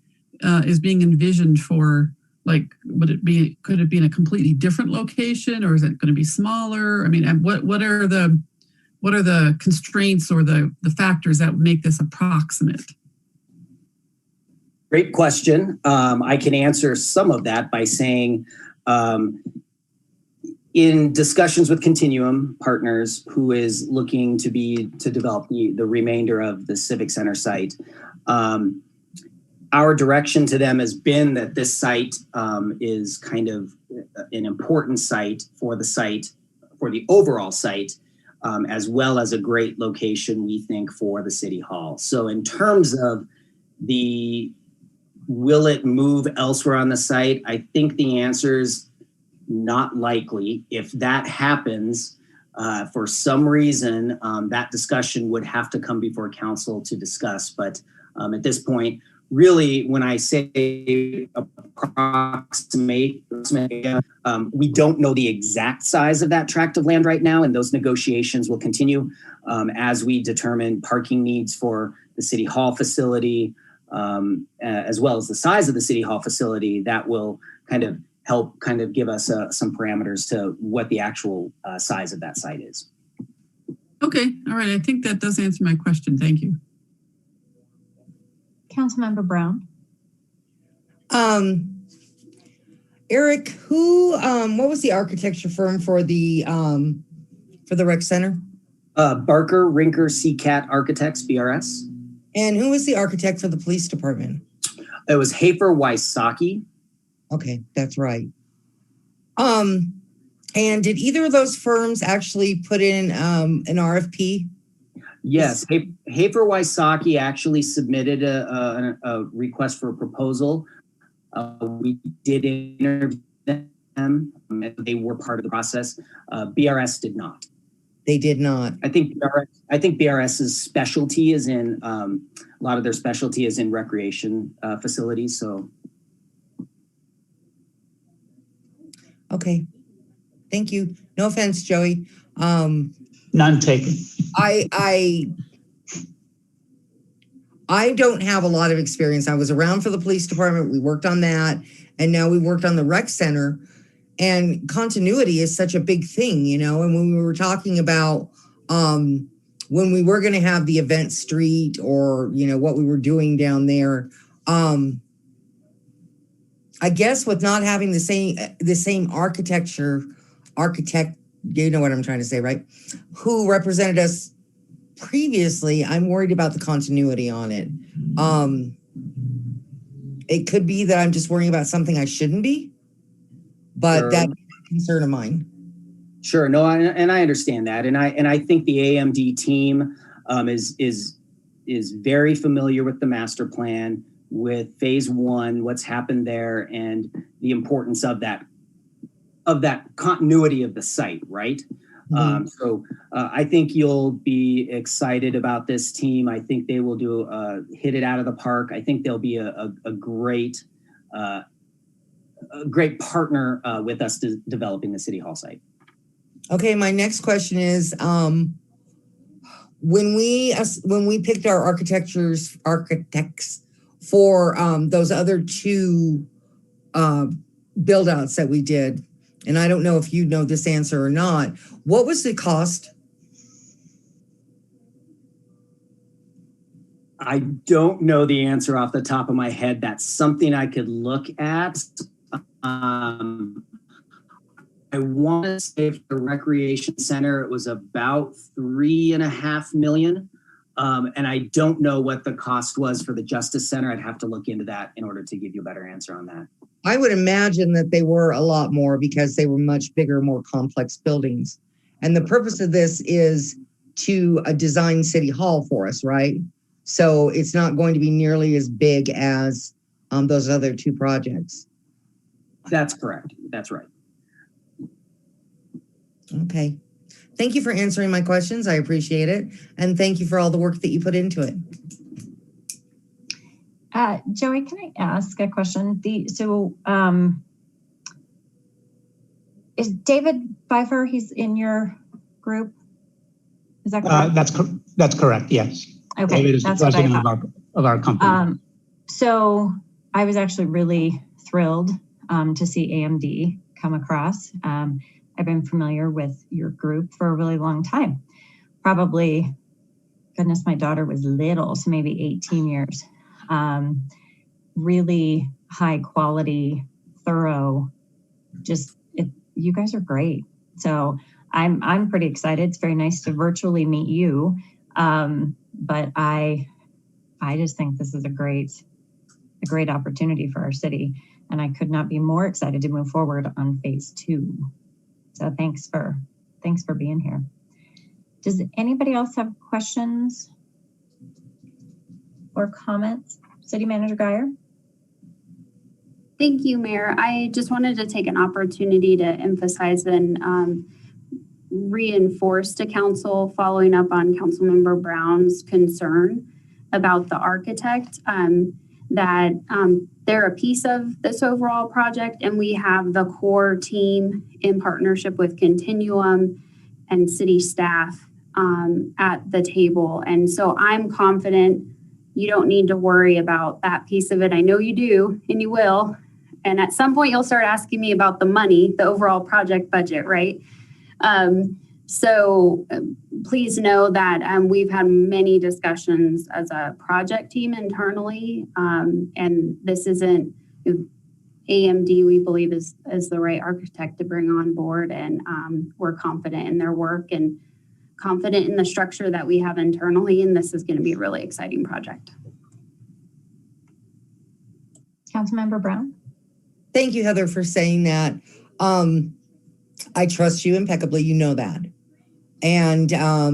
is being envisioned for, like, could it be in a completely different location, or is it going to be smaller? I mean, what are the constraints or the factors that make this approximate? Great question. I can answer some of that by saying, in discussions with Continuum Partners, who is looking to develop the remainder of the Civic Center site, our direction to them has been that this site is kind of an important site for the overall site, as well as a great location, we think, for the City Hall. So in terms of will it move elsewhere on the site? I think the answer is not likely. If that happens, for some reason, that discussion would have to come before council to discuss. But at this point, really, when I say approximate, we don't know the exact size of that tract of land right now, and those negotiations will continue as we determine parking needs for the City Hall facility, as well as the size of the City Hall facility. That will help give us some parameters to what the actual size of that site is. Okay, all right. I think that does answer my question. Thank you. Councilmember Brown. Eric, what was the architecture firm for the rec center? Barker, Rinker, CCAT Architects, BRS. And who was the architect for the police department? It was Hafer Wysocki. Okay, that's right. And did either of those firms actually put in an RFP? Yes, Hafer Wysocki actually submitted a request for a proposal. We did interview them. They were part of the process. BRS did not. They did not. I think BRS's specialty is in a lot of their specialty is in recreation facilities. So, okay, thank you. No offense, Joey. None taken. I don't have a lot of experience. I was around for the police department. We worked on that, and now we worked on the rec center. And continuity is such a big thing, you know. And when we were talking about when we were going to have the event street, or you know what we were doing down there, I guess with not having the same architect, you know what I'm trying to say, right? Who represented us previously, I'm worried about the continuity on it. It could be that I'm just worrying about something I shouldn't be, but sure. That's a concern of mine. Sure, no, and I understand that, and I think the AMD team is very familiar with the master plan, with phase one, what's happened there, and the importance of that continuity of the site, right? Mm-hmm. So I think you'll be excited about this team. I think they will hit it out of the park. I think they'll be a great partner with us developing the City Hall site. Okay, my next question is, when we picked our architects for those other two build outs that we did, and I don't know if you know this answer or not, what was the cost? I don't know the answer off the top of my head. That's something I could look at. I want to say for the recreation center, it was about $3.5 million. And I don't know what the cost was for the Justice Center. I'd have to look into that in order to give you a better answer on that. I would imagine that they were a lot more because they were much bigger, more complex buildings. And the purpose of this is to design City Hall for us, right? So it's not going to be nearly as big as those other two projects. That's correct. That's right. Okay. Thank you for answering my questions. I appreciate it. And thank you for all the work that you put into it. Joey, can I ask a question? Is David Pfeiffer, he's in your group? Is that correct? That's correct, yes. Okay, David is the president of our company. So I was actually really thrilled to see AMD come across. I've been familiar with your group for a really long time. Probably, goodness, my daughter was little, so maybe 18 years. Really high quality, thorough, you guys are great. So I'm pretty excited. It's very nice to virtually meet you. But I just think this is a great opportunity for our city. And I could not be more excited to move forward on phase 2. So thanks for being here. Does anybody else have questions or comments? City Manager Geyer? Thank you, Mayor. I just wanted to take an opportunity to emphasize and reinforce to Council, following up on Councilmember Brown's concern about the architect, that they're a piece of this overall project, and we have the core team in partnership with Continuum and city staff at the table. And so I'm confident you don't need to worry about that piece of it. I know you do, and you will. And at some point, you'll start asking me about the money, the overall project budget, right? So please know that we've had many discussions as a project team internally, and this isn't AMD, we believe is the right architect to bring on board, and we're confident in their work and confident in the structure that we have internally, and this is going to be a really exciting project. Councilmember Brown? Thank you, Heather, for saying that. I trust you impeccably, you know that. And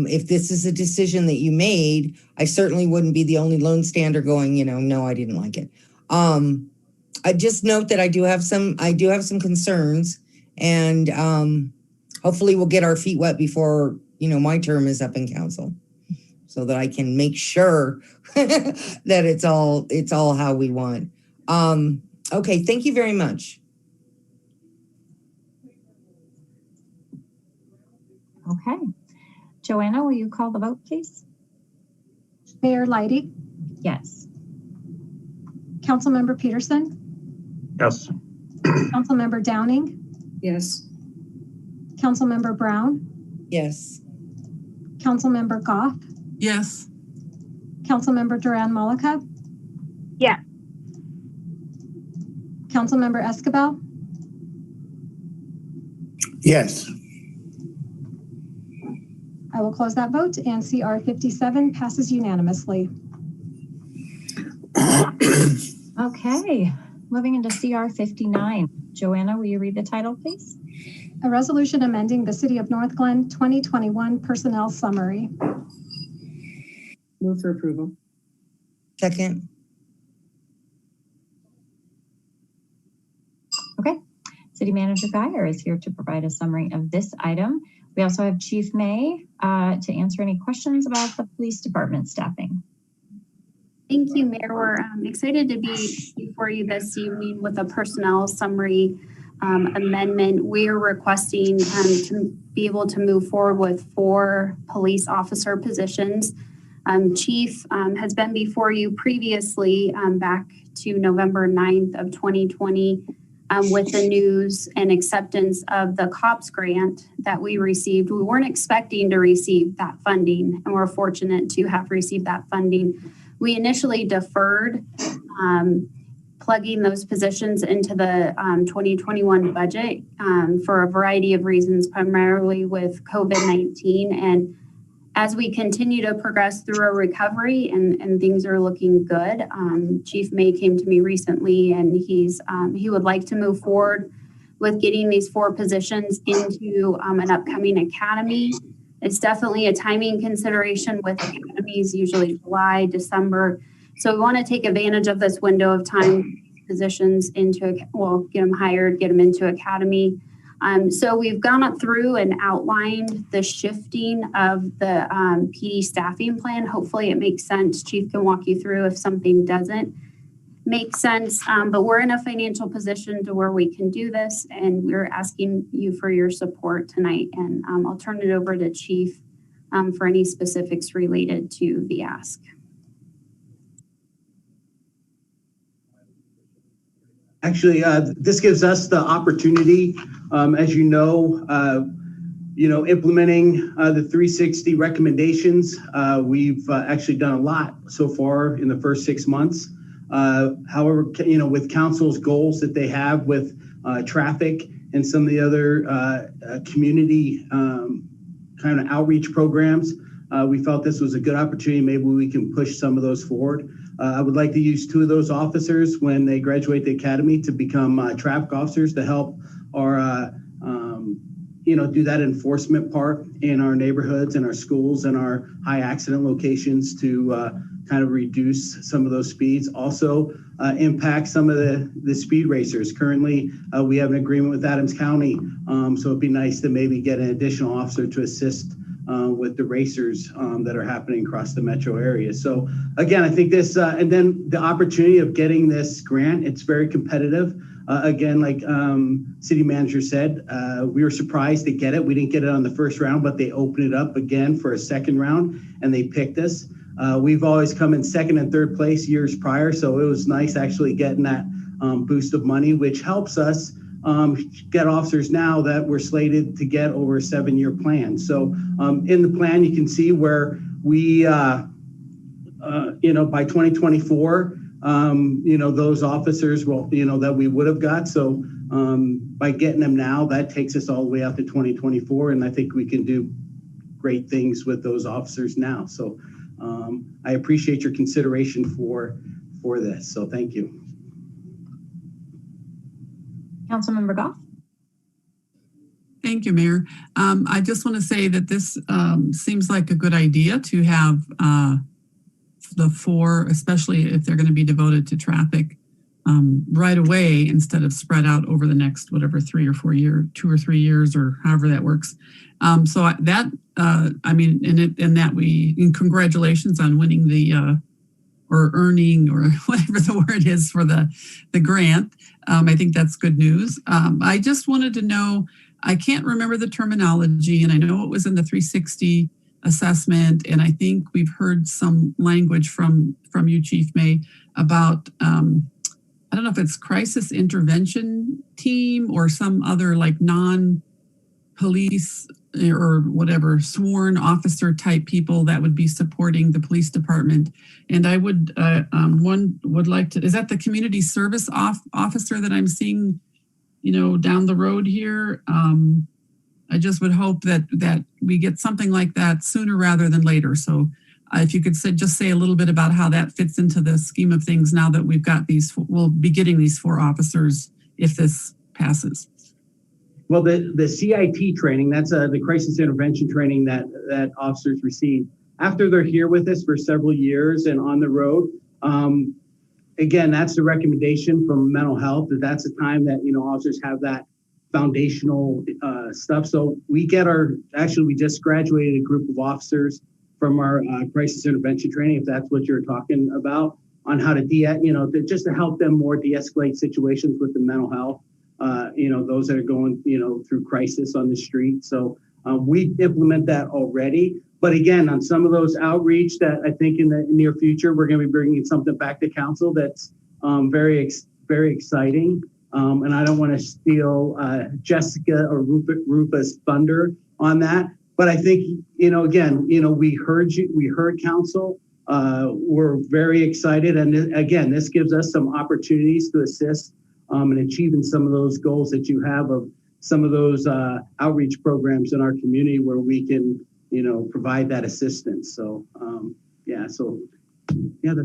if this is a decision that you made, I certainly wouldn't be the only lone stander going, no, I didn't like it. I just note that I do have some concerns, and hopefully we'll get our feet wet before my term is up in council, so that I can make sure that it's all how we want. Okay, thank you very much. Okay. Joanna, will you call the vote, please? Mayor Leidy, Yes. Councilmember Peterson, Yes. Councilmember Downing, Yes. Councilmember Brown, Yes. Councilmember Goff, Yes. Councilmember Duran Malika, Yes. Councilmember Escabel, Yes. I will close that vote, and CR 57 passes unanimously. Okay. Moving into CR 59. Joanna, will you read the title, please? A resolution amending the City of Northglenn 2021 Personnel Summary. Move for approval. Second. Okay. City Manager Geyer is here to provide a summary of this item. We also have Chief May to answer any questions about the police department staffing. Thank you, Mayor. We're excited to be before you this evening with a personnel summary amendment. We're requesting to be able to move forward with 4 police officer positions. Chief has been before you previously back to November 9th of 2020 with the news and acceptance of the COPS grant that we received. We weren't expecting to receive that funding, and we're fortunate to have received that funding. We initially deferred plugging those positions into the 2021 budget for a variety of reasons, primarily with COVID-19. And as we continue to progress through a recovery and things are looking good, Chief May came to me recently, and he would like to move forward with getting these 4 positions into an upcoming academy. It's definitely a timing consideration with academies, usually July, December. So we want to take advantage of this window of time, positions into, get them hired, get them into academy. So we've gone up through and outlined the shifting of the PD staffing plan. Hopefully it makes sense. Chief can walk you through if something doesn't make sense. But we're in a financial position to where we can do this, and we're asking you for your support tonight. And I'll turn it over to Chief for any specifics related to the ask. Actually, this gives us the opportunity, as implementing the 360 recommendations. We've actually done a lot so far in the first 6 months. However, with council's goals that they have with traffic and some of the other community kind of outreach programs, we felt this was a good opportunity. Maybe we can push some of those forward. I would like to use 2 of those officers when they graduate the academy to become traffic officers to help our, do that enforcement part in our neighborhoods and our schools and our high accident locations to kind of reduce some of those speeds. Also impact some of the speed racers. Currently, we have an agreement with Adams County. So it'd be nice to maybe get an additional officer to assist with the racers that are happening across the metro area. So again, I think this, and then the opportunity of getting this grant, it's very competitive. Again, like city manager said, we were surprised to get it. We didn't get it on the first round, but they opened it up again for a second round and they picked us. We've always come in second and third place years prior. So it was nice actually getting that boost of money, which helps us get officers now that we're slated to get over a 7-year plan. So in the plan, you can see where we, by 2024, those officers will, that we would have got. So by getting them now, that takes us all the way out to 2024. And I think we can do great things with those officers now. So I appreciate your consideration for this. So thank you. Councilmember Goff. Thank you, Mayor. I just want to say that this seems like a good idea to have the 4, especially if they're going to be devoted to traffic, right away instead of spread out over the next whatever 2 or 3 years, or however that works. So that I mean, and congratulations on winning the or earning, or whatever the word is, for the grant. I think that's good news. I just wanted to know, I can't remember the terminology, and I know it was in the 360 assessment, and I think we've heard some language from you, Chief May, about I don't know if it's crisis intervention team or some other like non-police or whatever sworn officer type people that would be supporting the police department. And I would one would like to, is that the community service officer that I'm seeing, down the road here? I just would hope that we get something like that sooner rather than later. So if you could just say a little bit about how that fits into the scheme of things now that we've got we'll be getting these 4 officers if this passes. Well, the CIT training, that's the crisis intervention training that officers receive after they're here with us for several years and on the road. Again, that's the recommendation from mental health, that's the time that, officers have that foundational stuff. So we just graduated a group of officers from our crisis intervention training, if that's what you're talking about, on how to just to help them more de-escalate situations with the mental health, those that are going, through crisis on the street. So we implement that already. But again, on some of those outreach that I think in the near future, we're going to be bringing something back to council that's very exciting. And I don't want to steal Jessica or Rupa's thunder on that. But I think, again, we heard you, we heard council. We're very excited. And again, this gives us some opportunities to assist in achieving some of those goals that you have of some of those outreach programs in our community where we can, provide that assistance. So, that's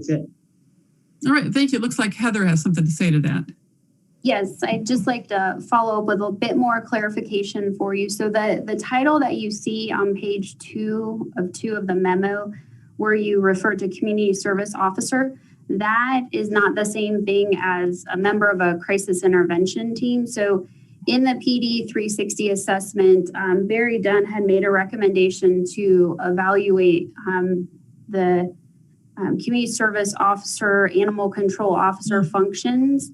it. All right, thank you. It looks like Heather has something to say to that. Yes, I'd just like to follow up with a bit more clarification for you. So the title that you see on page 2 of the memo, where you refer to community service officer, that is not the same thing as a member of a crisis intervention team. So in the PD 360 assessment, Barry Dunn had made a recommendation to evaluate the community service officer, animal control officer functions,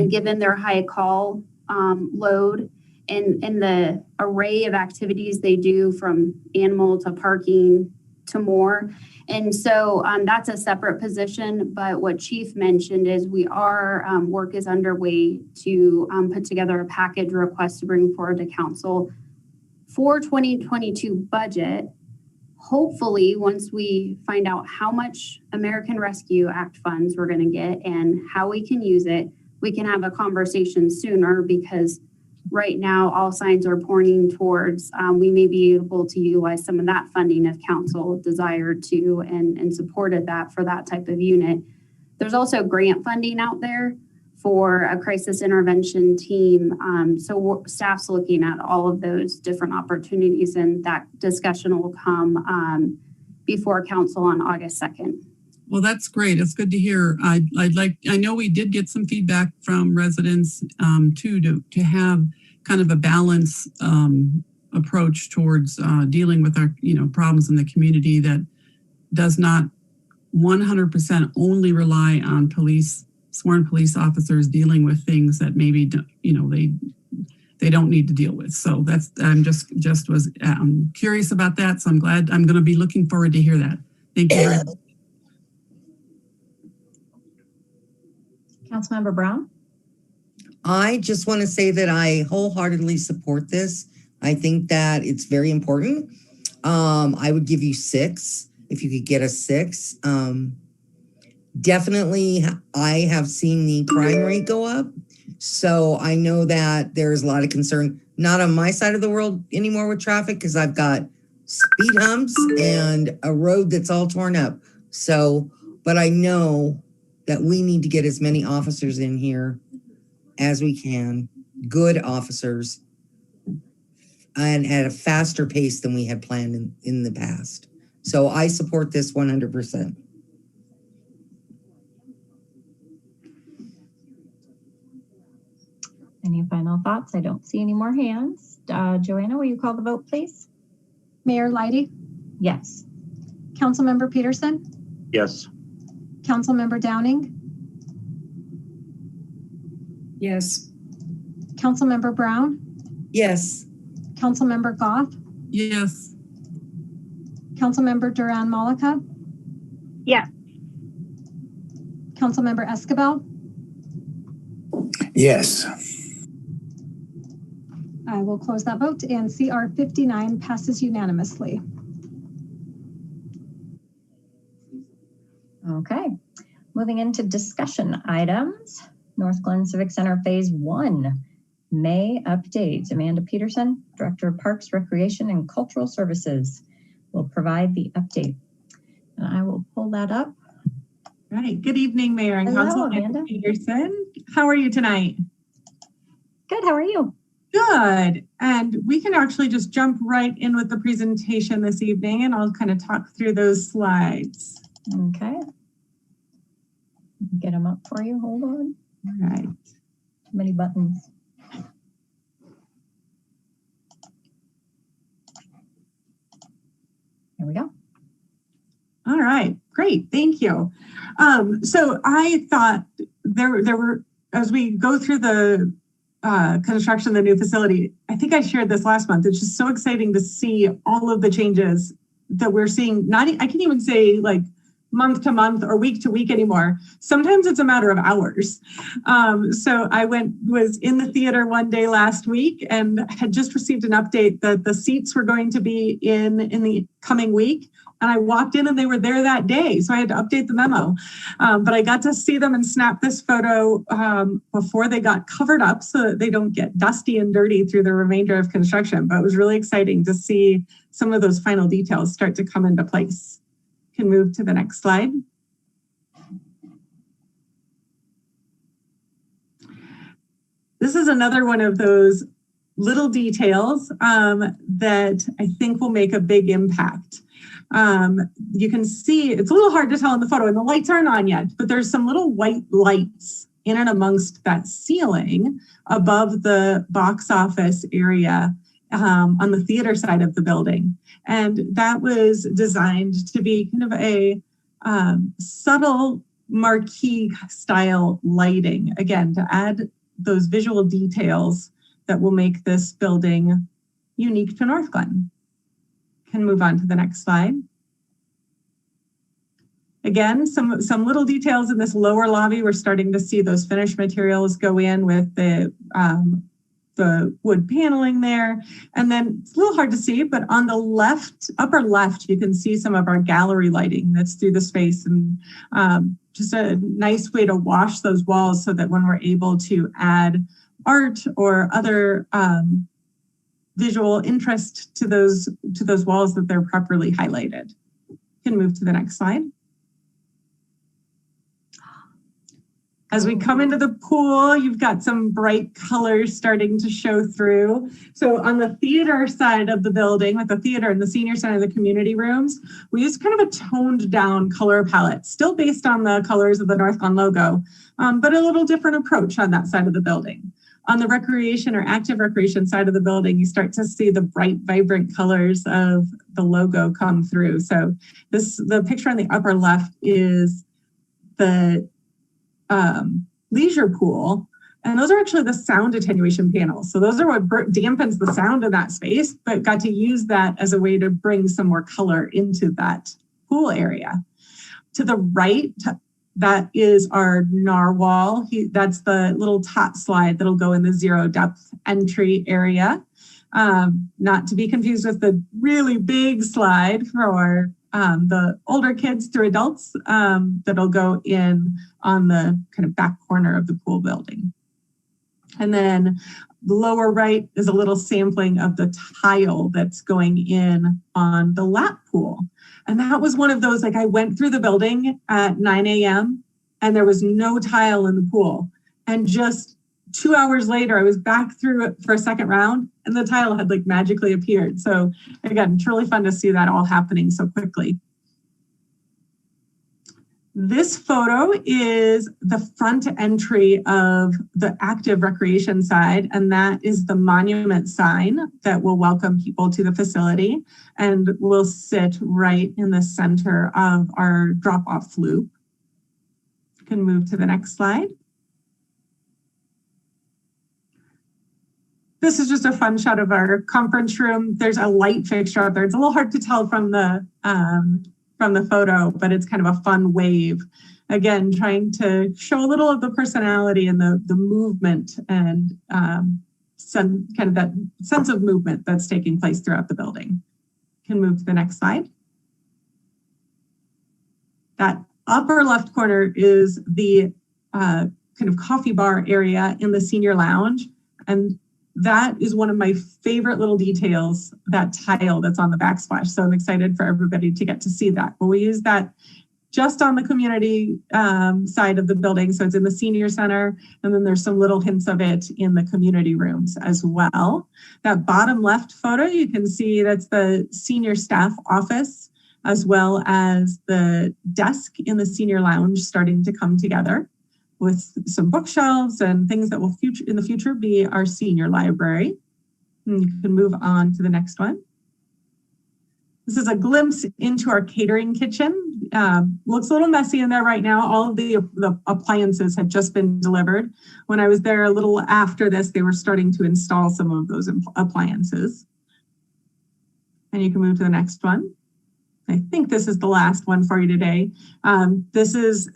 given their high call load and the array of activities they do, from animal to parking to more. And so that's a separate position. But what Chief mentioned is work is underway to put together a package request to bring forward to council for 2022 budget. Hopefully, once we find out how much American Rescue Act funds we're going to get and how we can use it, we can have a conversation sooner, because right now all signs are pointing towards we may be able to utilize some of that funding if council desired to and supported that for that type of unit. There's also grant funding out there for a crisis intervention team. So staff's looking at all of those different opportunities, and that discussion will come before council on August 2nd. Well, that's great. It's good to hear. I know we did get some feedback from residents too, to have kind of a balanced approach towards dealing with our problems in the community that does not 100% only rely on sworn police officers dealing with things that maybe they don't need to deal with. So I'm just was curious about that. So I'm glad. I'm going to be looking forward to hear that. Thank you very much. Councilmember Brown? I just want to say that I wholeheartedly support this. I think that it's very important. I would give you 6 if you could get a 6. Definitely, I have seen the crime rate go up. So I know that there's a lot of concern, not on my side of the world anymore with traffic, because I've got speed humps and a road that's all torn up. So, but I know that we need to get as many officers in here as we can, good officers, and at a faster pace than we had planned in the past. So I support this 100%. Any final thoughts? I don't see any more hands. Joanna, will you call the vote, please? Mayor Leidy, Yes. Councilmember Peterson, Yes. Councilmember Downing, Yes. Councilmember Brown, Yes. Councilmember Goff, Yes. Councilmember Duran Malika, Yes. Councilmember Escabel. Yes. I will close that vote, and CR 59 passes unanimously. Okay. Moving into discussion items. Northglenn Civic Center Phase 1. May update. Amanda Peterson, Director of Parks, Recreation, and Cultural Services, will provide the update. And I will pull that up. Right. Good evening, Mayor and Hello, Council. Amanda. Peterson. How are you tonight? Good. How are you? Good. And we can actually just jump right in with the presentation this evening, and I'll kind of talk through those slides. Okay. Get them up for you. Hold on. All right. Too many buttons. Here we go. All right, great, thank you. So I thought there were, as we go through the construction of the new facility, I think I shared this last month. It's just so exciting to see all of the changes that we're seeing. I can't even say like month to month or week to week anymore. Sometimes it's a matter of hours. So I was in the theater one day last week and had just received an update that the seats were going to be in the coming week. And I walked in and they were there that day. So I had to update the memo. But I got to see them and snap this photo before they got covered up so that they don't get dusty and dirty through the remainder of construction. But it was really exciting to see some of those final details start to come into place. Can move to the next slide. This is another one of those little details that I think will make a big impact. You can see, it's a little hard to tell in the photo and the lights aren't on yet, but there's some little white lights in and amongst that ceiling above the box office area on the theater side of the building. And that was designed to be kind of a subtle marquee style lighting, again, to add those visual details that will make this building unique to Northglenn. Can move on to the next slide. Again, some little details in this lower lobby. We're starting to see those finished materials go in with the wood paneling there. And then it's a little hard to see, but on the left, upper left, you can see some of our gallery lighting that's through the space, and just a nice way to wash those walls so that when we're able to add art or other visual interest to those walls, that they're properly highlighted. Can move to the next slide. As we come into the pool, you've got some bright colors starting to show through. So on the theater side of the building, with the theater and the senior center, the community rooms, we use kind of a toned down color palette, still based on the colors of the Northglenn logo, but a little different approach on that side of the building. On the recreation or active recreation side of the building, you start to see the bright, vibrant colors of the logo come through. So the picture on the upper left is the leisure pool, and those are actually the sound attenuation panels. So those are what dampens the sound in that space, but got to use that as a way to bring some more color into that pool area. To the right, that is our narwhal. That's the little top slide that'll go in the zero depth entry area. Not to be confused with the really big slide for the older kids through adults that'll go in on the kind of back corner of the pool building. And then the lower right is a little sampling of the tile that's going in on the lap pool. And that was one of those, like I went through the building at 9 a.m. and there was no tile in the pool. And just 2 hours later, I was back through it for a second round and the tile had like magically appeared. So again, it's really fun to see that all happening so quickly. This photo is the front entry of the active recreation side, and that is the monument sign that will welcome people to the facility and will sit right in the center of our drop-off loop. You can move to the next slide. This is just a fun shot of our conference room. There's a light fixture out there. It's a little hard to tell from the photo, but it's kind of a fun wave. Again, trying to show a little of the personality and the movement and some kind of that sense of movement that's taking place throughout the building. Can move to the next slide. That upper left corner is the kind of coffee bar area in the senior lounge. And that is one of my favorite little details, that tile that's on the backsplash. So I'm excited for everybody to get to see that. But we use that just on the community side of the building. So it's in the senior center, and then there's some little hints of it in the community rooms as well. That bottom left photo, you can see that's the senior staff office, as well as the desk in the senior lounge starting to come together, with some bookshelves and things that will in the future be our senior library. And you can move on to the next one. This is a glimpse into our catering kitchen. Looks a little messy in there right now. All of the appliances had just been delivered. When I was there a little after this, they were starting to install some of those appliances. And you can move to the next one. I think this is the last one for you today. This is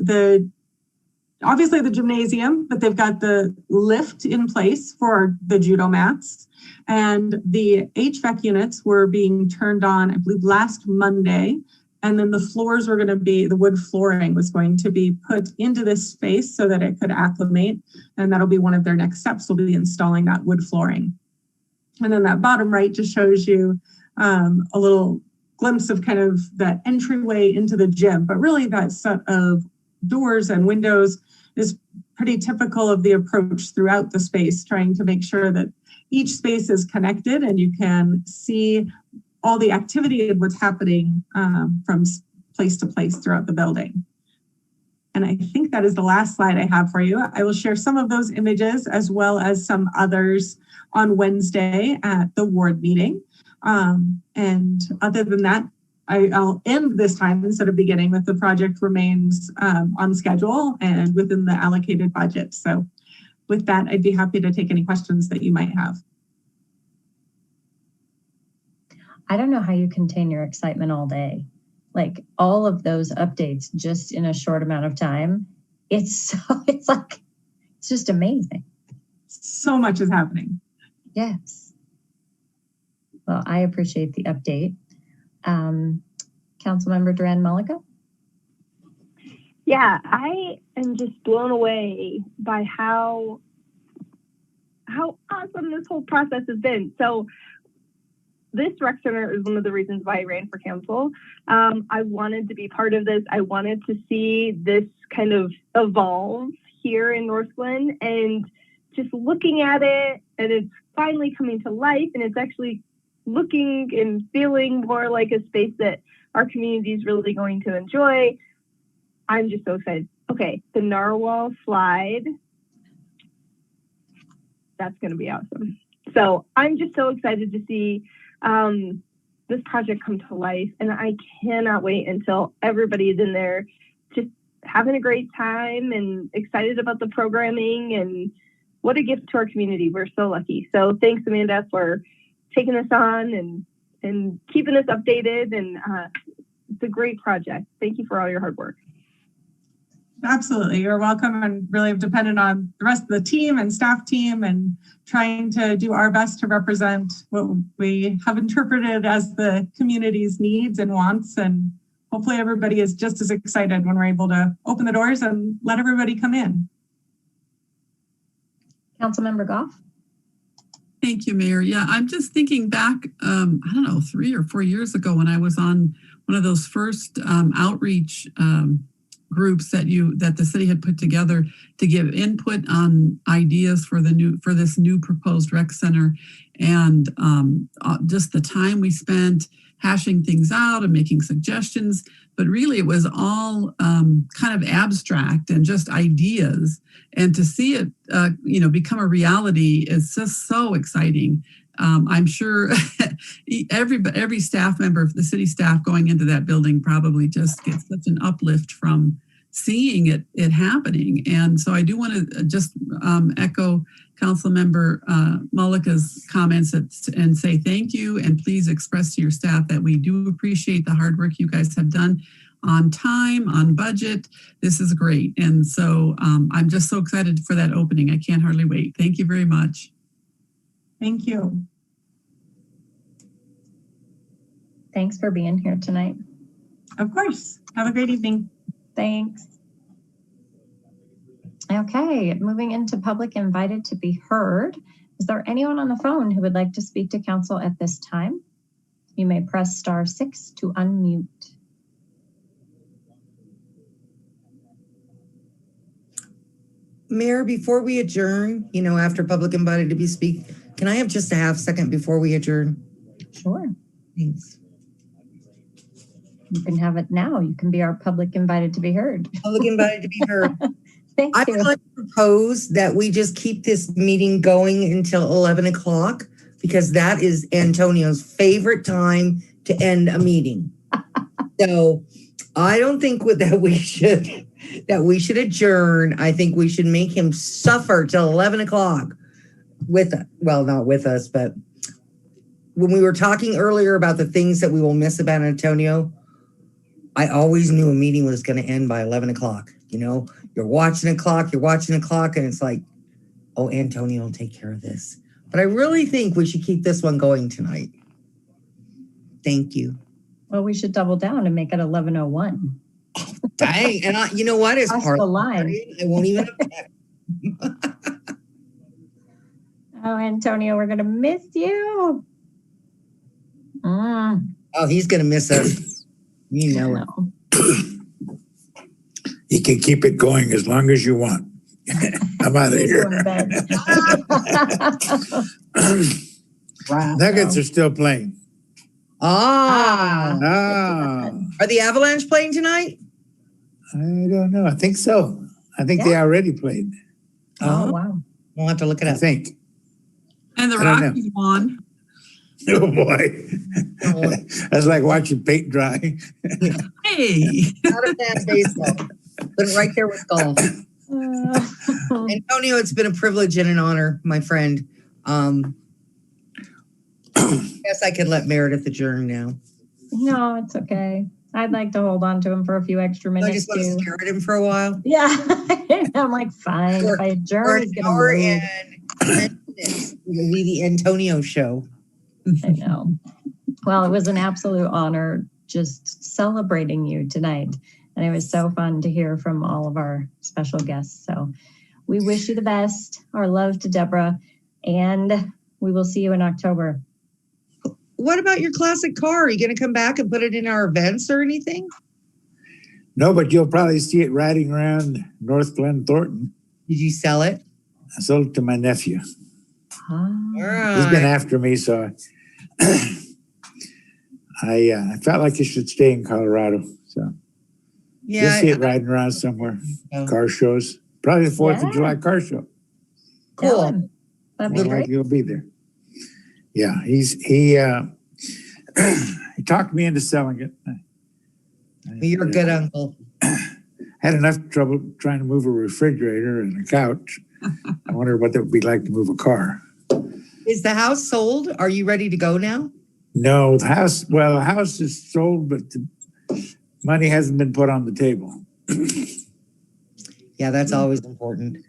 obviously the gymnasium, but they've got the lift in place for the judo mats. And the HVAC units were being turned on, I believe, last Monday. And then the floors were going to be, the wood flooring was going to be put into this space so that it could acclimate. And that'll be one of their next steps, will be installing that wood flooring. And then that bottom right just shows you a little glimpse of kind of that entryway into the gym. But really that set of doors and windows is pretty typical of the approach throughout the space, trying to make sure that each space is connected and you can see all the activity and what's happening from place to place throughout the building. And I think that is the last slide I have for you. I will share some of those images as well as some others on Wednesday at the ward meeting. And other than that, I'll end this time instead of beginning with the project remains on schedule and within the allocated budget. So with that, I'd be happy to take any questions that you might have. I don't know how you contain your excitement all day. Like all of those updates just in a short amount of time. It's just amazing. So much is happening. Yes. Well, I appreciate the update. Councilmember Duran Mullica? Yeah, I am just blown away by how awesome this whole process has been. So this rec center is one of the reasons why I ran for council. I wanted to be part of this. I wanted to see this kind of evolve here in Northglenn, and just looking at it, and it's finally coming to life, and it's actually looking and feeling more like a space that our community is really going to enjoy. I'm just so excited. Okay, the narwhal slide. That's going to be awesome. So I'm just so excited to see this project come to life, and I cannot wait until everybody is in there just having a great time and excited about the programming, and what a gift to our community. We're so lucky. So thanks, Amanda, for taking us on and keeping us updated, and it's a great project. Thank you for all your hard work. Absolutely. You're welcome, and really have depended on the rest of the team and staff team and trying to do our best to represent what we have interpreted as the community's needs and wants. And hopefully everybody is just as excited when we're able to open the doors and let everybody come in. Councilmember Goff? Thank you, Mayor. Yeah, I'm just thinking back, I don't know, 3 or 4 years ago when I was on one of those first outreach groups that the city had put together to give input on ideas for this new proposed rec center, and just the time we spent hashing things out and making suggestions. but really it was all kind of abstract and just ideas. And to see it, become a reality is just so exciting. I'm sure every staff member of the city staff going into that building probably just gets such an uplift from seeing it happening. And so I do want to just echo Councilmember Mullica's comments and say thank you, and please express to your staff that we do appreciate the hard work you guys have done on time, on budget. This is great. And so I'm just so excited for that opening. I can't hardly wait. Thank you very much. Thank you. Thanks for being here tonight. Of course. Have a great evening. Thanks. Okay, moving into public invited to be heard. Is there anyone on the phone who would like to speak to council at this time? You may press *6 to unmute. Mayor, before we adjourn, after public invited to be speak, can I have just a half second before we adjourn? Sure. Thanks. You can have it now. You can be our public invited to be heard. Public invited to be heard. Thank you. I would like to propose that we just keep this meeting going until 11 o'clock because that is Antonio's favorite time to end a meeting. So I don't think that we should adjourn. I think we should make him suffer till 11 o'clock not with us, but when we were talking earlier about the things that we will miss about Antonio, I always knew a meeting was going to end by 11 o'clock. You're watching a clock, and it's like, oh, Antonio will take care of this. But I really think we should keep this one going tonight. Thank you. Well, we should double down and make it 11:01. Dang, and you know what? As part the of line. I won't even object. Oh, Antonio, we're going to miss you. Oh, he's going to miss us. You know it. You can keep it going as long as you want. I'm out of here. Nuggets are still playing. Are the Avalanche playing tonight? I don't know. I think so. I think they already played. Oh, wow. We'll have to look it up. I think. And the Rockies won. Oh boy. That's like watching paint dry. Hey. Not a fan of baseball, but right there with golf. Antonio, it's been a privilege and an honor, my friend. Guess I could let Meredith adjourn now. No, it's okay. I'd like to hold on to him for a few extra minutes. I just want to stare at him for a while. Yeah. I'm like, fine. If I adjourn, he's going to move. It will be the Antonio show. I know. Well, it was an absolute honor just celebrating you tonight. And it was so fun to hear from all of our special guests. So we wish you the best. Our love to Deborah. And we will see you in October. What about your classic car? Are you going to come back and put it in our events or anything? No, but you'll probably see it riding around Northglenn, Thornton. Did you sell it? I sold it to my nephew. All right. He's been after me, so I felt like it should stay in Colorado. So you'll see it riding around somewhere. Car shows. Probably the 4th of July car show. Cool. That'd be great. He'll be there. Yeah, he talked me into selling it. You're a good uncle. Had enough trouble trying to move a refrigerator and a couch. I wonder what that would be like to move a car. Is the house sold? Are you ready to go now? No, the house is sold, but the money hasn't been put on the table. Yeah, that's always important.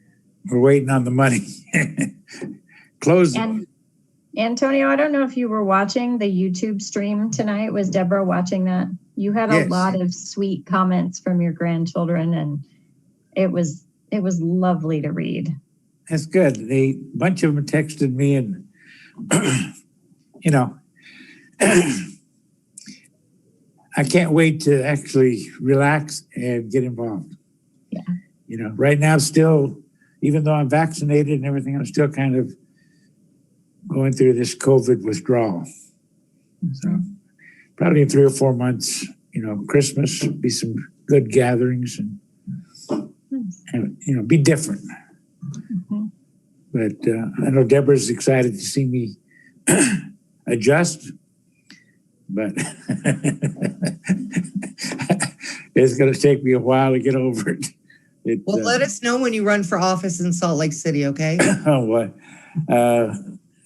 We're waiting on the money. Closing. And Antonio, I don't know if you were watching the YouTube stream tonight. Was Deborah watching that? You had a lot of sweet comments from your grandchildren, and it was lovely to read. That's good. A bunch of them texted me, and I can't wait to actually relax and get involved. Yeah. Right now, still, even though I'm vaccinated and everything, I'm still kind of going through this COVID withdrawal. So probably in 3 or 4 months, Christmas, be some good gatherings and be different. But I know Deborah's excited to see me adjust, but it's going to take me a while to get over it. Well, let us know when you run for office in Salt Lake City, okay? Oh, what?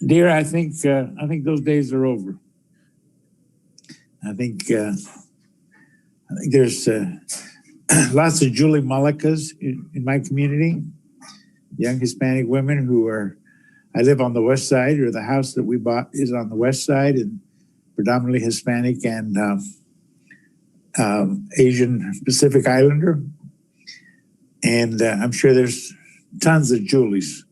Dear, I think those days are over. I think there's lots of Julie Mullicas in my community, young Hispanic women who are, I live on the west side, or the house that we bought is on the west side, and predominantly Hispanic and Asian Pacific Islander. And I'm sure there's tons of Julies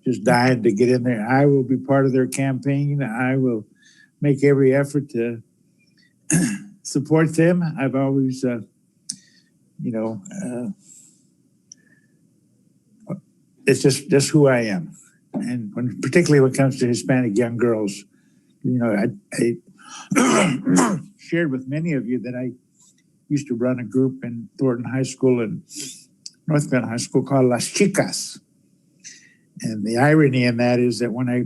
just dying to get in there. I will be part of their campaign. I will make every effort to support them. I've always, it's just who I am. And particularly when it comes to Hispanic young girls, I shared with many of you that I used to run a group in Thornton High School and Northglenn High School called Las Chicas. And the irony in that is that when I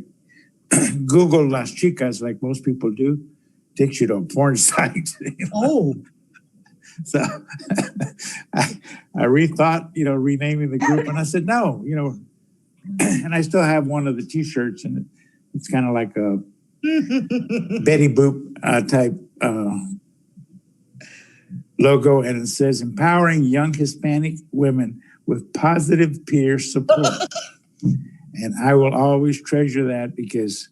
Google Las Chicas, like most people do, it takes you to a porn site. Oh. So I rethought, renaming the group, and I said, no, and I still have one of the t-shirts, and it's kind of like a Betty Boop type logo, and it says, empowering young Hispanic women with positive peer support. And I will always treasure that, because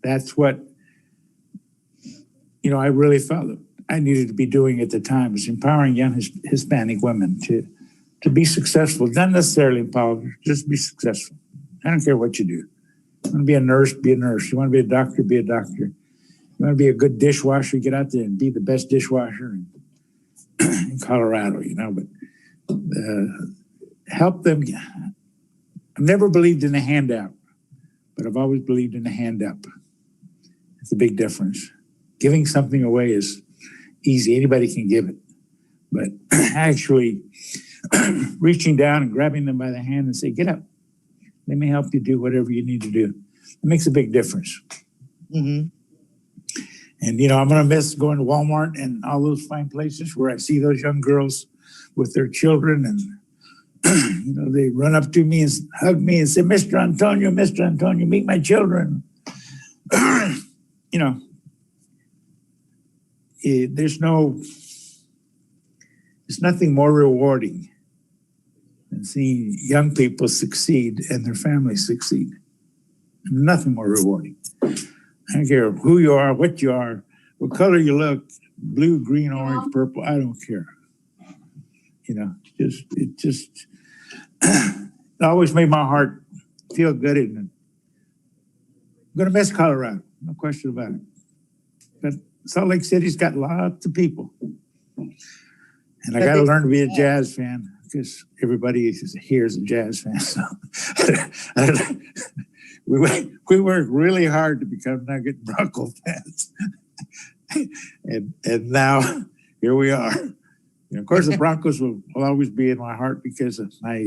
that's what, I really felt that I needed to be doing at the time, was empowering young Hispanic women to be successful, not necessarily in politics, just be successful. I don't care what you do. You want to be a nurse, be a nurse. You want to be a doctor, be a doctor. You want to be a good dishwasher, get out there and be the best dishwasher in Colorado, but help them. I've never believed in a handout, but I've always believed in a hand up. It's a big difference. Giving something away is easy. Anybody can give it. But actually reaching down and grabbing them by the hand and say, get up. Let me help you do whatever you need to do. It makes a big difference. Mm-hmm. And, I'm going to miss going to Walmart and all those fine places where I see those young girls with their children, and, they run up to me and hug me and say, Mr. Antonio, meet my children. There's nothing more rewarding than seeing young people succeed and their families succeed. Nothing more rewarding. I don't care who you are, what you are, what color you look, blue, green, orange, purple, I don't care. It always made my heart feel good. And I'm going to miss Colorado, no question about it. But Salt Lake City's got lots of people. And I got to learn to be a jazz fan, because everybody here is a jazz fan. So we worked really hard to become Nugget and Bronco fans. and now here we are. Of course, the Broncos will always be in my heart because of my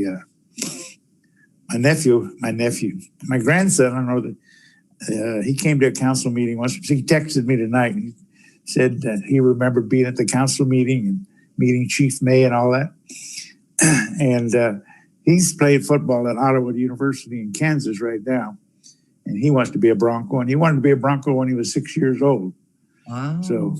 grandson. I know that he came to a council meeting once. He texted me tonight and he said that he remembered being at the council meeting and meeting Chief May and all that. And he's played football at Ottawa University in Kansas right now. And he wants to be a Bronco. And he wanted to be a Bronco when he was 6 years old. Wow. So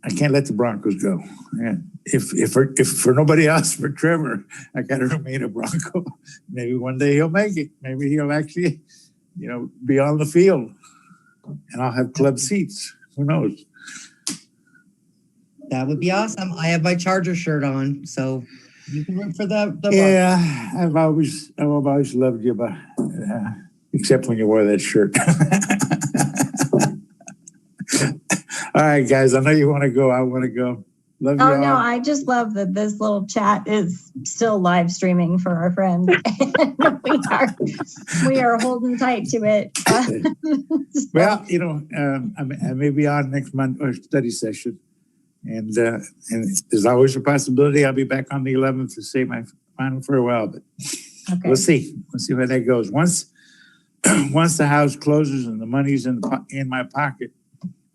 I can't let the Broncos go. And if for nobody else, for Trevor, I got to remain a Bronco. Maybe one day he'll make it. Maybe he'll actually, be on the field, and I'll have club seats. Who knows? That would be awesome. I have my Charger shirt on, so you can root for the Yeah, I've always loved you, but except when you wore that shirt. All right, guys, I know you want to go. I want to go. Love you all. No, I just love that this little chat is still live streaming for our friends. we are holding tight to it. Well, I may be on next month or study session, And there's always a possibility I'll be back on the 11th to say my final farewell, but Okay. we'll see. We'll see where that goes. Once the house closes and the money's in my pocket,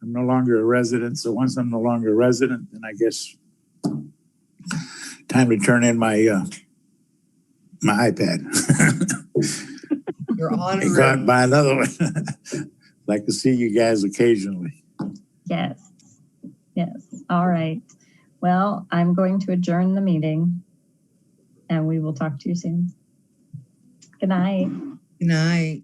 I'm no longer a resident. So once I'm no longer a resident, then I guess time to turn in my my iPad. You're on. And go out and buy another one. Like to see you guys occasionally. Yes. Yes. All right. Well, I'm going to adjourn the meeting and we will talk to you soon. Good night. Good night.